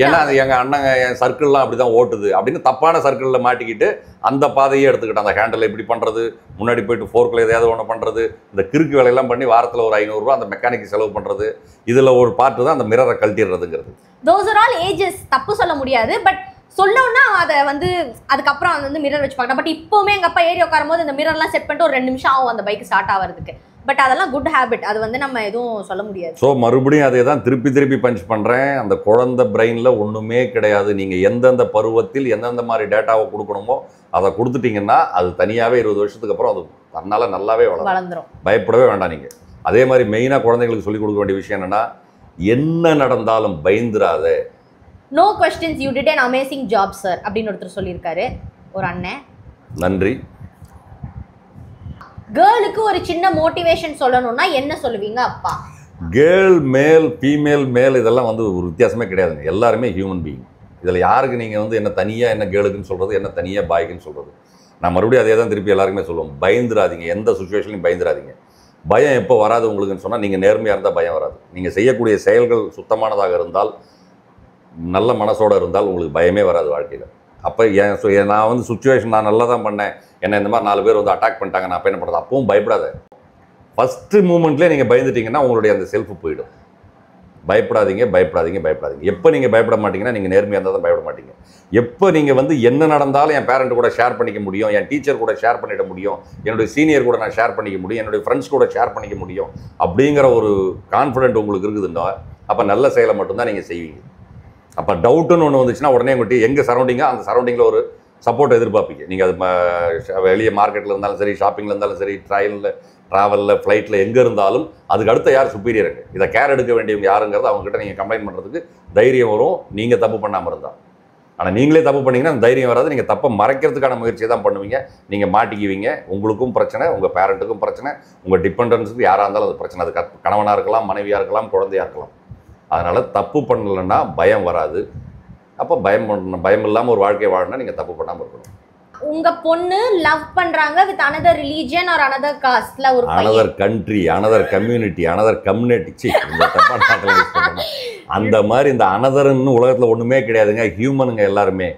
ஏன்னா எங்க அண்ணங்க என் சர்க்கிள்லாம் அப்படிதான் ஓட்டுது அப்படின்னு தப்பான சர்க்கிளில் மாட்டிக்கிட்டு அந்த பாதையே எடுத்துக்கிட்டான். அந்த ஹேண்டில் எப்படி பண்றது, முன்னாடி போயிட்டு ஃபோர்க்கில் எதையாவது ஒன்று பண்றது, இந்த கிறுக்கு வேலையெல்லாம் பண்ணி வாரத்தில் ஒரு 500 ரூபா அந்த மெக்கானிக் செலவு பண்றது, இதுல ஒரு பார்ட்டு தான் அந்த மிரரை கழட்டிடுறதுங்கிறது. தோஸ் ஆர் ஆல் ஏஜஸ், தப்பு சொல்ல முடியாது. பட் சொல்லணும்னா அதை வந்து அதுக்கப்புறம் வந்து மிரர் வச்சு பார்க்கணும். பட் இப்போவுமே எங்கள் அப்பா ஏறி உட்காரும் போது அந்த மிரர்லாம் செட் பண்ணிட்டு ஒரு 2 நிமிஷம் ஆகும் அந்த பைக் ஸ்டார்ட் ஆகிறதுக்கு. பட் அதெல்லாம் குட் ஹேபிட், அது வந்து நம்ம எதுவும் சொல்ல முடியாது. ஸோ மறுபடியும் அதே தான் திருப்பி பஞ்ச் பண்ணுறேன். அந்த குழந்தை பிரெயினில் ஒன்றுமே கிடையாது. நீங்கள் எந்தெந்த பருவத்தில் எந்தெந்த மாதிரி டேட்டாவை கொடுக்கணுமோ அதை கொடுத்துட்டிங்கன்னா அது தனியாகவே 20 வருஷத்துக்கு அப்புறம் அது தன்னால் நல்லாவே வளர்ந்துடும். பயப்படவே வேண்டாம். நீங்கள் அதே மாதிரி மெயினாக குழந்தைங்களுக்கு சொல்லிக் கொடுக்க வேண்டிய விஷயம் என்னென்னா, என்ன நடந்தாலும் பயந்துராத. No questions, you did an amazing job sir அப்படின்னு ஒருத்தர் சொல்லியிருக்காரு ஒரு அண்ணன். நன்றி. கேர்ளுக்கு ஒரு சின்ன மோட்டிவேஷன் சொல்லணும்னா என்ன சொல்லுவீங்க அப்பா? கேர்ள் மேல் ஃபீமேல் மேல் இதெல்லாம் வந்து ஒரு வித்தியாசமே கிடையாதுங்க. எல்லாருமே ஹியூமன் பீயிங். இதில் யாருக்கு நீங்கள் வந்து என்ன தனியாக என்ன கேர்ளுக்குன்னு சொல்கிறது, என்ன தனியாக பாய்க்குன்னு சொல்கிறது. நான் மறுபடியும் அதே தான் திருப்பி எல்லாருக்குமே சொல்லுவோம், பயந்துராதிங்க. எந்த சுச்சுவேஷன்லையும் பயந்துராதிங்க. பயம் எப்போ வராது உங்களுக்குன்னு சொன்னால், நீங்கள் நேர்மையாக இருந்தால் பயம் வராது. நீங்கள் செய்யக்கூடிய செயல்கள் சுத்தமானதாக இருந்தால், நல்ல மனசோடு இருந்தால் உங்களுக்கு பயமே வராது வாழ்க்கையில். அப்போ நான் வந்து சுச்சுவேஷன் நான் நல்லா தான் பண்ணேன், என்ன இந்த மாதிரி 4 பேர் வந்து அட்டாக் பண்ணிட்டாங்க, நான் அப்போ என்ன பண்ணுறது, அப்பவும் பயப்படாத. ஃபஸ்ட்டு மூமெண்ட்லேயே நீங்கள் பயந்துட்டீங்கன்னா உங்களுடைய அந்த செல்ஃபு போயிடும். பயப்படாதீங்க பயப்படாதீங்க பயப்படாதீங்க. எப்போ நீங்கள் பயப்பட மாட்டீங்கன்னா நீங்கள் நேர்மையாக இருந்தால் தான் பயப்பட மாட்டீங்க. எப்போ நீங்கள் வந்து என்ன நடந்தாலும் என் பேரண்ட் கூட ஷேர் பண்ணிக்க முடியும், என் டீச்சர் கூட ஷேர் பண்ணிட முடியும், என்னுடைய சீனியர் கூட நான் ஷேர் பண்ணிக்க முடியும், என்னுடைய ஃப்ரெண்ட்ஸ் கூட ஷேர் பண்ணிக்க முடியும் அப்படிங்கிற ஒரு கான்ஃபிடென்ட் உங்களுக்கு இருக்குதுன்னா அப்போ நல்ல செயலை மட்டும்தான் நீங்கள் செய்வீங்க. அப்போ டவுட்டுன்னு ஒன்று வந்துச்சுன்னா உடனே உங்கள்கிட்ட எங்கே சரௌண்டிங்காக அந்த சரௌண்டிங்கில் ஒரு சப்போர்ட் எதிர்பார்ப்பீங்க. நீங்கள் அது வெளியே மார்க்கெட்டில் இருந்தாலும் சரி, ஷாப்பிங்கில் இருந்தாலும் சரி, ட்ராவலில் ஃப்ளைட்டில் எங்கே இருந்தாலும் அதுக்கு அடுத்த யார் சுப்பீரியருக்கு இதை கேர் எடுக்க வேண்டியவங்க யாருங்கிறது அவங்ககிட்ட நீங்கள் கம்ப்ளைண்ட் பண்ணுறதுக்கு தைரியம் வரும், நீங்கள் தப்பு பண்ணாமல் இருந்தால். ஆனால் நீங்களே தப்பு பண்ணிங்கன்னா அந்த தைரியம் வராது. நீங்கள் தப்பை மறைக்கிறதுக்கான முயற்சியை தான் பண்ணுவீங்க. நீங்கள் மாட்டிக்குவீங்க. உங்களுக்கும் பிரச்சனை, உங்கள் பேரண்ட்டுக்கும் பிரச்சனை, உங்கள் டிபெண்டன்ஸுக்கு யாராக இருந்தாலும் அது பிரச்சனை. அது கணவனாக இருக்கலாம், மனைவியாக இருக்கலாம், குழந்தையாக இருக்கலாம். அதனால் தப்பு பண்ணலைன்னா பயம் வராது. அப்போ பயம் இல்லாமல் ஒரு வாழ்க்கையை வாழணும்னா நீங்கள் தப்பு பண்ணாமல் இருக்கணும். உங்க பொண்ணு லவ் பண்றாங்க with another religion or another casteல ஒரு another country, another community, another community. இந்த தப்பான வார்த்தைகளை யூஸ் பண்ணணும். அந்த மாதிரி இந்த அனதர்ன்னு உலகத்தில் ஒன்றுமே கிடையாதுங்க. ஹியூமனுங்க எல்லாருமே.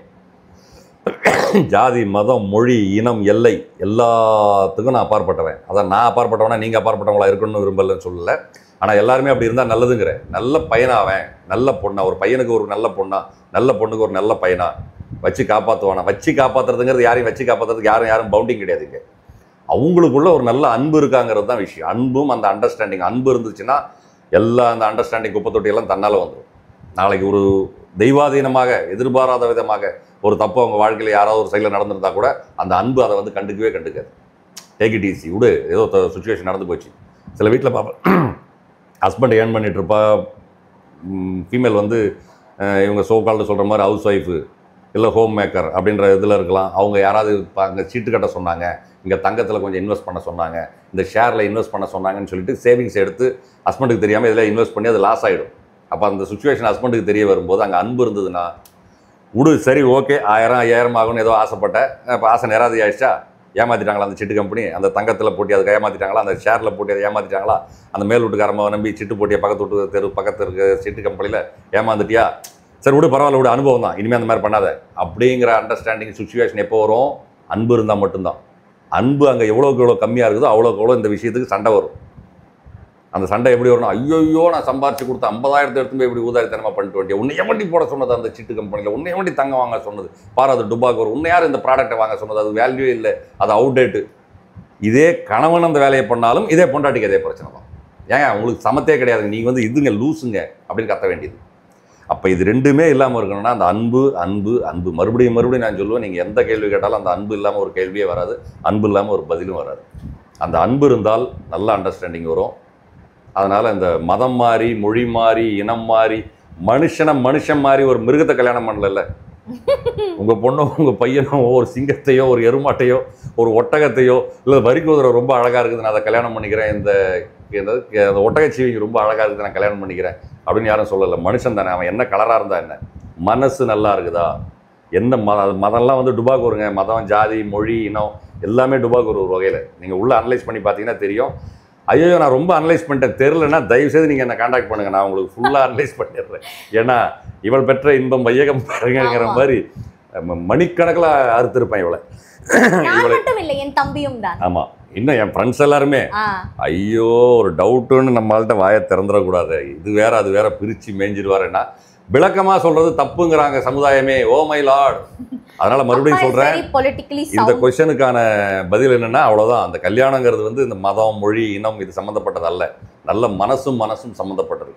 ஜாதி, மதம், மொழி, இனம், எல்லை எல்லாத்துக்கும் நான் அப்பாற்பட்டவன். அதான் நான் அப்பாற்பட்டவனா நீங்கள் அப்பாற்பட்டவங்களா இருக்கணும்னு விரும்பலன்னு சொல்லலை. ஆனால் எல்லாருமே அப்படி இருந்தால் நல்லதுங்கிற. நல்ல பையனாவேன், நல்ல பொண்ணா, ஒரு பையனுக்கு ஒரு நல்ல பொண்ணா, நல்ல பொண்ணுக்கு ஒரு நல்ல பையனா வச்சு காப்பாற்றுவானா. வச்சு காப்பாற்றுறதுங்கிறது யாரையும் வச்சு காப்பாற்றுறதுக்கு யாரும் பவுண்டிங் கிடையாதுங்க. அவங்களுக்குள்ள ஒரு நல்ல அன்பு இருக்காங்கிறது தான் விஷயம். அன்பும் அந்த அண்டர்ஸ்டாண்டிங். அன்பு இருந்துச்சுன்னா எல்லா அந்த அண்டர்ஸ்டாண்டிங் குப்பை தொட்டியெல்லாம் தன்னால் வந்துடும். நாளைக்கு ஒரு தெய்வாதீனமாக எதிர்பாராத விதமாக ஒரு தப்பு அவங்க வாழ்க்கையில் யாராவது ஒரு சைடில் நடந்திருந்தா கூட அந்த அன்பு அதை வந்து கண்டுக்காது. டேக் இட் ஈஸி விடு, ஏதோ சுச்சுவேஷன் நடந்து போச்சு. சில வீட்டில் பார்ப்பேன், ஹஸ்பண்ட் ஏர்ன் பண்ணிட்டு இருப்பா, ஃபீமேல் வந்து இவங்க சோகால்டு சொல்கிற மாதிரி ஹவுஸ் ஒய்ஃபு இல்லை ஹோம் மேக்கர் அப்படின்ற இதில் இருக்கலாம். அவங்க யாராவது அங்கே சீட்டு கட்ட சொன்னாங்க, இங்கே தங்கத்தில் கொஞ்சம் இன்வெஸ்ட் பண்ண சொன்னாங்க, இந்த ஷேரில் இன்வெஸ்ட் பண்ண சொன்னாங்கன்னு சொல்லிட்டு சேவிங்ஸ் எடுத்து ஹஸ்பண்டுக்கு தெரியாமல் இதில் இன்வெஸ்ட் பண்ணி அது லாஸ் ஆகிடும். அப்போ அந்த சுச்சுவேஷன் ஹஸ்பண்டுக்கு தெரிய வரும்போது அங்கே அன்பு இருந்ததுன்னா விடு, சரி ஓகே 1000 5000 ஆகும்னு ஏதோ ஆசைப்பட்டேன், இப்போ ஆசை நேராதி ஆயிடுச்சா, ஏமாற்றிட்டாங்களா அந்த சிட்டு கம்பெனி, அந்த தங்கத்தில் போட்டி அதுக்கு ஏமாற்றிட்டாங்களா, அந்த ஷேரில் போட்டி அதை ஏமாற்றிட்டாங்களா, அந்த மேல் வீட்டுக்காரம்மா நம்பி சிட்டு போட்டியை பக்கத்து இருக்க சிட்டு கம்பெனியில் ஏமாந்துட்டியா, சரி விடு பரவாயில்ல விடு, அனுபவம் தான், இனிமேல் அந்த மாதிரி பண்ணாத அப்படிங்கிற அண்டர்ஸ்டாண்டிங் சுச்சுவேஷன் எப்போ வரும்? அன்பு இருந்தால் மட்டும்தான். அன்பு அங்கே எவ்வளோக்கு எவ்வளோ கம்மியாக இருக்குதோ அவ்வளோக்கு எவ்வளோ இந்த விஷயத்துக்கு சண்டை வரும். அந்த சண்டை எப்படி வரணும்? ஐயோ நான் சம்பாரிச்சு கொடுத்த 50,000 எடுத்து போய் இப்படி ஊதாரித்தனமாக பண்ணிட்டு வேண்டிய, உன்னை எவண்டி போட சொன்னது அந்த சிட்டு கம்பெனியில், உன்னை எவண்டி தங்கம் வாங்க சொன்னது, பாரு அது டுபாக்கு வரும், உன்னை யார் இந்த ப்ராடக்ட்டை வாங்க சொன்னது, அது வேல்யூ இல்லை, அது அவுடேட்டு. இதே கணவன் அந்த வேலையை பண்ணாலும் இதே பொண்டாட்டிக்கு அதே பிரச்சனை தான். ஏங்க உங்களுக்கு சமத்தே கிடையாதுங்க, நீங்கள் வந்து இதுங்க லூஸுங்க அப்படின்னு கத்த வேண்டியது. அப்போ இது ரெண்டுமே இல்லாமல் இருக்கணும்னா அந்த அன்பு அன்பு அன்பு மறுபடியும் நான் சொல்லுவேன், நீங்கள் எந்த கேள்வி கேட்டாலும் அந்த அன்பு இல்லாமல் ஒரு கேள்வியே வராது, அன்பு இல்லாமல் ஒரு பதிலும் வராது. அந்த அன்பு இருந்தால் நல்ல அண்டர்ஸ்டாண்டிங் வரும். அதனால் இந்த மதம் மாறி, மொழி மாறி, இனம் மாறி, மனுஷன் மாறி ஒரு மிருகத்தை கல்யாணம் பண்ணல. உங்கள் பொண்ணும் உங்கள் பையனும் ஒரு சிங்கத்தையோ ஒரு எருமாட்டையோ ஒரு ஒட்டகத்தையோ இல்லை வரிக்குதிரை ரொம்ப அழகாக இருக்குது நான் அதை கல்யாணம் பண்ணிக்கிறேன், இந்த ஒட்டகச்சீவிங்க ரொம்ப அழகாக இருக்குது நான் கல்யாணம் பண்ணிக்கிறேன் அப்படின்னு யாரும் சொல்லலை. மனுஷன் தானே, அவன் என்ன கலராக இருந்தா என்ன, மனசு நல்லா இருக்குதா, என்ன மதம்லாம் வந்து டுபாக்கு வருங்க. மதம், ஜாதி, மொழி, இனம் எல்லாமே டுபாக்கு ஒரு வகையில். நீங்கள் உள்ளே அனலைஸ் பண்ணி பார்த்தீங்கன்னா தெரியும். ஐயோ நான் ரொம்ப அனலைஸ் பண்ணிட்டேன் தெரிலன்னா தயவுசெய்து நீங்கள் என்னை காண்டாக்ட் பண்ணுங்கள், நான் உங்களுக்கு ஃபுல்லாக அனலைஸ் பண்ணிடுறேன். ஏன்னா இவள் பெற்ற இன்பம் வையகம் பாருங்கிற மாதிரி மணிக்கணக்கில் அறுத்திருப்பேன் இவளை. என் தம்பியும் தான். ஆமாம், இன்னும் என் ஃப்ரெண்ட்ஸ் எல்லாருமே ஐயோ ஒரு டவுட்டுன்னு நம்மள்கிட்ட வாயை திறந்துடக்கூடாது, இது வேற அது வேற பிரித்து மேய்ஞ்சிடுவாருன்னா விளக்கமாக சொல்கிறது தப்புங்கிறாங்க சமுதாயமே. Oh my Lord. அதனால் மறுபடியும் சொல்கிறேன், இந்த கொஸ்டனுக்கான பதில் என்னென்னா அவ்வளோதான். அந்த கல்யாணங்கிறது வந்து இந்த மதம், மொழி, இனம் இது சம்மந்தப்பட்டது அல்ல, நல்ல மனசும் சம்மந்தப்பட்டது.